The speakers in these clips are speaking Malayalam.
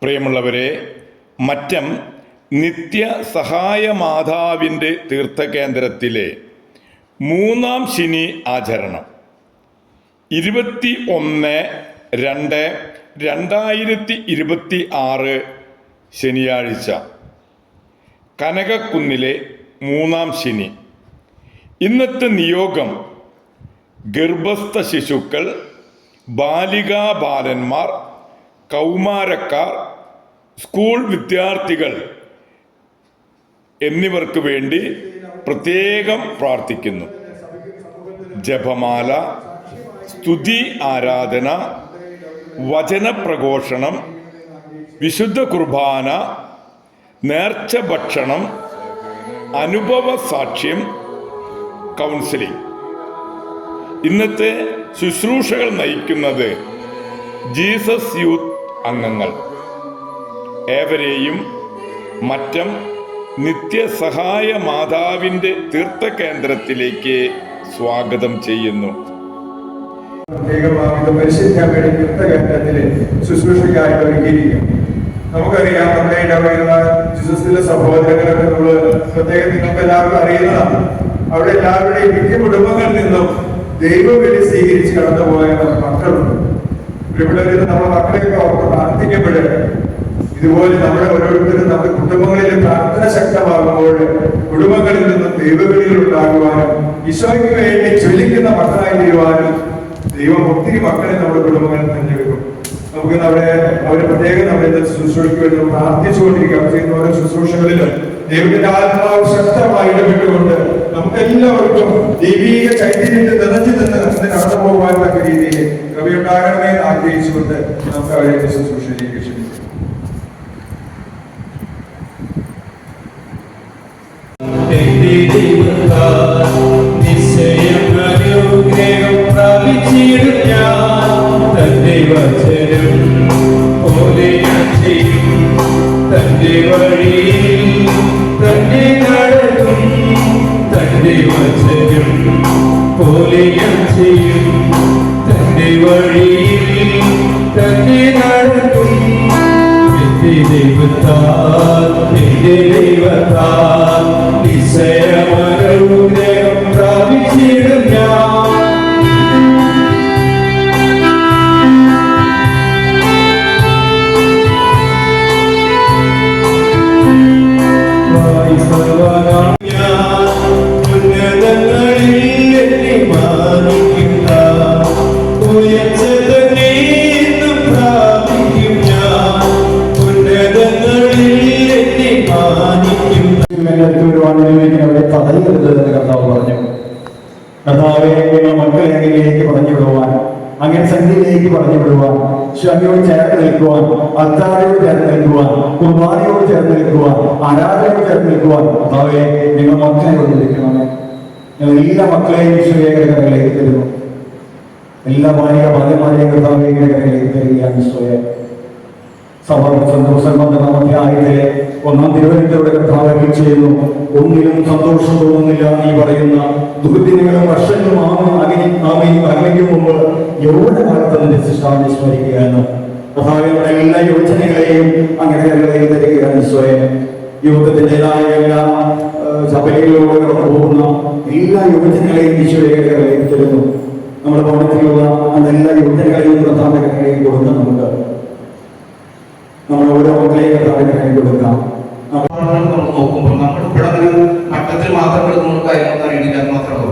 പ്രിയമുള്ളവരെ, മറ്റം നിത്യ സഹായ മാതാവിൻ്റെ തീർത്ഥകേന്ദ്രത്തിലെ 3-ാം ശനി ആചരണം 21/2/2026 ശനിയാഴ്ച, കനകക്കുന്നിലെ 3-ാം ശനി. ഇന്നത്തെ നിയോഗം ഗർഭസ്ഥ ശിശുക്കൾ, ബാലികാ ബാലന്മാർ, കൗമാരക്കാർ, സ്കൂൾ വിദ്യാർത്ഥികൾ എന്നിവർക്ക് വേണ്ടി പ്രത്യേകം പ്രാർത്ഥിക്കുന്നു. ജപമാല, സ്തുതി ആരാധന, വചനപ്രഘോഷണം, വിശുദ്ധ കുർബാന, നേർച്ച ഭക്ഷണം, അനുഭവ സാക്ഷ്യം, കൗൺസിലിംഗ്. ഇന്നത്തെ ശുശ്രൂഷകൾ നയിക്കുന്നത് ജീസസ് യൂത്ത് അംഗങ്ങൾ. ഏവരെയും മറ്റം നിത്യസഹായ മാതാവിൻ്റെ തീർത്ഥകേന്ദ്രത്തിലേക്ക് സ്വാഗതം ചെയ്യുന്നു. പരിശുദ്ധമ്മയുടെ തീർത്ഥകേന്ദ്രത്തിലെ ശുശ്രൂഷയ്ക്കായിട്ട് ഒരുക്കിയിരിക്കും. നമുക്കറിയാം, നമ്മുടെ ഇടവകയിലുള്ള ജീസസിലെ സഹോദരങ്ങളൊക്കെ നമ്മൾ പ്രത്യേകം നിങ്ങൾക്ക് എല്ലാവർക്കും അറിയുന്നതാണ്. അവിടെ എല്ലാവരുടെയും മിക്ക കുടുംബങ്ങളിൽ നിന്നും ദൈവവിളി സ്വീകരിച്ച് കടന്നുപോയ മക്കളുണ്ട്. ഇവിടെ നമ്മുടെ മക്കളെയൊക്കെ ഓർത്ത് പ്രാർത്ഥിക്കപ്പെടുക. ഇതുപോലെ നമ്മുടെ ഓരോരുത്തരും നമ്മുടെ കുടുംബങ്ങളിലെ പ്രാർത്ഥന ശക്തമാകുമ്പോൾ കുടുംബങ്ങളിൽ നിന്നും ദൈവവിളികൾ ഉണ്ടാകുവാനും ഈശോയ്ക്ക് വേണ്ടി ജ്വലിക്കുന്ന മക്കളായി തീരുവാനും ദൈവം ഒത്തിരി മക്കളെ നമ്മുടെ കുടുംബങ്ങളിൽ തിരഞ്ഞെടുക്കും. നമുക്ക് അവരെ പ്രത്യേകം നമ്മുടെ ശുശ്രൂഷയ്ക്ക് വേണ്ടി പ്രാർത്ഥിച്ചുകൊണ്ടിരിക്കുക. ചെയ്യുന്ന ഓരോ ശുശ്രൂഷകളിലും ദൈവത്തിന്റെ ആത്മാവ് ശക്തമായി ഇടപെട്ടുകൊണ്ട് നമുക്ക് എല്ലാവർക്കും ദൈവീക ചൈതന്യത്തിൽ നിറഞ്ഞു നിന്ന് കടന്നു പോകാൻ തക്ക രീതിയിൽ കൃപയുണ്ടാകണമേ എന്ന് ആഗ്രഹിച്ചുകൊണ്ട് നമുക്ക് അവരെ ശുശ്രൂഷയിലേക്ക് ക്ഷണിക്കാം. കർത്താവെ, നിങ്ങൾ മക്കളെ അങ്ങിലേക്ക് പറഞ്ഞു വിടുവാൻ, അങ്ങനെ സന്ധിയിലേക്ക് പറഞ്ഞു വിടുവാൻ, അങ്ങയോട് ചേർന്ന് നിൽക്കുവാൻ, അത്താഴയോട് ചേർന്ന് നിൽക്കുവാൻ, കുർബാനയോട് ചേർന്ന് നിൽക്കുവാൻ, ആരാധനയോട് ചേർന്ന് നിൽക്കുവാൻ കർത്താവെ നിങ്ങൾ മക്കളെ കൊണ്ടിരിക്കണമേ. ഞങ്ങൾ എല്ലാ മക്കളെയും ഈശോയുടെ കരങ്ങളിലേക്ക് തരുന്നു. എല്ലാ ബാല്യമാരെയും കർത്താവെ കരങ്ങളിലേക്ക് തരികയാണ് ഈശോയെ. സന്ധ്യായത്തിലെ 1-ാം തിരുവനന്തപുരത്തെ കർത്താവ് ചെയ്യുന്നു. ഒന്നിലും സന്തോഷം തോന്നുന്നില്ല നീ പറയുന്ന ദുർദിനങ്ങളും വർഷങ്ങളും അകലിക്കും മുമ്പ് യൗവനകാലത്ത് അതിന്റെ ശിഷ്ടാവിനെ സ്മരിക്കുകയാണ്. കർത്താവിയുടെ എല്ലാ യോജനകളെയും അങ്ങനെ കരകളിലേക്ക് തരികയാണ് ഈശോയെ. യുവത്വത്തിൻ്റെതായ എല്ലാ ചപലികളിലൂടെ കടന്നു പോകുന്ന എല്ലാ യോജനകളെയും ഈശോയുടെ കരകളിലേക്ക് തരുന്നു. നമ്മുടെ ഭവനത്തിലുള്ള എല്ലാ യോജനകളെയും കർത്താവിന്റെ കരകളിലേക്ക് കൊടുക്കാൻ നമുക്ക് നമ്മൾ ഓരോ മക്കളെയും കർത്താവിന്റെ കൈ കൊടുക്കാം. നോക്കുമ്പോൾ നമ്മൾ ഇവിടെ മട്ടത്തിൽ മാത്രം നമുക്ക് കാര്യങ്ങൾ അറിയില്ല മാത്രമേ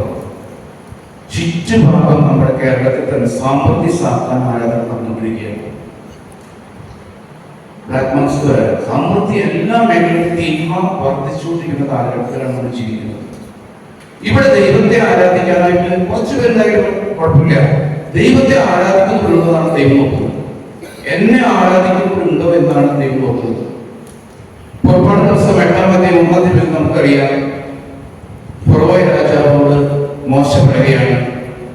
ചുറ്റുഭാഗം നമ്മുടെ കേരളത്തിൽ തന്നെ സാമ്പത്തിക ആരാധന നടന്നുകൊണ്ടിരിക്കുകയാണ്. ബ്ലാക്ക് മൺസ് സാമ്പത്തിക എല്ലാ മേഖലയിലും തീവ്ര വർദ്ധിച്ചുകൊണ്ടിരിക്കുന്ന കാലഘട്ടത്തിലാണ് നമ്മൾ ജീവിക്കുന്നത്. ഇവിടെ ദൈവത്തെ ആരാധിക്കാനായിട്ട് കുറച്ചു പേരുണ്ടായാലും കുഴപ്പമില്ല. ദൈവത്തെ ആരാധിക്കപ്പെടുന്നതാണ് ദൈവം നോക്കുന്നത്. എന്നെ ആരാധിക്കപ്പെടുണ്ടോ എന്നാണ് ദൈവം നോക്കുന്നത്. പുറപ്പാട് ദിവസം 8-ാം അധ്യായം നമുക്കറിയാം, ഫറവോൻ രാജാവോട് മോശ പറയുകയാണ്,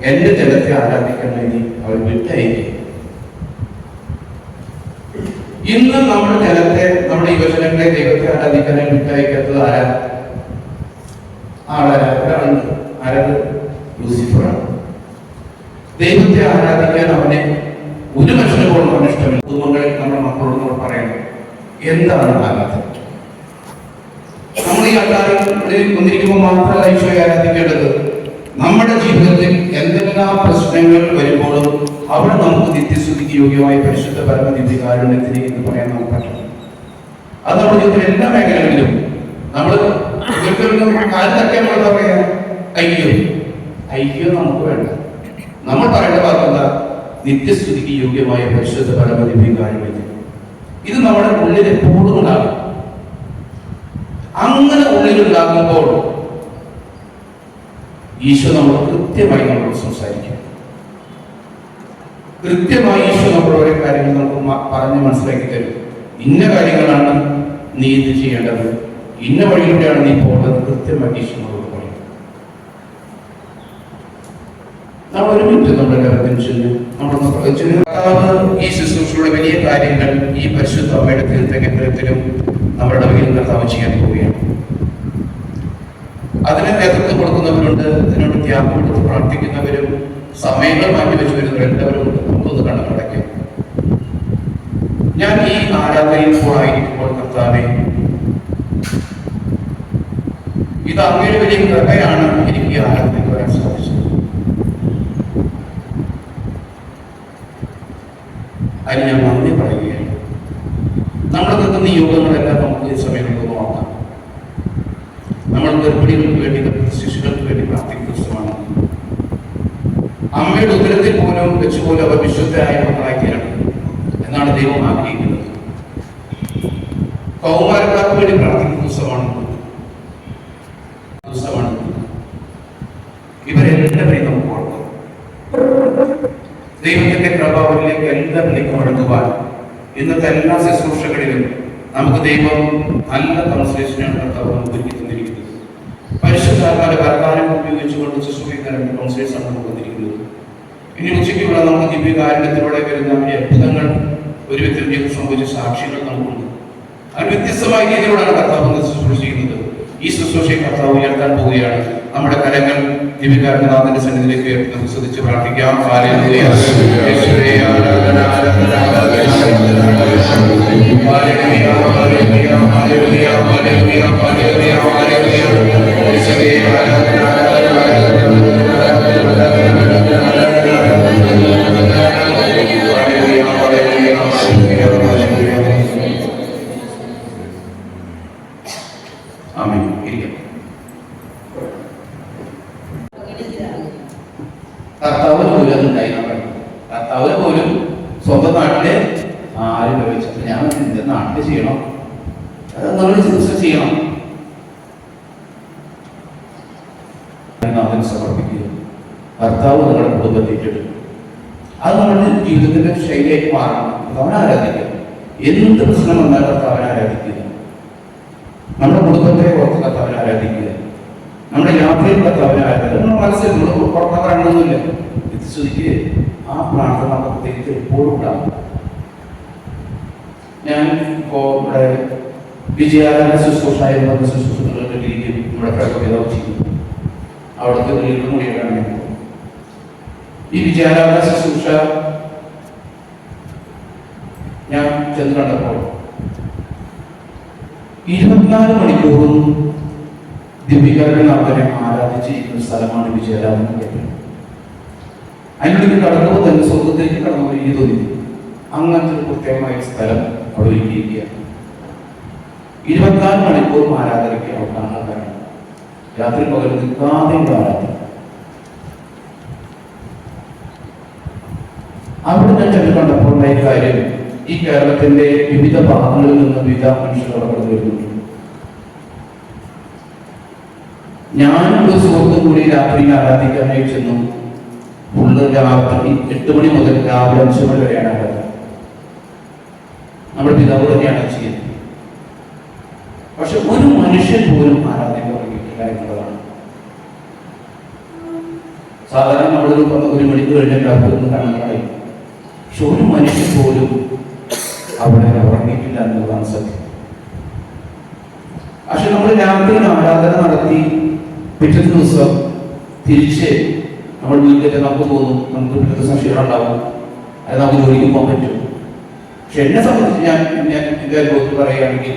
എന്റെ ജനത്തെ ആരാധിക്കാൻ വേണ്ടി അവർ വിട്ടയക്കുക. ഇന്ന് നമ്മുടെ ജനത്തെ, നമ്മുടെ യുവജനങ്ങളെ ദൈവത്തെ ആരാധിക്കാനായി വിട്ടയക്കാത്തത് ആരാണ്? ലൂസിഫറാണ്. ദൈവത്തെ ആരാധിക്കാൻ അവനെ ഒരു മനുഷ്യനെ പോലും അവന് ഇഷ്ടമില്ല. കുടുംബങ്ങളിൽ നമ്മുടെ മക്കളോട് നമ്മൾ പറയണം, എന്താണ് ആരാധന? നമ്മൾ ഈ അൾത്താരയിൽ വന്നിരിക്കുമ്പോൾ മാത്രമല്ല ഈശോയെ ആരാധിക്കേണ്ടത്. നമ്മുടെ ജീവിതത്തിൽ എന്തെല്ലാം പ്രശ്നങ്ങൾ വരുമ്പോഴും അവിടെ നമുക്ക് നിത്യസ്തുതിക്ക് യോഗ്യമായ പരിശുദ്ധ പരമ ദിവ്യകാരുണ്യത്തിലേക്ക് പറയാൻ നമുക്ക് പറ്റണം. അത് നമ്മുടെ ജീവിതത്തിൽ എല്ലാ മേഖലകളിലും നമ്മൾ കാലത്തൊക്കെ നമ്മൾ പറയാം അയ്യോ അയ്യോ നമുക്ക് വേണ്ട. നമ്മൾ പറയേണ്ട വാർത്ത നിത്യസ്തുതിക്ക് യോഗ്യമായ പരിശുദ്ധ പരമ ദിവ്യകാരുണ്യത്തിൽ. ഇത് നമ്മുടെ ഉള്ളിൽ എപ്പോഴും ഉണ്ടാകും. അങ്ങനെ ഉള്ളിലുണ്ടാകുമ്പോൾ ഈശോ നമ്മൾ കൃത്യമായി നമ്മളോട് സംസാരിക്കും. കൃത്യമായി ഈശോ നമ്മുടെ ഓരോ കാര്യങ്ങൾ നമുക്ക് പറഞ്ഞ് മനസ്സിലാക്കി തരും. ഇന്ന കാര്യങ്ങളാണ് നീ ഇത് ചെയ്യേണ്ടത്, ഇന്ന വഴിയിലൂടെയാണ് നീ പോകേണ്ടത്. കൃത്യമായി ഈശോ നമ്മളോട് പറയും. നമ്മൾ ഒരു മിനിറ്റ് നമ്മുടെ കർത്തവ്യം ഈ ശുശ്രൂഷയുടെ വലിയ കാര്യങ്ങൾ ഈ പരിശുദ്ധ അമ്മയുടെ തീർത്ഥകേന്ദ്രത്തിലും നമ്മുടെ വീട്ടിൽ കർത്താവ് ചെയ്യാൻ പോവുകയാണ്. അതിന് നേതൃത്വം കൊടുക്കുന്നവരുണ്ട്, അതിനോട് ത്യാഗം കൊടുത്ത് പ്രാർത്ഥിക്കുന്നവരും സമയങ്ങൾ മാറ്റിവെച്ച് വരുന്നവരെല്ലാവരും ഉണ്ട്. നമുക്കൊന്ന് കണ്ണടയ്ക്കാം. ഞാൻ ഈ ആരാധനയിൽ പോയിരിക്കുമ്പോൾ കർത്താവേ, ഇത് അങ്ങയുടെ വലിയ കൃപയാണ് എനിക്ക് ഈ ആരാധനയ്ക്ക് വരാൻ സാധിച്ചത്. അതിന് ഞാൻ നന്ദി പറയുകയാണ്. നമ്മൾ നിൽക്കുന്ന ഈ യോഗങ്ങളെല്ലാം നമുക്ക് ഈ സമയത്ത് നോക്കാം. നമ്മൾ ഗർഭിണികൾക്ക് വേണ്ടി, ശിശുക്കൾക്ക് വേണ്ടി പ്രാർത്ഥിക്കുന്ന ദിവസമാണ്. അമ്മയുടെ ഉദരത്തിൽ പോലും വെച്ചുപോലും അവർ വിശുദ്ധരായ മക്കളായി തീരണം എന്നാണ് ദൈവം ആഗ്രഹിക്കുന്നത്. കൗമാരക്കാർക്ക് വേണ്ടി പ്രാർത്ഥിക്കുന്ന ദിവസമാണ്. ഇവരെല്ലാവരെയും നമുക്ക് ഓർക്കാം. ദൈവത്തിന്റെ പ്രഭാവത്തിലേക്ക് എല്ലാവരിലേക്കും അടുക്കുവാൻ ഇന്നത്തെ എല്ലാ ശുശ്രൂഷകളിലും നമുക്ക് ദൈവം നല്ല കൗൺസിലേഷനാണ് കർത്താവ് നമുക്ക് ഒരുക്കി തന്നിരിക്കുന്നത്. പരിശുദ്ധാത്മാവിന്റെ കർത്താവിനെ ഉപയോഗിച്ചുകൊണ്ട് ശുശ്രൂഷിക്കുന്ന കൗൺസിലേഴ്സാണ് നമുക്ക് വന്നിരിക്കുന്നത്. ഇനി ഉച്ചയ്ക്കുള്ള നമുക്ക് ദിവ്യകാരുണ്യത്തിലൂടെ വരുന്ന അത്ഭുതങ്ങൾ ഒരു വ്യക്തിയുടെ സംഭവിച്ച സാക്ഷികൾ നമുക്കുണ്ട്. അത് വ്യത്യസ്തമായ രീതിയിലൂടെയാണ് കർത്താവ് ശുശ്രൂഷ ചെയ്യുന്നത്. ഈ ശുശ്രൂഷയെ കർത്താവ് ഉയർത്താൻ പോവുകയാണ്. നമ്മുടെ കരങ്ങൾ ദിവ്യകാരുണ്യനാഥന്റെ സന്നിധിയിലേക്ക് ഉയർത്തി നമുക്ക് ശ്രദ്ധിച്ച് പ്രാർത്ഥിക്കാം. ആമേൻ. ഇരിക്കാം. കർത്താവിന് പോലും അതുണ്ടായി. കർത്താവിന് പോലും സ്വന്തം നാട്ടിലെ ആരും പ്രവേശിച്ചു. ഞാൻ എന്റെ നാട്ടിൽ ചെയ്യണം, നമ്മൾ ചികിത്സ ചെയ്യണം. നാഥന് സമർപ്പിക്കുക. കർത്താവ് നമ്മുടെ കുടുംബത്തെ ഏറ്റെടുക്കും. അത് നമ്മുടെ ജീവിതത്തിന്റെ ശൈലിയായിട്ട് മാറണം. കർത്താവിനെ ആരാധിക്കുക. എന്ത് പ്രശ്നം വന്നാൽ കർത്താവിനെ ആരാധിക്കുക. നമ്മുടെ കുടുംബത്തെ ഓർത്ത് കർത്താവിനെ ആരാധിക്കുക. നമ്മുടെ യാത്രയിൽ കർത്താവിനെ ആരാധിക്കുക. നമ്മുടെ മനസ്സിൽ നമ്മൾ പുറത്തെ കാണണമെന്നില്ല. സ്തുതിക്ക് ആ പ്രാർത്ഥന പ്രത്യേകിച്ച് എപ്പോഴും ഉണ്ടാകും. ഞാൻ ഇപ്പോൾ ഇവിടെ വിജയാരാധന ശുശ്രൂഷായിരുന്ന ശുശ്രൂഷകളുടെ രീതിയിൽ ഇവിടെ പ്രകടിതം ചെയ്യുന്നു. അവിടുത്തെ വീണ്ടും കൂടിയാണ് ഈ വിജയാരാധന ശുശ്രൂഷ ഞാൻ ചെന്ന് കണ്ടപ്പോൾ 24 മണിക്കൂറും ദിവ്യകാരുണ്യനാഥനെ ആരാധിച്ചിരിക്കുന്ന സ്ഥലമാണ് വിജയാരാധന കേന്ദ്രം. അതിനുള്ളിൽ കടന്നപ്പോൾ തന്നെ സ്വർഗത്തിലേക്ക് കടന്നു എനിക്ക് തോന്നി. അങ്ങനത്തെ ഒരു പ്രത്യേകമായ സ്ഥലം അവിടെ ഒരുക്കിയിരിക്കുകയാണ്. 24 മണിക്കൂറും ആരാധനയ്ക്ക് അവിടെ കാണാൻ കാരണം രാത്രി പകൽ നിൽക്കാതെയുള്ള ആരാധന. അവിടെ ഞാൻ ചെന്ന് കണ്ടപ്പോൾ ഈ കാര്യം ഈ കേരളത്തിന്റെ വിവിധ ഭാഗങ്ങളിൽ നിന്ന് വിവിധ മനുഷ്യർ കടന്നു വരുന്നുണ്ട്. ഞാനൊരു സുഹൃത്തും കൂടി രാത്രി ആരാധിക്കാനായി ചെന്നു. രാത്രി 8 മണി മുതൽ രാവിലെ 5 മണി വരെയാണ് ആരാധന. നമ്മുടെ പിതാവ് തന്നെയാണ് ചെയ്യുന്നത്. പക്ഷെ ഒരു മനുഷ്യൻ പോലും ആരാധന തുടങ്ങിയിട്ടില്ല എന്നുള്ളതാണ്. സാധാരണ നമ്മളൊരു 1 മണിക്ക് കഴിഞ്ഞാൽ രാത്രി കാണാനായി. പക്ഷെ ഒരു മനുഷ്യൻ പോലും അവിടെ ഉറങ്ങിയിട്ടില്ല എന്നുള്ളതാണ് സത്യം. പക്ഷെ നമ്മൾ രാത്രി ആരാധന നടത്തി പിറ്റേ ദിവസം തിരിച്ച് നമ്മൾ വീട്ടിലേക്ക് നമുക്ക് തോന്നും നമുക്ക് പിറ്റേ ദിവസം ക്ഷീണം ഉണ്ടാവും. അത് നമുക്ക് ജോലിക്ക് പോകാൻ പറ്റും. പക്ഷെ എന്നെ സംബന്ധിച്ച് ഞാൻ എൻ്റെ അനുഭവത്തിൽ പറയുകയാണെങ്കിൽ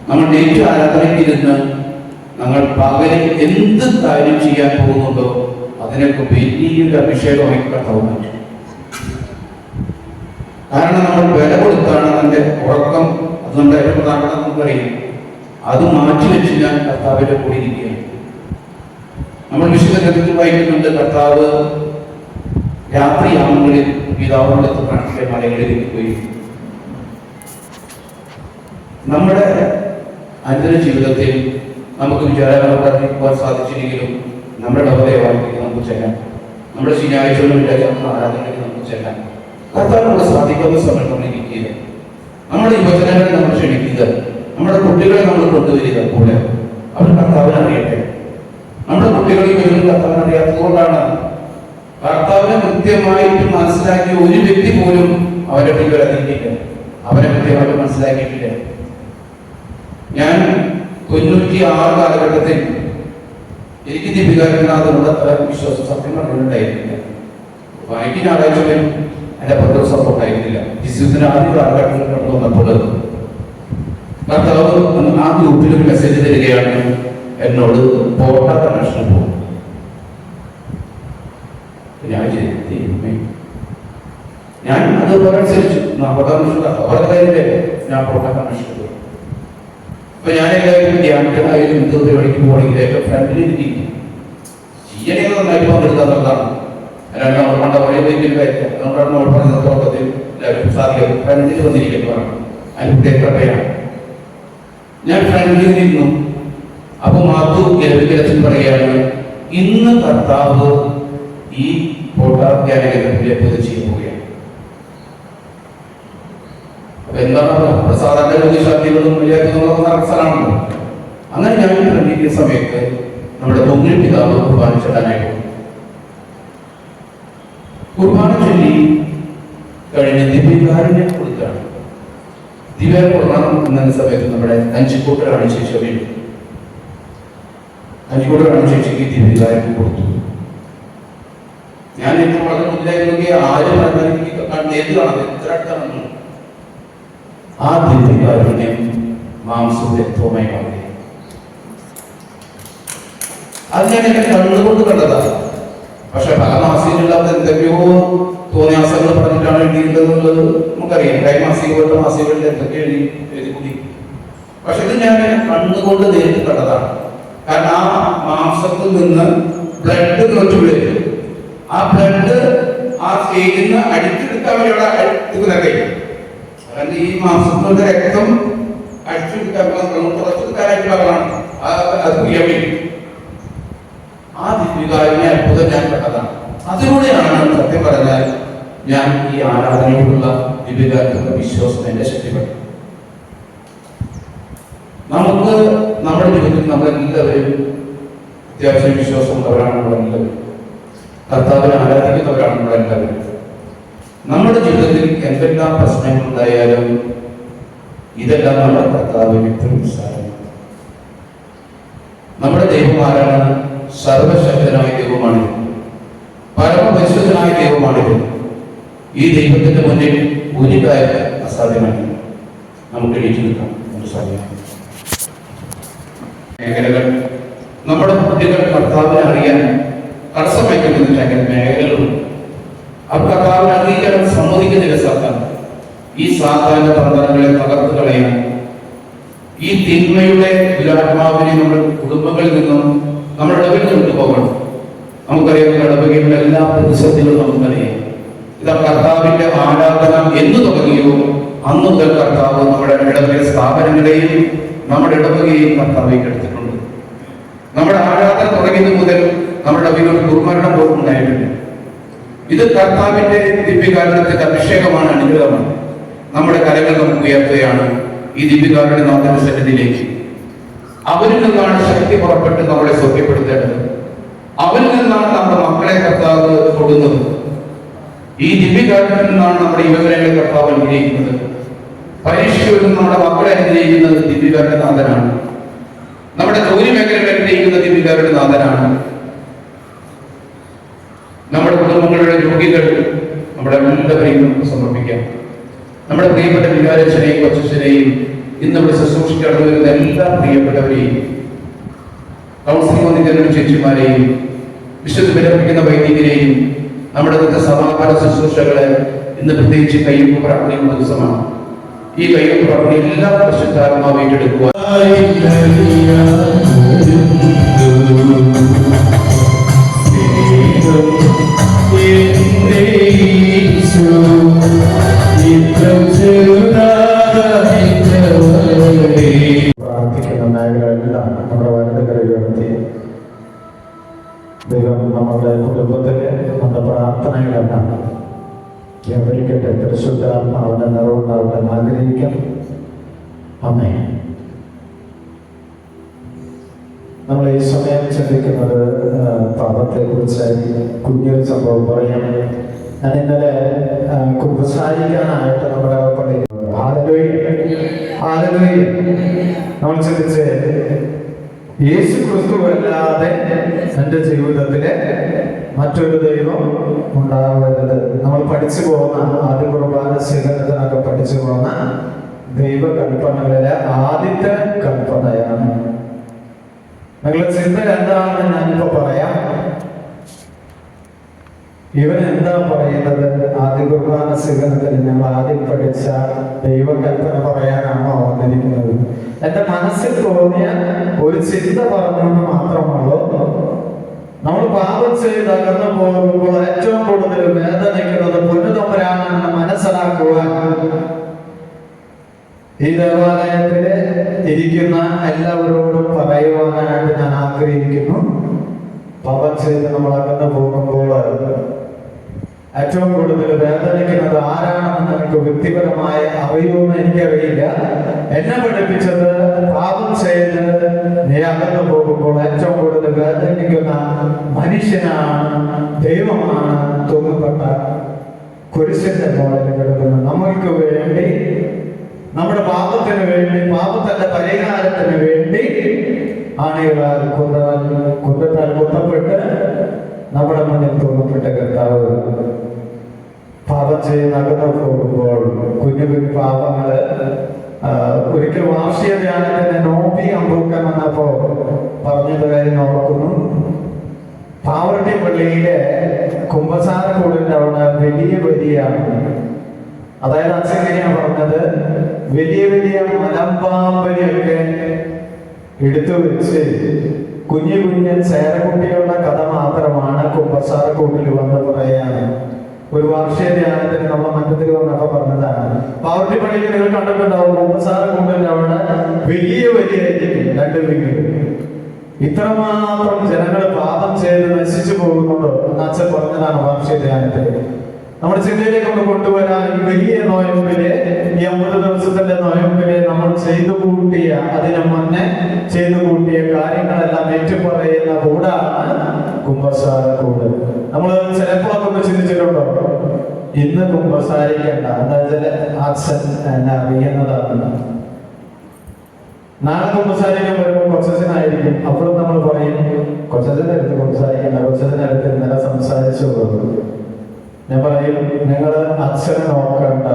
നമ്മൾ ഡേറ്റ് ആരാധനയ്ക്ക് ഇരുന്ന് നമ്മൾ പകലിൽ എന്ത് കാര്യം ചെയ്യാൻ പോകുന്നുണ്ടോ അതിനൊക്കെ വലിയൊരു അഭിഷേകമായി കർത്താവ് മാറ്റും. കാരണം നമ്മൾ വില കൊടുത്താണ് അതിൻ്റെ ഉറക്കം, അത് നമ്മുടെ ഏറ്റവും പ്രധാനപ്പെട്ട നമുക്കറിയാം. അത് മാറ്റി വെച്ച് ഞാൻ കർത്താവിൻ്റെ കൂടെ ഇരിക്കുകയാണ്. നമ്മൾ വിശുദ്ധ ഗ്രന്ഥത്തിൽ വായിക്കുന്നുണ്ട്, കർത്താവ് രാത്രിയാമങ്ങളിൽ പിതാവിനടുത്ത് പ്രാർത്ഥിക്കാൻ മലകളിലേക്ക് പോയി. നമ്മുടെ അനുദിന ജീവിതത്തിൽ നമുക്ക് വിചാരങ്ങൾ പറഞ്ഞിരിക്കുവാൻ സാധിച്ചില്ലെങ്കിലും നമ്മുടെ നവദേവാലയത്തിലേക്ക് നമുക്ക് ചെല്ലാൻ, നമ്മുടെ ശനിയാഴ്ചകളിലെ ആരാധനയ്ക്ക് നമുക്ക് ചെല്ലാൻ കർത്താവ് നമ്മൾ സാധിക്കുന്ന സമയത്ത് നമ്മൾ ഇരിക്കുക. നമ്മുടെ യുവജനങ്ങളെ നമ്മൾ ക്ഷണിക്കുക, നമ്മുടെ കുട്ടികളെ നമ്മൾ കൊണ്ടുവരിക കൂടെ. അവർ കർത്താവിനെ അറിയട്ടെ. നമ്മുടെ കുട്ടികൾ യുവജനം കർത്താവിനെ അറിയാത്തതുകൊണ്ടാണ്. കർത്താവിനെ കൃത്യമായിട്ട് മനസ്സിലാക്കിയ ഒരു വ്യക്തി പോലും അവരെ പറ്റി വരാതിരിക്കില്ല, അവരെ കൃത്യമായിട്ട് മനസ്സിലാക്കിയിട്ടില്ല. ഞാൻ 96 കാലഘട്ടത്തിൽ എനിക്ക് ദീപികാരനാഥനുള്ള വിശ്വാസം സത്യം പറഞ്ഞിട്ടുണ്ടായിരുന്നില്ല. എനിക്ക് ഞായറാഴ്ച വരും, എൻ്റെ പത്ര സപ്പോർട്ടായിരുന്നില്ല. ജിസുവിന് ആദ്യ കാലഘട്ടത്തിൽ കടന്നു വന്നപ്പോൾ കർത്താവ് ആ ഗ്രൂപ്പിൽ ഒരു മെസ്സേജ് തരികയാണ്, എന്നോട് പോട്ട കണക്ഷൻ പോകും. ഞാൻ അതുപോലെ അനുസരിച്ചു. ഞാൻ പോട്ട കണക്ഷൻ പോകും. അപ്പൊ ഞാൻ എല്ലാവരും ധ്യാനത്തിനായാലും എന്ത് പരിപാടിക്ക് പോകണമെങ്കിൽ ഏറ്റവും ഫ്രണ്ടിൽ ഇരിക്കും. ചെയ്യണേന്ന് നന്നായിട്ട് പങ്കെടുക്കാന്നുള്ളതാണ്. കണ്ട ഒരേ വീട്ടിൽ കയറ്റാം. അതുകൊണ്ടാണ് പറഞ്ഞ തുടക്കത്തിൽ എല്ലാവരും സാധിക്കും ഫ്രണ്ടിൽ വന്നിരിക്കുന്നു പറഞ്ഞു. അതിന്റെ കൃപയാണ്. ഞാൻ ഫ്രണ്ടിൽ നിന്നു. അപ്പൊ മാത്തു ഗലവികലത്തിൽ പറയുകയാണ്, ഇന്ന് കർത്താവ് ഈ ധ്യാനകേന്ദ്രത്തിലേക്ക് ചെയ്യാൻ പോവുകയാണ്. അപ്പൊ എന്താണ് സാധാരണ രോഗിശാന്തികളും സ്ഥലമാണല്ലോ. അങ്ങനെ ഞാൻ ഫ്രണ്ടിരിക്കുന്ന സമയത്ത് നമ്മുടെ തൊങ്ങിൽ പിതാവ് കുർബാന ചൊല്ലാനായിട്ട് കുർബാന ചൊല്ലി കഴിഞ്ഞ് ദിവ്യകാരുണ്യ കൊടുക്കുകയാണ്. ദിവ്യ കൊടുക്കണം എന്ന സമയത്ത് നമ്മുടെ കഞ്ചിക്കൂട്ടരാണ് ചേച്ചി വീട്. കഞ്ചിക്കൂട്ടരാണ് ചേച്ചിക്ക് ദിവ്യകാരുണ്യം കൊടുത്തു. ഞാൻ ഏറ്റവും വളരെ മുന്നിലായി ആരും നേരിട്ട് കാണാം, എത്ര അടുത്താണ്. ആ ദിവ്യകാരുണ്യം മാംസവും രക്തവുമായി മാറി. അത് ഞാൻ എന്റെ കണ്ണുകൊണ്ട് കണ്ടതാണ്. പക്ഷെ പല മാസികകളില്ലാത്ത എന്തൊക്കെയോ തോന്നിയാസങ്ങൾ പറഞ്ഞിട്ടാണ് എഴുതിയിട്ടുള്ളത് നമുക്കറിയാം. മാസിക പോലത്തെ മാസികകളിൽ എന്തൊക്കെ എഴുതി. പക്ഷെ ഇത് ഞാൻ കണ്ണുകൊണ്ട് നേരിട്ട് കണ്ടതാണ്. കാരണം ആ മാംസത്തിൽ നിന്ന് ബ്ലഡ് കുറച്ച് വരും. ആ ബ്ലഡ് ആ സ്റ്റേജിൽ നിന്ന് അടിച്ചെടുക്കാൻ വേണ്ടിയുള്ള അടിക്കുന്നൊക്കെ. കാരണം ഈ മാംസത്തിന്റെ രക്തം അടിച്ചെടുക്കാൻ കുറച്ചെടുക്കാനായിട്ടുള്ളതാണ് അത് ചെയ്യാൻ വേണ്ടി. ആ ദിവ്യകാരുണ്യ അത്ഭുതം ഞാൻ കണ്ടതാണ്. അതിലൂടെയാണ് സത്യം പറഞ്ഞാൽ ഞാൻ ഈ ആരാധനയോടുള്ള ദിവ്യകാരുണ്യത്തിന്റെ വിശ്വാസം എന്റെ ശക്തിപ്പെട്ടു. നമുക്ക് നമ്മുടെ ജീവിതത്തിൽ നമ്മളെല്ലാവരും അത്യാവശ്യം വിശ്വാസമുള്ളവരാണ്. നമ്മളെല്ലാവരും കർത്താവിനെ ആരാധിക്കുന്നവരാണ്. നമ്മളെല്ലാവരും നമ്മുടെ ജീവിതത്തിൽ എന്തെല്ലാം പ്രശ്നങ്ങൾ ഉണ്ടായാലും ഇതെല്ലാം നമ്മുടെ കർത്താവിന് നിസ്സാരമാണ്. നമ്മുടെ ദൈവം ആരാണ്? സർവശക്തനായ ദൈവമാണ്, പരമപരിശുദ്ധനായ ദൈവമാണിത്. ഈ ദൈവത്തിന്റെ മുന്നിൽ ഒരു കാര്യം അസാധ്യമാണ്. നമുക്ക് എണീറ്റ് നിൽക്കാം. മേഖലകൾ നമ്മുടെ കുട്ടികൾ കർത്താവിനെ അറിയാൻ തടസ്സം വയ്ക്കുന്നില്ലെങ്കിൽ മേഖലകളുണ്ട്. ആ കർത്താവിനെ അറിയിക്കാൻ സമ്മതിക്കുന്നില്ല സാത്താൻ. ഈ സാത്താന്റെ തന്ത്രങ്ങളെ തകർത്ത് കളയാൻ, ഈ തിന്മയുടെ ദുരാത്മാവിനെ നമ്മുടെ കുടുംബങ്ങളിൽ നിന്നും നമ്മുടെ ഇടവയിൽ കൊണ്ടുപോകണം. നമുക്കറിയാം, ഇടവകയുടെ എല്ലാ പ്രതിസന്ധികളും നമുക്കറിയാം. ഇതാ കർത്താവിന്റെ ആരാധന എന്ന് തുടങ്ങിയോ അന്ന് മുതൽ കർത്താവ് നമ്മുടെ ഇടവക സ്ഥാപനങ്ങളെയും നമ്മുടെ ഇടവകയെയും കർത്താവേക്ക് എടുത്തിട്ടുണ്ട്. നമ്മുടെ ആരാധന തുടങ്ങിയത് മുതൽ നമ്മുടെ ഇടവകയിൽ ഒരു ദുർമരണം പോലും ഉണ്ടായിട്ടുണ്ട്. ഇത് കർത്താവിന്റെ ദിവ്യകാരുണ്യത്തിന്റെ അഭിഷേകമാണ്, അനുഗ്രഹമാണ്. നമ്മുടെ കരങ്ങൾ നമുക്ക് ഉയർത്തുകയാണ് ഈ ദിവ്യകാരുണ്യ നാഥന്റെ സന്നിധിയിലേക്ക്. അവരിൽ നിന്നാണ് ശക്തി പുറപ്പെട്ട് നമ്മളെ സൗഖ്യപ്പെടുത്തേണ്ടത്. അവരിൽ നിന്നാണ് നമ്മുടെ മക്കളെ കർത്താവ് കൊടുക്കുന്നത്. ഈ ദിവ്യകാരുണ്യത്തിൽ നിന്നാണ് നമ്മുടെ യുവജനങ്ങളെ കർത്താവ് അനുഗ്രഹിക്കുന്നത്. പരീക്ഷയിൽ നിന്ന് നമ്മുടെ മക്കളെ അനുഗ്രഹിക്കുന്നത് ദിവ്യകാരുണ്യനാഥനാണ്. നമ്മുടെ ജോലി മേഖലകളെ അനുഗ്രഹിക്കുന്ന ദിവ്യകാരുണ്യനാഥനാണ്. നമ്മുടെ കുടുംബങ്ങളുടെ രോഗികൾ നമ്മുടെ എല്ലാവരെയും നമുക്ക് സമർപ്പിക്കാം. നമ്മുടെ പ്രിയപ്പെട്ട വികാരച്ചനെയും കൊച്ചനെയും ഇന്നിവിടെ ശുശ്രൂഷിച്ച് കടന്നു വരുന്ന എല്ലാ പ്രിയപ്പെട്ടവരെയും, കൗൺസിലിംഗ് വന്നിരിക്കുന്ന ചേച്ചിമാരെയും, വിശുദ്ധ ബലപ്പിക്കുന്ന വൈദികരെയും, നമ്മുടെ ഇന്നത്തെ സമാപന ശുശ്രൂഷകളെ ഇന്ന് പ്രത്യേകിച്ച് കയ്യൊപ്പ് പ്രാർത്ഥനയുള്ള ദിവസമാണ്. ഈ കയ്യൊപ്പ് പ്രാർത്ഥന എല്ലാ പരിശുദ്ധാത്മാവും ഏറ്റെടുക്കുക. പ്രാർത്ഥിക്കുന്ന മേഖലകളെല്ലാം നമ്മുടെ വനിതകളെ ഉയർത്തി ദൈവം നമ്മുടെ കുടുംബത്തിലെ നമ്മുടെ പ്രാർത്ഥനകളെല്ലാം കേന്ദ്രീകരിക്കട്ടെ. പരിശുദ്ധാത്മാവിന്റെ നിറവുണ്ടാവട്ടെ ആഗ്രഹിക്കാം. അമ്മേ, നമ്മൾ ഈ സമയം ചിന്തിക്കുന്നത് പാപത്തെ കുറിച്ചായി. കുഞ്ഞൊരു സംഭവം പറയാം. ഞാൻ ഇന്നലെ കുമ്പസാരിക്കാനായിട്ട് നമ്മുടെ പള്ളി നമ്മൾ ചിന്തിച്ച് യേശു ക്രിസ്തു അല്ലാതെ എൻ്റെ ജീവിതത്തിലെ മറ്റൊരു ദൈവം ഉണ്ടാവരുത്. നമ്മൾ പഠിച്ചു പോകുന്ന ആദ്യ കുർബാന സ്വീകരണത്തിനൊക്കെ പഠിച്ചു പോകുന്ന ദൈവകൽപ്പനകളിലെ ആദ്യത്തെ കൽപ്പനയാണ്. നിങ്ങളുടെ ചിന്ത എന്താണെന്ന് ഞാനിപ്പോ പറയാം. ഇവൻ എന്താ പറയുന്നത്? ആദ്യ കുർബാന സ്വീകരണത്തിൽ ഞങ്ങൾ ആദ്യം പഠിച്ച ദൈവകൽപ്പന പറയാനാണോ വന്നിരിക്കുന്നത്? എന്റെ മനസ്സിൽ തോന്നിയ ഒരു ചിന്ത പറഞ്ഞുകൊണ്ട് മാത്രമുള്ളൂ. നമ്മൾ പാപം ചെയ്ത് അകന്നു പോകുമ്പോൾ ഏറ്റവും കൂടുതൽ വേദനിക്കുന്നത് പൊന്നുതമ്പരാണെന്ന് മനസ്സിലാക്കുവാൻ ഈ ദേവാലയത്തില് ഇരിക്കുന്ന എല്ലാവരോടും പറയുവാനായിട്ട് ഞാൻ ആഗ്രഹിക്കുന്നു. പാപം ചെയ്ത് നമ്മൾ അകന്നു പോകുമ്പോൾ ഏറ്റവും കൂടുതൽ വേദനിക്കുന്നത് ആരാണെന്ന് എനിക്ക് വ്യക്തിപരമായി അറിയുമെന്ന് എനിക്കറിയില്ല. എന്നെ പഠിപ്പിച്ചത് പാപം ചെയ്ത് നീ അകന്നു പോകുമ്പോൾ ഏറ്റവും കൂടുതൽ വേദനിക്കുന്ന മനുഷ്യനാണ്, ദൈവമാണ് തൂങ്ങപ്പെട്ട കുരിശിന്റെ മോളിൽ കിടക്കുന്നത്. നമ്മൾക്ക് വേണ്ടി, നമ്മുടെ പാപത്തിന് വേണ്ടി, പാപത്തിന്റെ പരിഹാരത്തിന് വേണ്ടി ആണികളാൽ കുന്തത്താൽ കുത്തപ്പെട്ട് നമ്മുടെ മുന്നിൽ തൂങ്ങപ്പെട്ട കർത്താവ് പാപം ചെയ്ത് അകന്നു പോകുമ്പോൾ കുഞ്ഞു കുഞ്ഞു പാപങ്ങള് ഒരിക്കൽ വാർഷിക ധ്യാനത്തിന് നോമ്പി അമ്പൂക്കാൻ വന്നപ്പോ പറഞ്ഞത് കാര്യം ഓർക്കുന്നു. പാവർട്ടി പള്ളിയിലെ കുമ്പസാരക്കൂടിന്റെ അവിടെ വലിയ അതായത് അച്ഛനെയാണ് പറഞ്ഞത്, വലിയ മലമ്പാമ്പനെയൊക്കെ എടുത്തു വെച്ച് കുഞ്ഞു ചേരക്കുട്ടികളുടെ കഥ മാത്രമാണ് കുമ്പസാരക്കൂട്ടിൽ വന്ന് പറയാൻ. ഒരു വാർഷിക ധ്യാനത്തിന് നമ്മൾ മറ്റത്തിൽ വന്നപ്പോ പറഞ്ഞതാണ്. പാവർട്ടി പള്ളിയിൽ നിങ്ങൾ കണ്ടിട്ടുണ്ടാവും, കുമ്പസാരക്കൂട്ടിന്റെ അവിടെ വലിയ രണ്ട് വീട്. ഇത്രമാത്രം ജനങ്ങൾ പാപം ചെയ്ത് നശിച്ചു പോകുന്നുണ്ടോ എന്ന് അച്ഛൻ പറഞ്ഞതാണ് വാർഷിക ധ്യാനത്തിൽ. നമ്മുടെ ചിന്തയിലേക്ക് ഒന്ന് കൊണ്ടുവരാൻ ഈ വലിയ നോയമ്പിലെ, ഈ 50 ദിവസത്തിന്റെ നോയമ്പിലെ നമ്മൾ ചെയ്തു കൂട്ടിയ, അതിനു മുന്നേ ചെയ്തു കൂട്ടിയ കാര്യങ്ങളെല്ലാം ഏറ്റുപറയുന്ന കൂടാണ് കുമ്പസാരക്കൂട്. നമ്മൾ ചിലപ്പോഴൊക്കെ ഒന്ന് ചിന്തിച്ചിട്ടുണ്ടോ, ഇന്ന് കുമ്പസാരിക്കേണ്ട, എന്താ വെച്ചാൽ അച്ഛൻ എന്നെ അറിയുന്നതാണ്. നാളെ കുമ്പസാരിക്കാൻ വരുമ്പോൾ കൊച്ചനായിരിക്കും. അപ്പോഴും നമ്മൾ പറയും കൊച്ചന്റെ അടുത്ത് കുമ്പസാരിക്കേണ്ട, കൊച്ചന്റെ അടുത്ത് ഇന്നലെ സംസാരിച്ചു പോകും. ഞാൻ പറയും നിങ്ങള് അച്ഛനെ നോക്കണ്ട,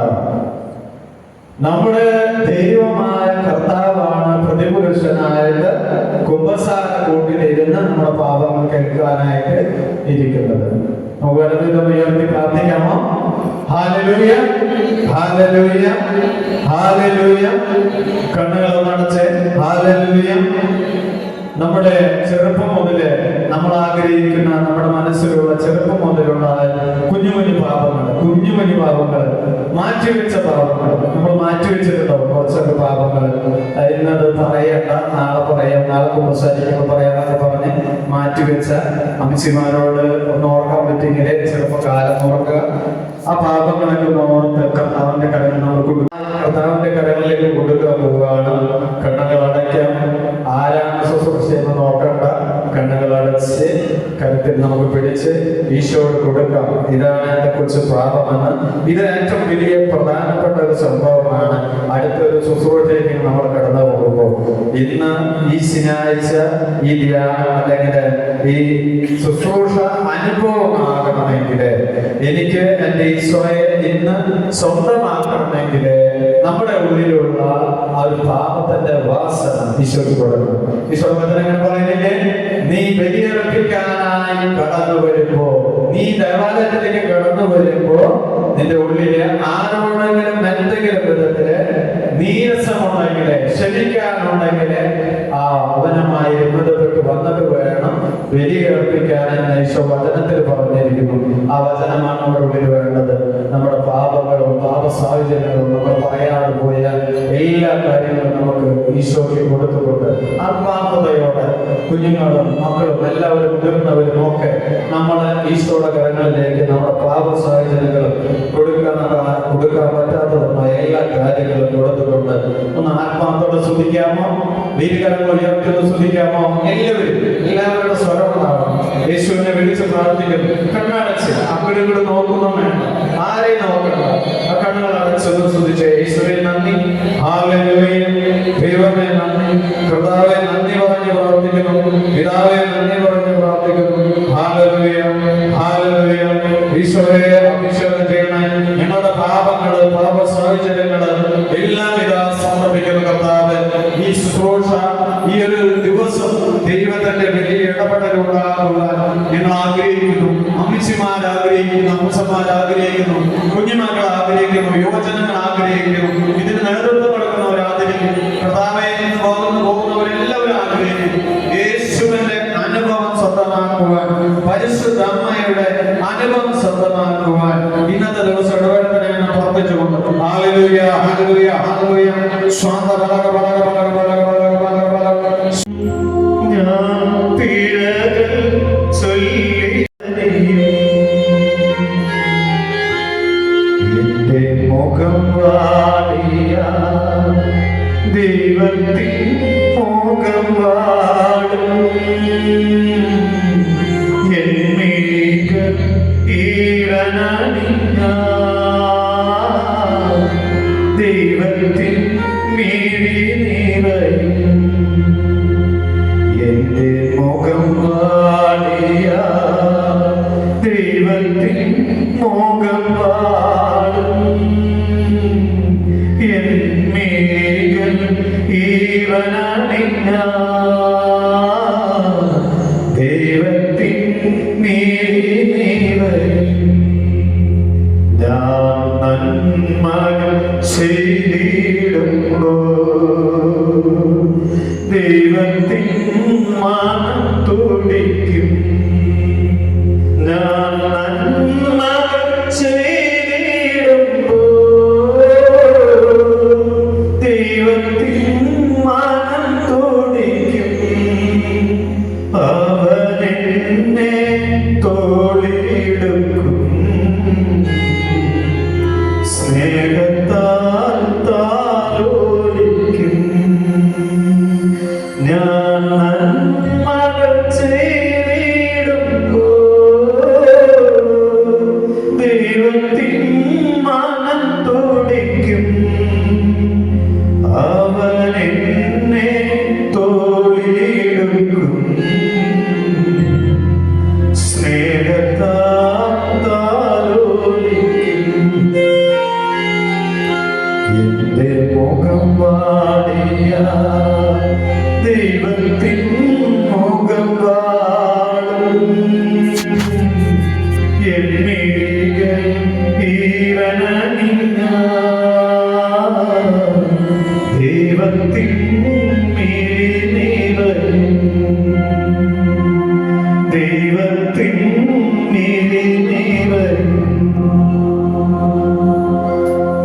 നമ്മുടെ ദൈവമായ കർത്താവാണ് പ്രതിപുരുഷനായിട്ട് കുമ്പസാര കൂട്ടിലിരുന്ന് നമ്മുടെ പാപങ്ങൾ കേൾക്കാനായിട്ട് ഇരിക്കുന്നത്. നമുക്ക് വലതുവിധം ഉയർത്തി പ്രാർത്ഥിക്കാമോ? Hallelujah, hallelujah, hallelujah. കണ്ണുകൾ അടച്ച് ഹല്ലേലൂയ. നമ്മുടെ ചെറുപ്പം മുതല് നമ്മൾ ആഗ്രഹിക്കുന്ന, നമ്മുടെ മനസ്സിലുള്ള ചെറുപ്പം മുതലുള്ള കുഞ്ഞു പാപങ്ങൾ, മാറ്റിവെച്ച പാപങ്ങൾ നമ്മൾ മാറ്റിവെച്ചിട്ടുണ്ടാവും. കുറച്ചൊക്കെ പാപങ്ങൾ ഇന്നത് പറയണ്ട, നാളെ പറയാം, നാളെ കുമ്പസാരിക്കുമ്പോൾ പറയാന്നൊക്കെ പറഞ്ഞ് മാറ്റിവെച്ച അമ്മച്ചിമാരോട് ഒന്ന് ഓർക്കാൻ പറ്റിയെങ്കിലേ ചെറുപ്പകാലം ഓർക്കുക. ആ പാപങ്ങളൊക്കെ ഓർത്ത് കർത്താവിന്റെ കരങ്ങളിലേക്ക് കൊടുക്കാൻ പോവുകയാണ്. കണ്ണുകൾ അടയ്ക്കാം. ആരാണ് ശുശ്രൂഷ എന്ന് നോക്കണ്ട, കണ്ണുകൾ അടച്ച് കരുത്തിൽ നമുക്ക് പിടിച്ച് ഈശോയോട് കൊടുക്കാം. ഇതാണ് എന്നെ കുറിച്ച് പാപമെന്ന്. ഇത് ഏറ്റവും വലിയ പ്രധാനപ്പെട്ട ഒരു സംഭവമാണ്. അടുത്തൊരു ശുശ്രൂഷയിലേക്ക് നമ്മൾ കടന്നു പോകുമ്പോൾ ഇന്ന് ഈ ശനിയാഴ്ച ഈ ധ്യാനം അല്ലെങ്കിൽ ഈ ശുശ്രൂഷ അനുഭവമാകണമെങ്കിൽ, എനിക്ക് എൻ്റെ ഈശോയെ ഇന്ന് സ്വന്തമാക്കണമെങ്കിൽ നമ്മുടെ ഉള്ളിലുള്ള ആ ഒരു പാപത്തിന്റെ വാസന ഈശോയ്ക്ക് കൊടുക്കണം. ഈശോ വചനങ്ങൾ പറയുന്നില്ലേ, നീ ബലിയർപ്പിക്കാനായി കടന്നു വരുമ്പോ, നീ ദേവാലയത്തിലേക്ക് കടന്നു വരുമ്പോ നിന്റെ ഉള്ളില് ആരോടെങ്കിലും എന്തെങ്കിലും വിധത്തില് നീരസമുണ്ടെങ്കില്, ക്ഷമിക്കാനുണ്ടെങ്കില് ആ അവനുമായി ബന്ധപ്പെട്ട് വന്നിട്ട് വേണം ബലിയർപ്പിക്കാനെന്ന് ഈശോ വചനത്തിൽ പറഞ്ഞിരിക്കുന്നു. ആ വചനമാണ് നമ്മുടെ ഉള്ളിൽ വേണ്ടത്. നമ്മുടെ പാപങ്ങളും പാപ സാഹചര്യങ്ങളും നമ്മൾ പറയാതെ പോയ എല്ലാ കാര്യങ്ങളും നമുക്ക് ഈശോയ്ക്ക് കൊടുത്തുകൊണ്ട് ആത്മാർത്ഥതയോടെ കുഞ്ഞുങ്ങളും മക്കളും എല്ലാവരും മുതിർന്നവരും ഒക്കെ നമ്മളെ ഈശോയുടെ കരങ്ങളിലേക്ക് നമ്മുടെ പാപ സാഹചര്യങ്ങളും കൊടുക്കാൻ പറ്റാത്തതുമായ എല്ലാ കാര്യങ്ങളും കൊടുത്തുകൊണ്ട് ഒന്ന് ആത്മാർത്ഥത്തോടെ ശ്രദ്ധിക്കാമോ? വീരകരങ്ങൾ ഉയർത്തുന്നത് ശ്രദ്ധിക്കാമോ? എല്ലാവരുടെ സ്വരങ്ങളാണ്. യേശുവിനെ വിളിച്ച് പ്രാർത്ഥിക്കുന്നു. കണ്ണടച്ച് അങ്ങോട്ടും കൂടെ നോക്കുന്നു വേണ്ട, ആരെയും നോക്കണ്ട. ആ കണ്ണുകൾ അടച്ചൊന്ന് ശ്രദ്ധിച്ചേ. യേശുവേ നന്ദി, ഹല്ലേലൂയ. ദൈവമേ നന്ദി, കർത്താവേ നന്ദി പറഞ്ഞ് പ്രാർത്ഥിക്കുന്നു. പിതാവേ നന്ദി പറഞ്ഞ് പ്രാർത്ഥിക്കുന്നു. Hallelujah, hallelujah. ഈശോയെ അഭിഷേകം ചെയ്യണേ. ഞങ്ങളുടെ പാപങ്ങള് പാപ സാഹചര്യങ്ങള് എല്ലാം ഇതാ സമർപ്പിക്കുന്നു കർത്താവ്. ഈ ശുശ്രൂഷ ഈ ഒരു ദിവസം ദൈവത്തിന്റെ വലിയ ഇടപെടലുണ്ടാകുവാൻ ഞങ്ങൾ ആഗ്രഹിക്കുന്നു. അമ്മച്ചിമാർ ആഗ്രഹിക്കുന്നു, അമ്മച്ചമാർ ആഗ്രഹിക്കുന്നു, കുഞ്ഞുമക്കൾ ആഗ്രഹിക്കുന്നു, യുവജനങ്ങൾ ആഗ്രഹിക്കുന്നു, ഇതിന് നേതൃത്വം കൊടുക്കുന്നവർ ആഗ്രഹിക്കുന്നു. കർത്താവേ ഇന്ന് പോകുന്നവരെല്ലാവരും ആഗ്രഹിക്കുന്നു യേശുവിന്റെ അനുഭവം സ്വന്തമാക്കുവാൻ, പരിശുദ്ധ അമ്മയുടെ അനുഭവം സ്വന്തമാക്കുവാൻ ഇന്നത്തെ ദിവസം ഇടപെടലിനെ ഞാൻ പ്രാർത്ഥിച്ചുകൊണ്ട് ഹല്ലേലൂയ, ഹല്ലേലൂയ, ഹല്ലേലൂയ. സ്വാന്ത ബലക ബലക ബലക ബലക ബലക ബലക ബലക. ഞാൻ പിഴകൾ ചൊല്ലി എന്റെ മുഖം വാടിയ ദൈവത്തിൻ മുഖം വാടും, ദൈവത്തിൻ മിഴി നിറയും. എന്റെ മുഖം വാടിയ ദൈവത്തിൻ മുഖം വാടും, എൻ മിഴികൾ ഈവനണിഞ്ഞ ദൈവത്തിൻ മിഴി നിറയും. ഞാൻ നന്മകൾ ചെയ്തിടുമ്പോ ദൈവത്തിൻ മനം തുടിക്കും. ഞാൻ നന്മകൾ ചെയ്തിടുമ്പോ ദൈവത്തിൻ മനം തുടിക്കും. അവനെന്നെ തോളിലെടുക്കും, സ്നേഹത്താൽ താലോലിക്കും. ഞാൻ നന്മകൾ ചെയ്തിടുമ്പോ ദൈവത്തിൻ മനം തുടിക്കും. അവനെന്നെ തോളിലെടുക്കും, സ്നേഹത്താൽ താലോലിക്കും. എന്റെ മുഖം വാടിയ ദൈവത്തിൻ മുഖം വാടും, എൻ മിഴികൾ ഈവനണിഞ്ഞ ദൈവത്തിൻ മിഴി നിറയും. ദൈവത്തിൻ മിഴി നിറയും.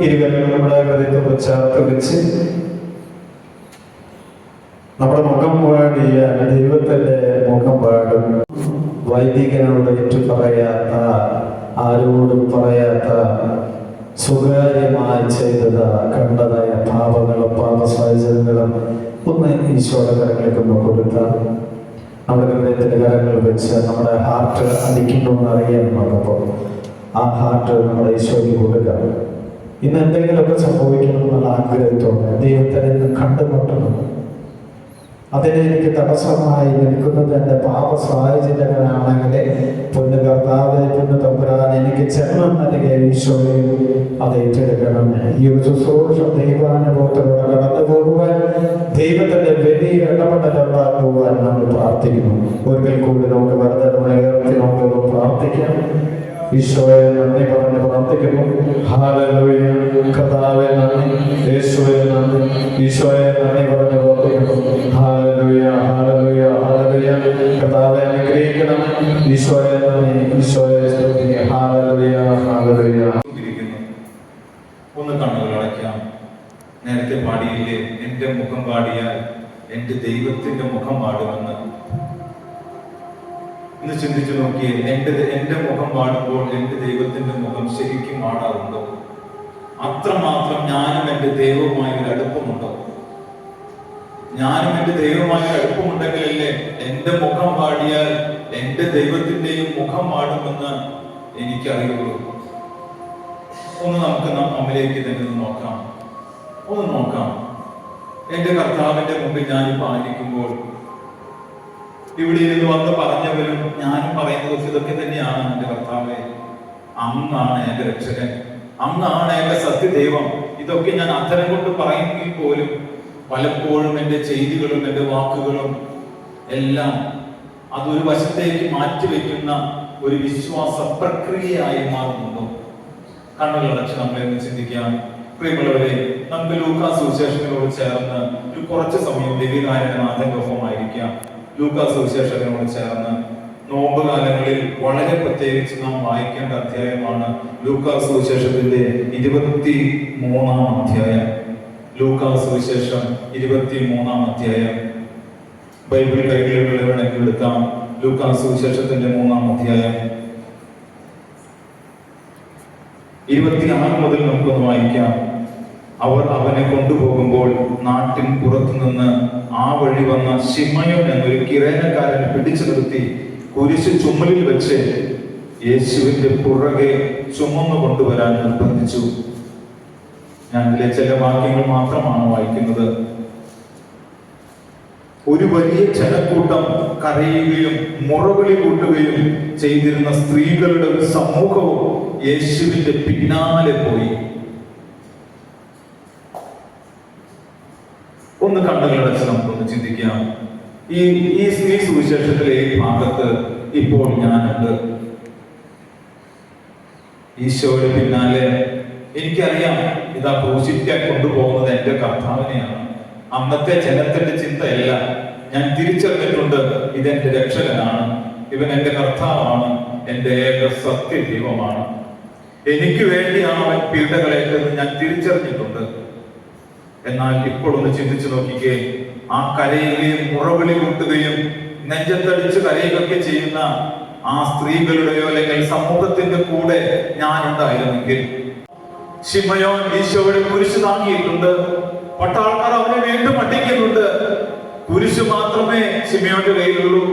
ഇരുകരങ്ങൾ നമ്മുടെ ഹൃദയത്തോട് ചേർത്ത് വെച്ച് നമ്മുടെ മുഖം പാടിയ ദൈവത്തിന്റെ മുഖം പാടും. വൈദികനോട് ഏറ്റു പറയാത്ത, ആരോടും പറയാത്ത, സ്വകാര്യമായി ചെയ്തത് കണ്ടതായ പാപങ്ങളും പാപ സാഹചര്യങ്ങളും ഒന്ന് ഈശോയുടെ കരങ്ങളിലേക്ക് ഒന്ന് കൊടുത്താൽ നമ്മുടെ ഹൃദയത്തിന്റെ കരങ്ങൾ വെച്ച് നമ്മുടെ ഹാർട്ട് അടിക്കുന്നുവെന്ന് അറിയാൻ നോക്കുമ്പോൾ ആ ഹാർട്ട് നമ്മുടെ ഈശോയ്ക്ക് കൊടുക്കാം. ഇന്ന് എന്തെങ്കിലുമൊക്കെ സംഭവിക്കണമെന്നുള്ള ആഗ്രഹത്തോടെ ദൈവത്തിനെ ഇന്ന് കണ്ടുമുട്ടണം. അതിന് എനിക്ക് തടസ്സമായി നിൽക്കുന്നത് എൻ്റെ പാപ സാഹചര്യങ്ങളാണെങ്കിൽ പൊന്നു കർത്താവേ, പൊന്നു തമ്പുരാൻ, എനിക്ക് ജന്മം നൽകിയ ഈശോയെ അത് ഏറ്റെടുക്കണം. ഈ ഒരു ശുശ്രൂഷ ദൈവാനുഭവത്തിലൂടെ കടന്നു പോകുവാൻ, ദൈവത്തിന്റെ വലിയ ഇടപെടലുണ്ടാക്കുവാൻ നമ്മൾ പ്രാർത്ഥിക്കുന്നു. ഒരിക്കൽ കൂടി നമുക്ക് വരദമായി ഉയർത്തി നമുക്ക് പ്രാർത്ഥിക്കാം. ഈശോയെ നന്ദി പറഞ്ഞ് പ്രാർത്ഥിക്കുന്നു. ഹല്ലേലൂയ. കർത്താവേ നന്ദി, യേശുവേ നന്ദി, ഈശോയെ നന്ദി പറഞ്ഞ് പ്രാർത്ഥിക്കുന്നു. Hallelujah, hallelujah, hallelujah. കർത്താവേ അനുഗ്രഹിക്കണം. ഈശോയെ നന്ദി, ഈശോയെ സ്തുതി. Hallelujah, hallelujah. ഒന്ന് കണ്ണുകൾ അടയ്ക്കാം. നേരത്തെ പാടിയില്ലേ, എന്റെ മുഖം പാടിയാൽ എന്റെ ദൈവത്തിന്റെ മുഖം പാടുമെന്ന്. ഇന്ന് ചിന്തിച്ചു നോക്കിയേ, എന്റെ മുഖം പാടുമ്പോൾ എന്റെ ദൈവത്തിന്റെ മുഖം ശരിക്കും പാടാറുണ്ടോ? അത്രമാത്രം ഞാനും എന്റെ ദൈവവുമായി ഒരു അടുപ്പമുണ്ടോ? ഞാനും എന്റെ ദൈവവുമായി അടുപ്പമുണ്ടെങ്കിലല്ലേ എന്റെ മുഖം പാടിയാൽ എന്റെ ദൈവത്തിന്റെയും മുഖം പാടുമെന്ന് എനിക്കറിയുള്ളൂ. ഒന്ന് നമുക്ക് നമ്മിലേക്ക് തന്നെ നോക്കാം. ഒന്ന് നോക്കാം. എന്റെ കർത്താവിന്റെ മുമ്പിൽ ഞാനിപ്പോ ആയിരിക്കുമ്പോൾ ഇവിടെ ഇരുന്ന് വന്ന് പറഞ്ഞവരും ഞാനും പറയുന്നത് ഇതൊക്കെ തന്നെയാണ്. എന്റെ കർത്താവെ, അങ്ങാണ് എന്റെ രക്ഷകൻ, അങ്ങാണ് എന്റെ സത്യദൈവം. ഇതൊക്കെ ഞാൻ അത്തരം കൊണ്ട് പറയുമെങ്കിൽ പോലും പലപ്പോഴും എന്റെ ചെയ്തികളും എന്റെ വാക്കുകളും എല്ലാം അതൊരു വശത്തേക്ക് മാറ്റിവെക്കുന്ന ഒരു വിശ്വാസ പ്രക്രിയയായി മാറുന്നുണ്ടോ? കണ്ണുകളടച്ച് നമ്മളെ ഒന്ന് ചിന്തിക്കാം. പ്രിയമുള്ളവരെ, നമുക്ക് ലൂക്കാസ് സുവിശേഷങ്ങളോട് ചേർന്ന് ഒരു കുറച്ച് സമയം ദിവ്യകാരുണ്യനാഥന്റെ ഒപ്പമായിരിക്കാം. ലൂക്കാസ് സുവിശേഷങ്ങളോട് ചേർന്ന് നോമ്പ് കാലങ്ങളിൽ വളരെ പ്രത്യേകിച്ച് നാം വായിക്കേണ്ട അധ്യായമാണ് ലൂക്കാസ് സുവിശേഷത്തിന്റെ 23-ാം അധ്യായം. ലൂക്കാസ് സുവിശേഷം 23-ാം അധ്യായം. ബൈബിൾ കൈകളിലുള്ളവരെങ്കിൽ എടുക്കാം. ലൂക്കാസ് സുവിശേഷത്തിന്റെ 3-ാം അധ്യായം 26 മുതൽ നമുക്കൊന്ന് വായിക്കാം. അവർ അവനെ കൊണ്ടുപോകുമ്പോൾ നാട്ടിൻ പുറത്തുനിന്ന് ആ വഴി വന്ന ശിമയോൻ എന്നൊരു കിരേനക്കാരനെ പിടിച്ചു നിർത്തി കുരിശ് ചുമലിൽ വെച്ച് യേശുവിന്റെ പുറകെ ചുമന്നു കൊണ്ടുവരാൻ നിർബന്ധിച്ചു. ഞാൻ ഇതിലെ ചില വാക്യങ്ങൾ മാത്രമാണ് വായിക്കുന്നത്. ഒരു വലിയ ജനക്കൂട്ടം കരയുകയും മുറവിളി കൂട്ടുകയും ചെയ്തിരുന്ന സ്ത്രീകളുടെ ഒരു സമൂഹവും യേശുവിന്റെ പിന്നാലെ പോയി. ഒന്ന് കണ്ണുകളടച്ച് നമുക്കൊന്ന് ചിന്തിക്കാം. ഈ സുവിശേഷത്തിലെ ഈ ഭാഗത്ത് ഇപ്പോൾ ഞാനുണ്ട്. ഈശോയുടെ പിന്നാലെ എനിക്കറിയാം, ഇതാ ക്രൂശിക്കാൻ കൊണ്ടുപോകുന്നത് എന്റെ കർത്താവിനെയാണ്. അന്നത്തെ ജനത്തിന്റെ ചിന്തയല്ല. ഞാൻ തിരിച്ചറിഞ്ഞിട്ടുണ്ട്, ഇതെന്റെ രക്ഷകനാണ്, ഇവൻ എന്റെ കർത്താവാണ്, എന്റെ ഏക സത്യദൈവമാണ്. എനിക്ക് വേണ്ടിയാണ് അവൻ പീഡകളേറ്റത് ഞാൻ തിരിച്ചറിഞ്ഞിട്ടുണ്ട്. എന്നാൽ ഇപ്പോൾ ഒന്ന് ചിന്തിച്ചു നോക്കിക്കേ, ആ കരയുകയും മുറവിളി കൂട്ടുകയും നെഞ്ചത്തടിച്ച് കരയുകയൊക്കെ ചെയ്യുന്ന ആ സ്ത്രീകളുടെയോ അല്ലെങ്കിൽ സമൂഹത്തിന്റെ കൂടെ ഞാനുണ്ടായിരുന്നെങ്കിൽ. ശിമയോൻ ഈശോയുടെ കുരിശ് താങ്ങിയിട്ടുണ്ട്. പട്ടാൾക്കാർ അവനെ വീണ്ടും അടിക്കുന്നുണ്ട്. കുരിശ് മാത്രമേ ശിമയോന്റെ കയ്യിലുള്ളൂ.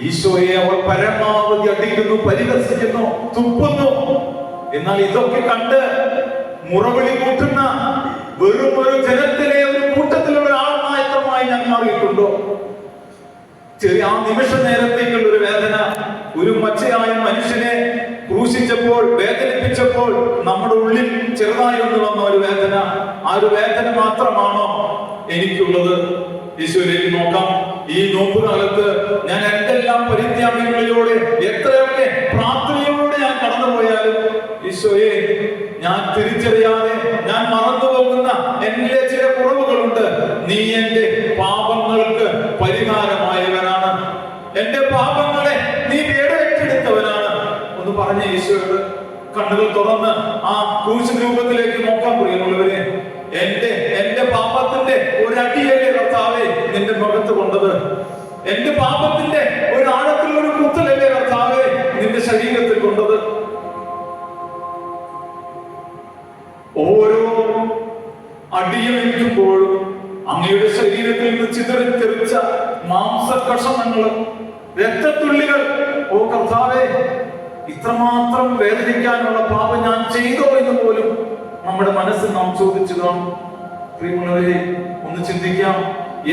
ഈശോയെ അവർ പരമാവധി അടിക്കുന്നു, പരിഹസിക്കുന്നു, തുപ്പുന്നു. എന്നാൽ ഇതൊക്കെ കണ്ട് മുറവിളി കൂട്ടുന്ന വെറും ഒരു ജനത്തിലെ ഒരു കൂട്ടത്തിലുള്ള ഒരാൾ മാത്രമായി ഞാൻ മാറിയിട്ടുണ്ടോ? ചെറിയ ആ നിമിഷ നേരത്തേക്കുള്ള ഒരു വേദന, ഒരു മച്ചയായ മനുഷ്യനെ ക്രൂശിച്ചപ്പോൾ, വേദനിപ്പിച്ചപ്പോൾ നമ്മുടെ ഉള്ളിൽ ചെറുതായി ഒന്ന് വന്ന ഒരു വേദന, ആ ഒരു വേദന മാത്രമാണോ എനിക്കുള്ളത്? ഈശോയിലേക്ക് നോക്കാം. ഈ നോമ്പ് കാലത്ത് ഞാൻ എന്തെല്ലാം പരിത്യാഗങ്ങളിലൂടെ, എത്രയൊക്കെ പ്രാർത്ഥനയോടെ ഞാൻ കടന്നുപോയാലും ഈശോയെ, ഞാൻ തിരിച്ചറിയാതെ ഞാൻ മറന്നുപോകുന്ന എന്നിലെ ചില കുറവുകളുണ്ട്. നീ എന്റെ പാപങ്ങൾക്ക് പരിഹാരമായവനാണ്, എന്റെ പാപങ്ങളെ നീ ഏറ്റെടുത്തവനാണ്. ഒന്ന് പറഞ്ഞ ഈശോയോട് കണ്ണുകൾ തുറന്ന് ആ ക്രൂശ് രൂപത്തിലേക്ക് നോക്കാൻ പ്രിയമുള്ളവരെ. എന്റെ പാപത്തിന്റെ ഒരടിയല്ലേ കർത്താവേ നിന്റെ മുഖത്ത് കൊണ്ടത്? എന്റെ പാപത്തിന്റെ ഒരു ആഴത്തിലുള്ള ഒരു കുത്തലല്ലേ കർത്താവേ നിന്റെ ശരീരത്തിൽ കൊണ്ടത്? ഓരോ അടിയമേൽക്കുമ്പോഴും അങ്ങയുടെ ശരീരത്തിൽ നിന്ന് ചിതറിത്തെറിച്ച മാംസകഷണങ്ങളും രക്തത്തുള്ളികൾ, ഓ കർത്താവേ, ഇത്രമാത്രം വേദനിക്കാനുള്ള പാപം ഞാൻ ചെയ്തോ എന്ന് പോലും നമ്മുടെ മനസ്സിൽ നാം ചോദിച്ചു കാണും. പ്രിയമുള്ളവരെ, ഒന്ന് ചിന്തിക്കാം.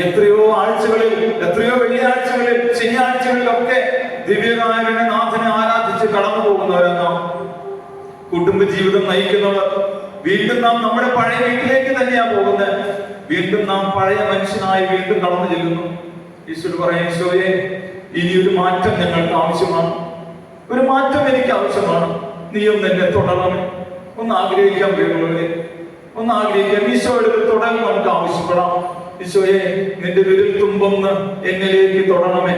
എത്രയോ ആഴ്ചകളിൽ, എത്രയോ വെള്ളിയാഴ്ചകളിൽ, ശനിയാഴ്ചകളിലൊക്കെ ദിവ്യനായകനെ നാഥനെ ആരാധിച്ച് കടന്നു പോകുന്നവരെന്ന കുടുംബജീവിതം നയിക്കുന്നവർ, വീണ്ടും നാം നമ്മുടെ പഴയ വീട്ടിലേക്ക് തന്നെയാ പോകുന്നത്. വീണ്ടും നാം പഴയ മനുഷ്യനായി വീണ്ടും കടന്നു ചെല്ലുന്നു. ഈശോയോട് പറയാം, ഈശോയെ ഇനിയൊരു മാറ്റം ഞങ്ങൾക്ക് ആവശ്യമാണ്, ഒരു മാറ്റം എനിക്ക് ആവശ്യമാണ്, നീ ഒന്ന് എന്നെ തുടരണമേ. ഒന്ന് ആഗ്രഹിക്കാൻ പ്രിയമുള്ളവരെ, ഒന്ന് ആഗ്രഹിക്കാം. ഈശോയുടെ ഒരു തുടർന്ന് നമുക്ക് ആവശ്യപ്പെടാം. ഈശോയെ നിന്റെ വിരൽ തുമ്പൊന്ന് എന്നിലേക്ക് തൊടണമേ.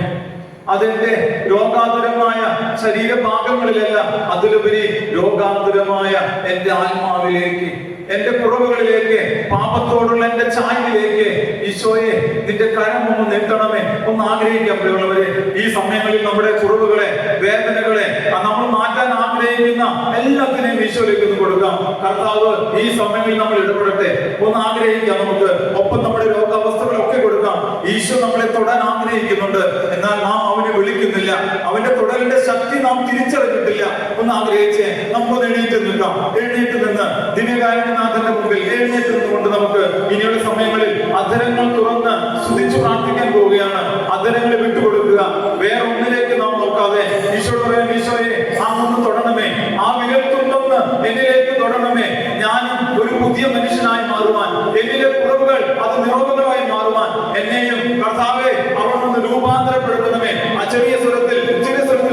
അതെന്റെ രോഗാതുരമായ ശരീരഭാഗങ്ങളിലല്ല, അതിലുപരി രോഗാതുരമായ എന്റെ ആത്മാവിലേക്ക്, എന്റെ കുറവുകളിലേക്ക്, പാപത്തോടുള്ള എന്റെ ചായ്വിലേക്ക് ഈശോയെ നിന്റെ കരം ഒന്ന് നീട്ടണമേ. ഒന്ന് ആഗ്രഹിക്കാൻ പ്രിയമുള്ളവരെ, ഈ സമയങ്ങളിൽ നമ്മുടെ കുറവുകളെ, വേദനകളെ, നമ്മൾ മാറ്റാൻ ആഗ്രഹിക്കുന്ന എല്ലാത്തിനെയും ഈശോയിലേക്ക് ഒന്ന് കൊടുക്കാം. കർത്താവ് ഈ സമയങ്ങളിൽ നമ്മൾ ഇടപെടട്ടെ. ഒന്ന് ആഗ്രഹിക്കാം നമുക്ക്. ഒപ്പം നമ്മുടെ രോഗാവസ്ഥകളൊക്കെ കൊടുക്കാം. ഈശോ നമ്മളെ തൊടാൻ ആഗ്രഹിക്കുന്നുണ്ട്, എന്നാൽ നാം അവനെ വിളിക്കുന്നില്ല. അവന്റെ തൊടലിന്റെ ശക്തി നാം തിരിച്ചറിഞ്ഞിട്ടില്ല. ഒന്ന് ആഗ്രഹിച്ചേ, നമുക്കൊന്ന് എഴുന്നേറ്റ് നിൽക്കാം. എഴുന്നേറ്റ് നിന്ന് ദിവ്യകാരുണ്യനാഥന്റെ മുമ്പിൽ എഴുന്നേറ്റ് നിന്നുകൊണ്ട് നമുക്ക് ഇനിയുള്ള സമയങ്ങളിൽ അധരങ്ങൾ തുറന്ന് സ്തുതിച്ച് പ്രാർത്ഥിക്കാൻ പോവുകയാണ്. അധരങ്ങളെ വിട്ടുകൊടുക്കുക, വേറെ ഒന്നിലേക്ക് നാം നോക്കാതെ ഈശോയോട് പറയാം, ഈശോയെ ആ ഒന്ന് തൊടണമേ, ആ വിരൽ തുമ്പൊന്ന് എന്നിലേക്ക് തൊടണമേ. ഞാൻ ഒരു പുതിയ മനുഷ്യനായി മാറുവാൻ, എന്നിലെ കുറവുകൾ അത് നിറവുകളായി മാറുവാൻ എന്നെയും കർത്താവെ അവിടുന്ന് രൂപാന്തരപ്പെടുത്തണമേ. ആ ചെറിയ സ്വരത്തിൽ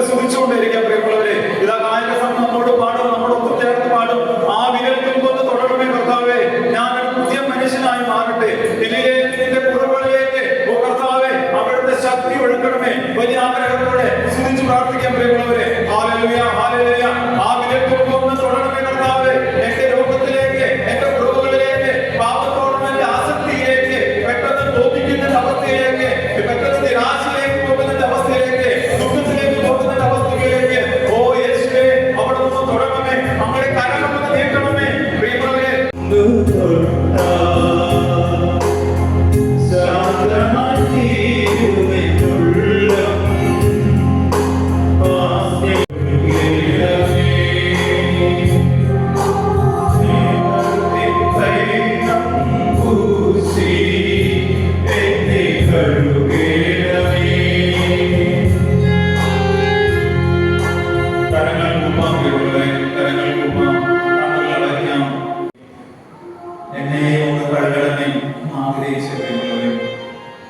സ്തുതിച്ചുകൊണ്ടിരിക്കാൻ പ്രിയമുള്ളവരെ, ഇതാ ഗായക സംഘം നമ്മോട് പാടും, നമ്മോടൊപ്പം ചേർന്ന് പാടും. ആ വിരൽ തുമ്പൊന്ന് തൊടണമേ കർത്താവെ, ഞാൻ ഒരു പുതിയ മനുഷ്യനായി മാറട്ടെ. നിന്റെ കുറവുകളിലേക്ക് ഓ കർത്താവെ അവിടുത്തെ ശക്തി ഒഴുക്കണമേ. വലിയ ആഗ്രഹത്തോടെ സ്തുതിച്ച് പ്രാർത്ഥിക്കാൻ പ്രിയമുള്ളവരെ. Hallelujah, hallelujah. ആ വിരൽ തുമ്പൊന്ന് തൊടണമേ കർത്താവെ, എന്റെ രോഗത്തിലേക്ക്, എന്റെ കുറവുകളിലേക്ക്, പാപത്തോടുള്ള എന്റെ ആസക്തിയിലേക്ക്, പെട്ടെന്ന് തോന്നിക്കുന്ന അവസ്ഥയിലേക്ക്, പെട്ടെന്ന് നിരാശയിലേക്ക് പോകുന്ന അവസ്ഥയിലേക്ക്, ദുഃഖത്തിലേക്ക് പോകുന്ന അവസ്ഥയിലേക്ക് ഓ യേശുവേ അവിടെ നിന്ന് തൊടണമേ. നമ്മുടെ കരങ്ങളൊന്ന് നീട്ടണമേ പ്രിയമുള്ളവരെ.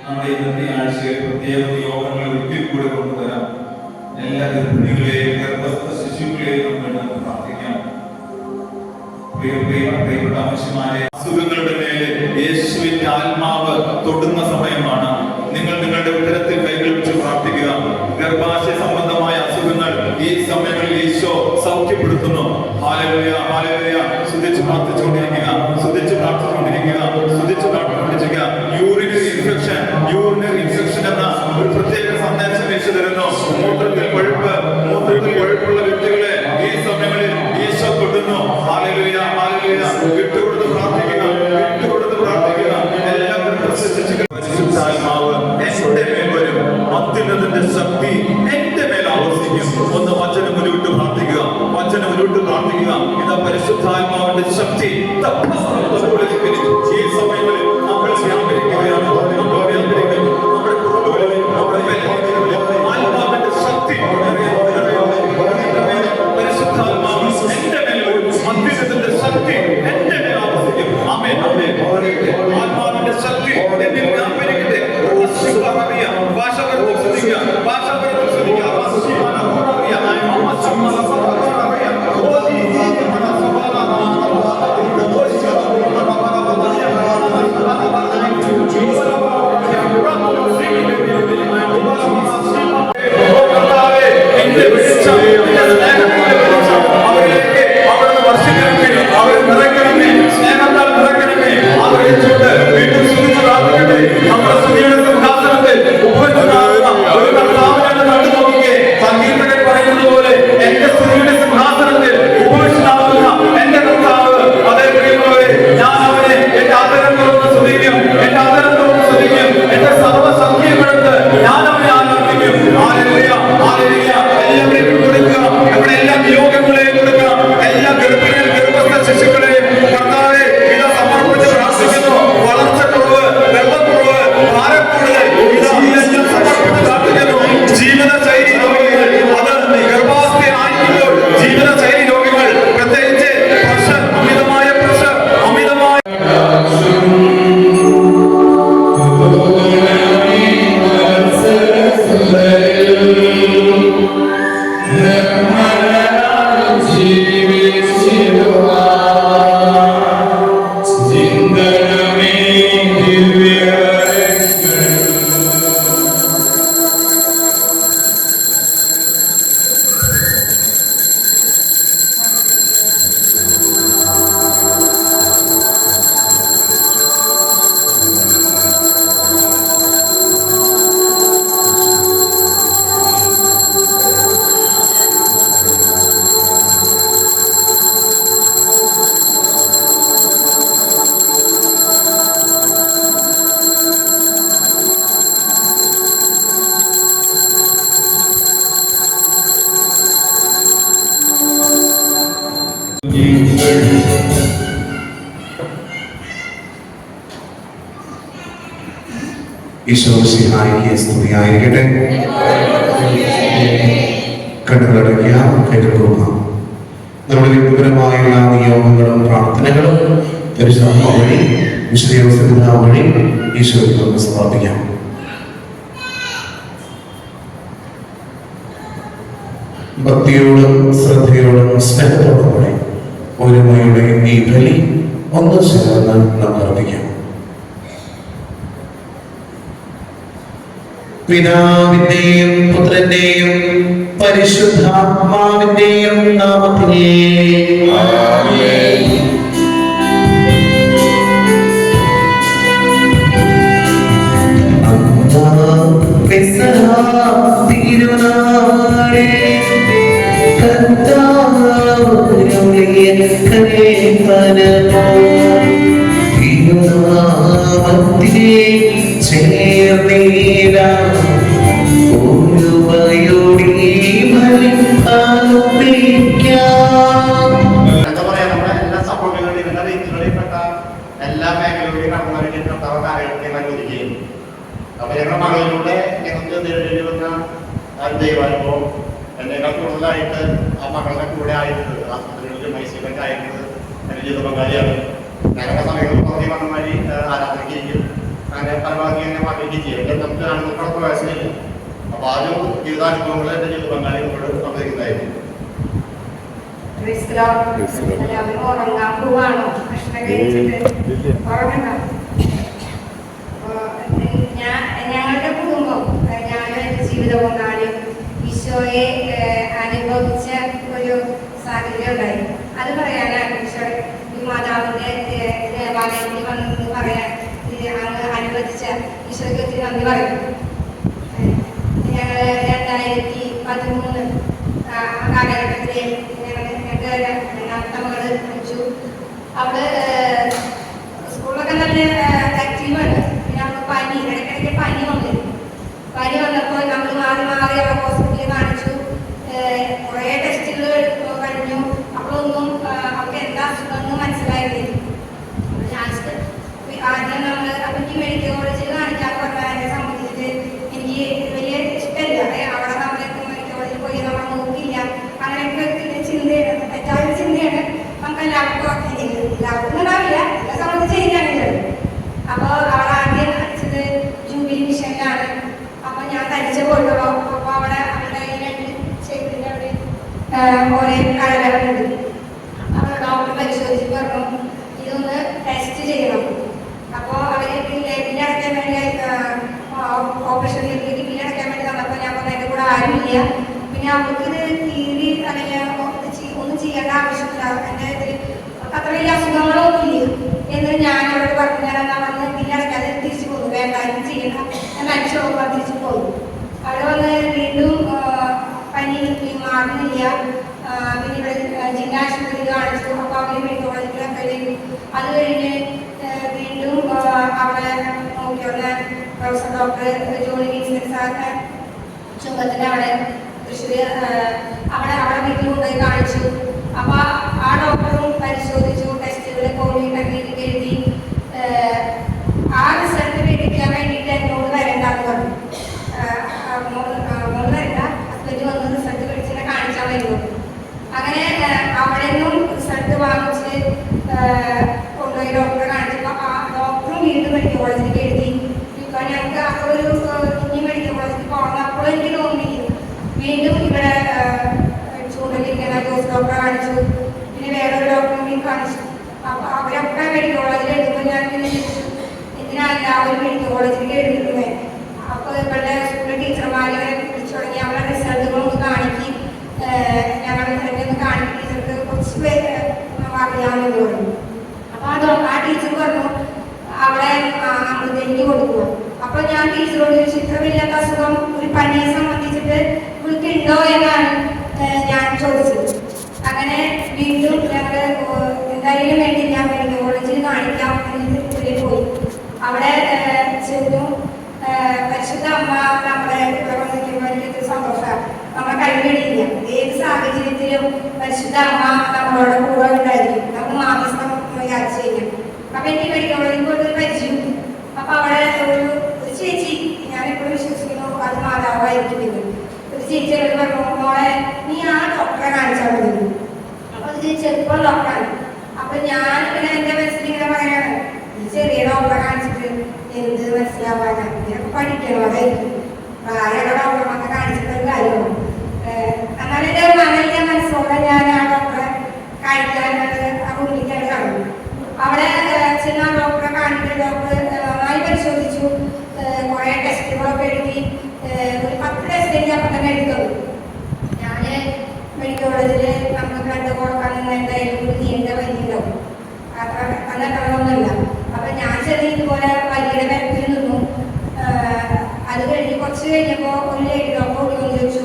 നമ്മുടെ ഇന്നത്തെ ആഴ്ചയിൽ പ്രത്യേക യോഗങ്ങൾ ഒരിക്കൽ കൂടെ കൊണ്ടുവരാം. എല്ലാ ഗർഭിണികളെയും ഗർഭസ്ഥ ശിശുക്കളെയും നമുക്ക് പ്രാർത്ഥിക്കാം. പ്രിയപ്പെട്ട അമ്മമാരെ, അസുഖങ്ങളുടെ മേലെ യേശുവിന്റെ ആത്മാവ് തൊടുന്ന സമയമാണ്. നിങ്ങൾ നിങ്ങളുടെ ഉത്തരത്തിൽ കൈകൾ വെച്ച് പ്രാർത്ഥിക്കുക. ഗർഭാശയ സംബന്ധമായ അസുഖങ്ങൾ ഈ സമയങ്ങളിൽ ഈശോ സൗഖ്യപ്പെടുത്തുന്നു. Hallelujah, hallelujah. സ്തുതിച്ച് പ്രാർത്ഥിച്ചുകൊണ്ടിരിക്കുക, സ്തുതിച്ച് പ്രാർത്ഥിച്ചുകൊണ്ടിരിക്കുക, സ്തുതിച്ച് പ്രാർത്ഥിച്ചുകൊണ്ടിരിക്കുക. യൂറിനറി ഇൻഫെക്ഷൻ എന്ന ഒരു പ്രത്യേക സന്ദേശം യേശു തരുന്നു. മൂത്രത്തിൽ കൊഴുപ്പുള്ള വ്യക്തികളെ ഈ സമയങ്ങളിൽ ഈശോ തൊടുന്നു. Hallelujah, hallelujah. വിട്ടുകൊടുത്ത് പ്രാർത്ഥിക്കുക, വിട്ടുകൊടുത്ത് പ്രാർത്ഥിക്കുക. എല്ലാവരും പരിശുദ്ധാത്മാവ് എന്റെ മേൽ വരും, അത്യുന്നതന്റെ ശക്തി എന്റെ മേൽ ആവസിക്കും. ഒന്ന് വചനം ഉരുവിട്ട് പ്രാർത്ഥിക്കുക, വചനം ഉരുവിട്ട് പ്രാർത്ഥിക്കുക. ഇതാ പരിശുദ്ധാത്മാവിന്റെ ശക്തി ഈ സമയങ്ങളിൽ നമ്മൾ വ്യാപരിക്കുകയാണ്. നമ്മൾ വ്യാപരിക്കുന്നു. നമ്മുടെ കുറവുകളിൽ, നമ്മുടെ ബലഹീനതകളിൽ ആത്മാവിന്റെ ശക്തി പരിശുദ്ധാത്മാവ് എന്റെ മേൽ വരും, അത്യുന്നതന്റെ ശക്തി എന്റെ മേൽ ആവസിക്കും. ആമേൻ, ആമേൻ. ആത്മാവിന്റെ ശക്തി എന്നിൽ വ്യാപരിക്കട്ടെ. ഭാഷ പരത്തിൽ ശ്രദ്ധിക്കുക, ഭാഷ പരത്തിൽ ശ്രദ്ധിക്കുക. നമ്മുടെ സ്തുതിയുടെ സിംഹാസനത്തിൽ ഉപവിഷ്ടനാകുന്ന ഒരു കർത്താവിനെ ഈശോ മിശിഹായിക്ക് സ്തുതിയായിരിക്കട്ടെ. കണ്ണുകളടയ്ക്കാം, കേൾക്കുക. നമ്മുടെ വ്യക്തിപരമായ എല്ലാ നിയോഗങ്ങളും പ്രാർത്ഥനകളും പരിശുദ്ധാത്മാ വഴി വിശുദ്ധ വഴി ഈശോയ്ക്ക് നമുക്ക് സമർപ്പിക്കാം. ഭക്തിയോടും ശ്രദ്ധയോടും സ്നേഹത്തോടും കൂടെ ഒരുമയുടെ ഈ ബലി ഒന്ന് ചേർന്ന് നമുക്ക് അർപ്പിക്കാം. പിതാവിന്റെയും പുത്രന്റെയും പരിശുദ്ധാത്മാവിന്റെയും നാമത്തിൽ തിരുനാളെ ചേർന്നീല എന്താ പറയാ, നമ്മുടെ എല്ലാ സപ്പോർട്ടുകളും ഇതിന്റെ രീതികളിൽപ്പെട്ട എല്ലാ മേഖലകളിലും കടന്നു കർത്താവ് കാര്യങ്ങളെ അനുവദിക്കുകയും അപ്പൊ ഞങ്ങളുടെ മകളിലൂടെ ഞങ്ങൾക്ക് നേരിടേണ്ടി വന്ന ദൈവാനുഭവം എന്നേക്കാൾ കൂടുതലായിട്ട് ആ മകളുടെ കൂടെ ആയിരുന്നത് ആസ്പത്രികളിലും ഐസിയിലൊക്കെ ആയിരുന്നത് എന്റെ ജീവിത പങ്കാളിയാണ്. ഞങ്ങളുടെ സമയങ്ങളിൽ പകുതി വന്ന മാതിരി ആരാധനയ്ക്കും അങ്ങനെ പരമാവധി അങ്ങനെ മാറ്റിയിട്ട് ചെയ്യും. നമുക്ക് ആണുങ്ങൾക്കുള്ള പ്രവേശനമില്ല. അപ്പൊ ആ ഒരു ജീവിതാനുഭവങ്ങൾ എന്റെ ജീവിത പങ്കാളികളോട് പങ്കുവയ്ക്കുന്നതായിരുന്നു. എല്ലാവരും ഉറങ്ങാൻ പോവാണോ? ഭക്ഷണം കഴിച്ചിട്ട് ഉറങ്ങണം. ഞങ്ങളുടെ കുടുംബം, ഞാനും എൻ്റെ ജീവിത പങ്കാളിയും ഈശോയെ അനുഭവിച്ച ഒരു സാഹചര്യം ഉണ്ടായി. അത് പറയാനാണ് ഈശോ ഈ മാതാവിന്റെ ദേവാലയത്തിൽ വന്നെന്ന് പറയാൻ അങ്ങ് അനുവദിച്ച ഈശോയ്ക്ക് ഒത്തിരി നന്ദി പറയുന്നു. ഞങ്ങൾ 2013 കാലഘട്ടത്തിൽ രണ്ടാമത്തെ മകള് പഠിച്ചു. അവള് സ്കൂളിലൊക്കെ നല്ല ആക്റ്റീവാണ്. പിന്നെ അവൾക്ക് പനി, ഇടയ്ക്കിടയ്ക്ക് പനി വന്നിരുന്നു. പനി വന്നപ്പോൾ നമ്മൾ മാറി മാറി അവളെ ഹോസ്പിറ്റലിൽ കാണിച്ചു. കുറേ ടെസ്റ്റുകൾ കഴിഞ്ഞു. അപ്പോഴൊന്നും അവൾക്ക് എന്താ അസുഖമെന്ന് മനസ്സിലായിരുന്നില്ല. ആദ്യം നമ്മൾ അപ്പം മെഡിക്കൽ കോളേജിൽ കാണിക്കാൻ പറഞ്ഞതിനെ സംബന്ധിച്ചിട്ട് എനിക്ക് വലിയ ഇഷ്ടമില്ല. അവിടെ നമ്മളെ മെഡിക്കൽ കോളേജിൽ പോയി നമ്മൾ നോക്കില്ല, അങ്ങനെയൊക്കെ ചിന്തയാണ്, തെറ്റായ ചിന്തയാണ്. നമുക്ക് എല്ലാവർക്കും ഉണ്ടാവില്ല, എല്ലാ സംബന്ധിച്ച് ശരിയാണില്ല. അപ്പോൾ അവൾ ആദ്യം അടിച്ചത് ജൂബിലി മിഷനിലാണ്. അപ്പൊ ഞാൻ തനിച്ച് പോയിട്ടോ. അപ്പൊ അവിടെ അവരുടെ ചെയ്തിന്റെ അവിടെ ഓരോ കടകളുണ്ട്. അപ്പൊ ഡോക്ടർ പരിശോധിച്ച് പറഞ്ഞു ഇതൊന്ന് ടെസ്റ്റ് ചെയ്യണം. അപ്പോൾ അവര് ബില്ല് അടയ്ക്കാൻ വേണ്ടി ഓപ്പറേഷൻ ബില്ല് അടയ്ക്കാൻ വേണ്ടി തന്നപ്പോൾ ഞാൻ പറഞ്ഞു എൻ്റെ കൂടെ ആരുമില്ല, പിന്നെ അവർക്ക് ഇത് തീരെ അല്ലെങ്കിൽ ഒന്നും ചെയ്യേണ്ട ആവശ്യമില്ല, എൻ്റെ ഇതിൽ അത്ര വലിയ അസുഖങ്ങളൊന്നും ഇല്ല എന്ന് ഞാൻ അവരോട് പറഞ്ഞു. ഞാൻ എന്നാ വന്ന് ബില്ല് അടയ്ക്കാതെ തിരിച്ചു പോകുന്നു, വേണ്ട ഇത് ചെയ്യണ്ട, ഞാൻ അടിച്ചു പോകുമ്പോൾ തിരിച്ചു പോകുന്നു. അവിടെ വന്ന് വീണ്ടും പനി മാറുന്നില്ല. പിന്നെ ഇവിടെ ജില്ലാ ആശുപത്രിയിൽ കാണിച്ചു. അപ്പോൾ അവർ മെഡിക്കൽ കോളേജിലൊക്കെ അത് കഴിഞ്ഞ് വീണ്ടും അവിടെ നോക്കിയുള്ള പ്രൊഫസർ ഡോക്ടർ ജോണി വിൻസെന്റ് സാറിന്റെ ചുങ്കത്തിന്റെ അവിടെ തൃശ്ശൂർ അവിടെ വീട്ടിൽ കൊണ്ടുപോയി കാണിച്ചു. അപ്പൊ ആ ഡോക്ടറും പരിശോധിച്ചു, ടെസ്റ്റുകൾ കോവിഡ് എഴുതി. ആ റിസൾട്ട് മേടിക്കാൻ വേണ്ടിയിട്ട് എന്നോട് വരണ്ടെന്ന് പറഞ്ഞു. മോള് വരണ്ട, ഹസ്ബൻഡ് വന്ന് റിസൾട്ട് മേടിച്ചിനെ കാണിച്ചാൽ വരുന്നു. അങ്ങനെ അവിടെ നിന്നും റിസൾട്ട് വാങ്ങിച്ച് കൊണ്ടുപോയി ഡോക്ടറെ കാണിച്ചപ്പോൾ ആ ഡോക്ടറും വീണ്ടും മെഡിക്കൽ കോളേജിലേക്ക് എഴുതി. ഇപ്പൊ ഞങ്ങൾക്ക് അതൊരു കുഞ്ഞു മെഡിക്കൽ കോളേജിൽ പോകണം. അപ്പോൾ എനിക്ക് തോന്നി വീണ്ടും ഇവിടെ ചൂണ്ടലിരിക്കുന്ന ജോസ് ഡോക്ടറെ കാണിച്ചു. പിന്നെ വേറൊരു ഡോക്ടറിനെയും കാണിച്ചു. അപ്പൊ അവരൊക്കെ മെഡിക്കൽ കോളേജിൽ എഴുതുമ്പോൾ ഞാൻ എന്തിനാ എല്ലാവരും മെഡിക്കൽ കോളേജിലേക്ക് എഴുതിയിരുന്നേ. അപ്പൊ ഇവരുടെ സ്കൂളിലെ ടീച്ചർമാരെ വിളിച്ചു തുടങ്ങി. അവരുടെ റിസൾട്ടുകളൊന്ന് കാണിക്കും, ഞങ്ങളുടെ ഒന്ന് കാണിക്കും, ടീച്ചർക്ക് കുറച്ച് പേര് അറിയാമെന്ന് പറഞ്ഞു. അപ്പൊ ആ ടീച്ചർ പറഞ്ഞു അവിടെ അമൃതയ്ക്ക് കൊടുക്കുക. അപ്പൊ ഞാൻ ടീച്ചറോട് ചോദിച്ചു, ഇത്ര വലിയ അസുഖം ഒരു പനിയെ സംബന്ധിച്ചിട്ട് ഇവൾക്ക് ഉണ്ടോ എന്നാണ് ഞാൻ ചോദിച്ചത്. അങ്ങനെ വീണ്ടും ഞങ്ങൾ എന്തായാലും വേണ്ടി ഞാൻ മെഡിക്കൽ കോളേജിൽ കാണിക്കാം എന്ന് പോയി. അവിടെ ചെന്നു. പരിശുദ്ധ അമ്മ നമ്മളെ ഇവിടെ വന്നിരിക്കുമ്പോൾ എനിക്ക് സന്തോഷമാണ്. നമ്മളെ കൈകടിയില്ല. ഏത് സാഹചര്യത്തിലും പരിശുദ്ധ അമ്മ നമ്മളോട് കൂടെ ഉണ്ടായിരിക്കും. നമുക്ക് മാധ്യസ്ഥം യാത്ര ചെയ്യാം. അപ്പൊ എനിക്ക് മെഡിക്കൽ കോളേജിൽ പോയിട്ട് പരിചയം. അപ്പൊ അവിടെ ഒരു ചേച്ചി അവളായിരിക്കും പിന്നെ ഒരു ചേച്ചിയോട് പറഞ്ഞു, മോളെ നീ ആ ഡോക്ടറെ കാണിച്ചാൽ മതി. അപ്പൊ ഇത് ചെറുപ്പം ഡോക്ടറാണ്. അപ്പൊ ഞാൻ ഇങ്ങനെ എന്റെ മനസ്സിൽ ഇങ്ങനെ പറയാണ്, ഈ ചെറിയ ഡോക്ടറെ കാണിച്ചിട്ട് എന്ത് മനസ്സിലാവാനാ, ഇതൊക്കെ പഠിക്കണം, അതായിരിക്കും പ്രായമുള്ള ഡോക്ടർമാരെ കാണിച്ചിട്ടൊരു കാര്യമാണ്. എന്നാലും എന്റെ മനസ്സിലെ മനസ്സോടെ ഞാൻ ആ ഡോക്ടറെ കാണിക്കാനുള്ളത് ആ കുട്ടിക്കാണ് കാണുന്നു. അവിടെ ചെന്ന ഡോക്ടറെ കാണിക്കുന്ന ഡോക്ടർ നന്നായി പരിശോധിച്ചു, കുറെ ടെസ്റ്റുകളൊക്കെ എഴുതി, ഒരു 10 ടെസ്റ്റ് എനിക്ക് അപ്പം തന്നെ എടുത്തത്. ഞാൻ മെഡിക്കൽ കോളേജിൽ നമുക്ക് ബ്ലഡ് കൊടുക്കാൻ എന്തായാലും ഒരു നീണ്ട വരിയുണ്ടാവും, അത്ര അന്നൊന്നുമില്ല. അപ്പൊ ഞാൻ ചെറിയ ഇതുപോലെ വരിയുടെ ബെൽറ്റിൽ നിന്നു. അത് കഴിഞ്ഞ് കുറച്ച് കഴിഞ്ഞപ്പോൾ ഒരു ലേഡി ഡോക്ടർ ഓടിക്കൊന്ന് ചോദിച്ചു,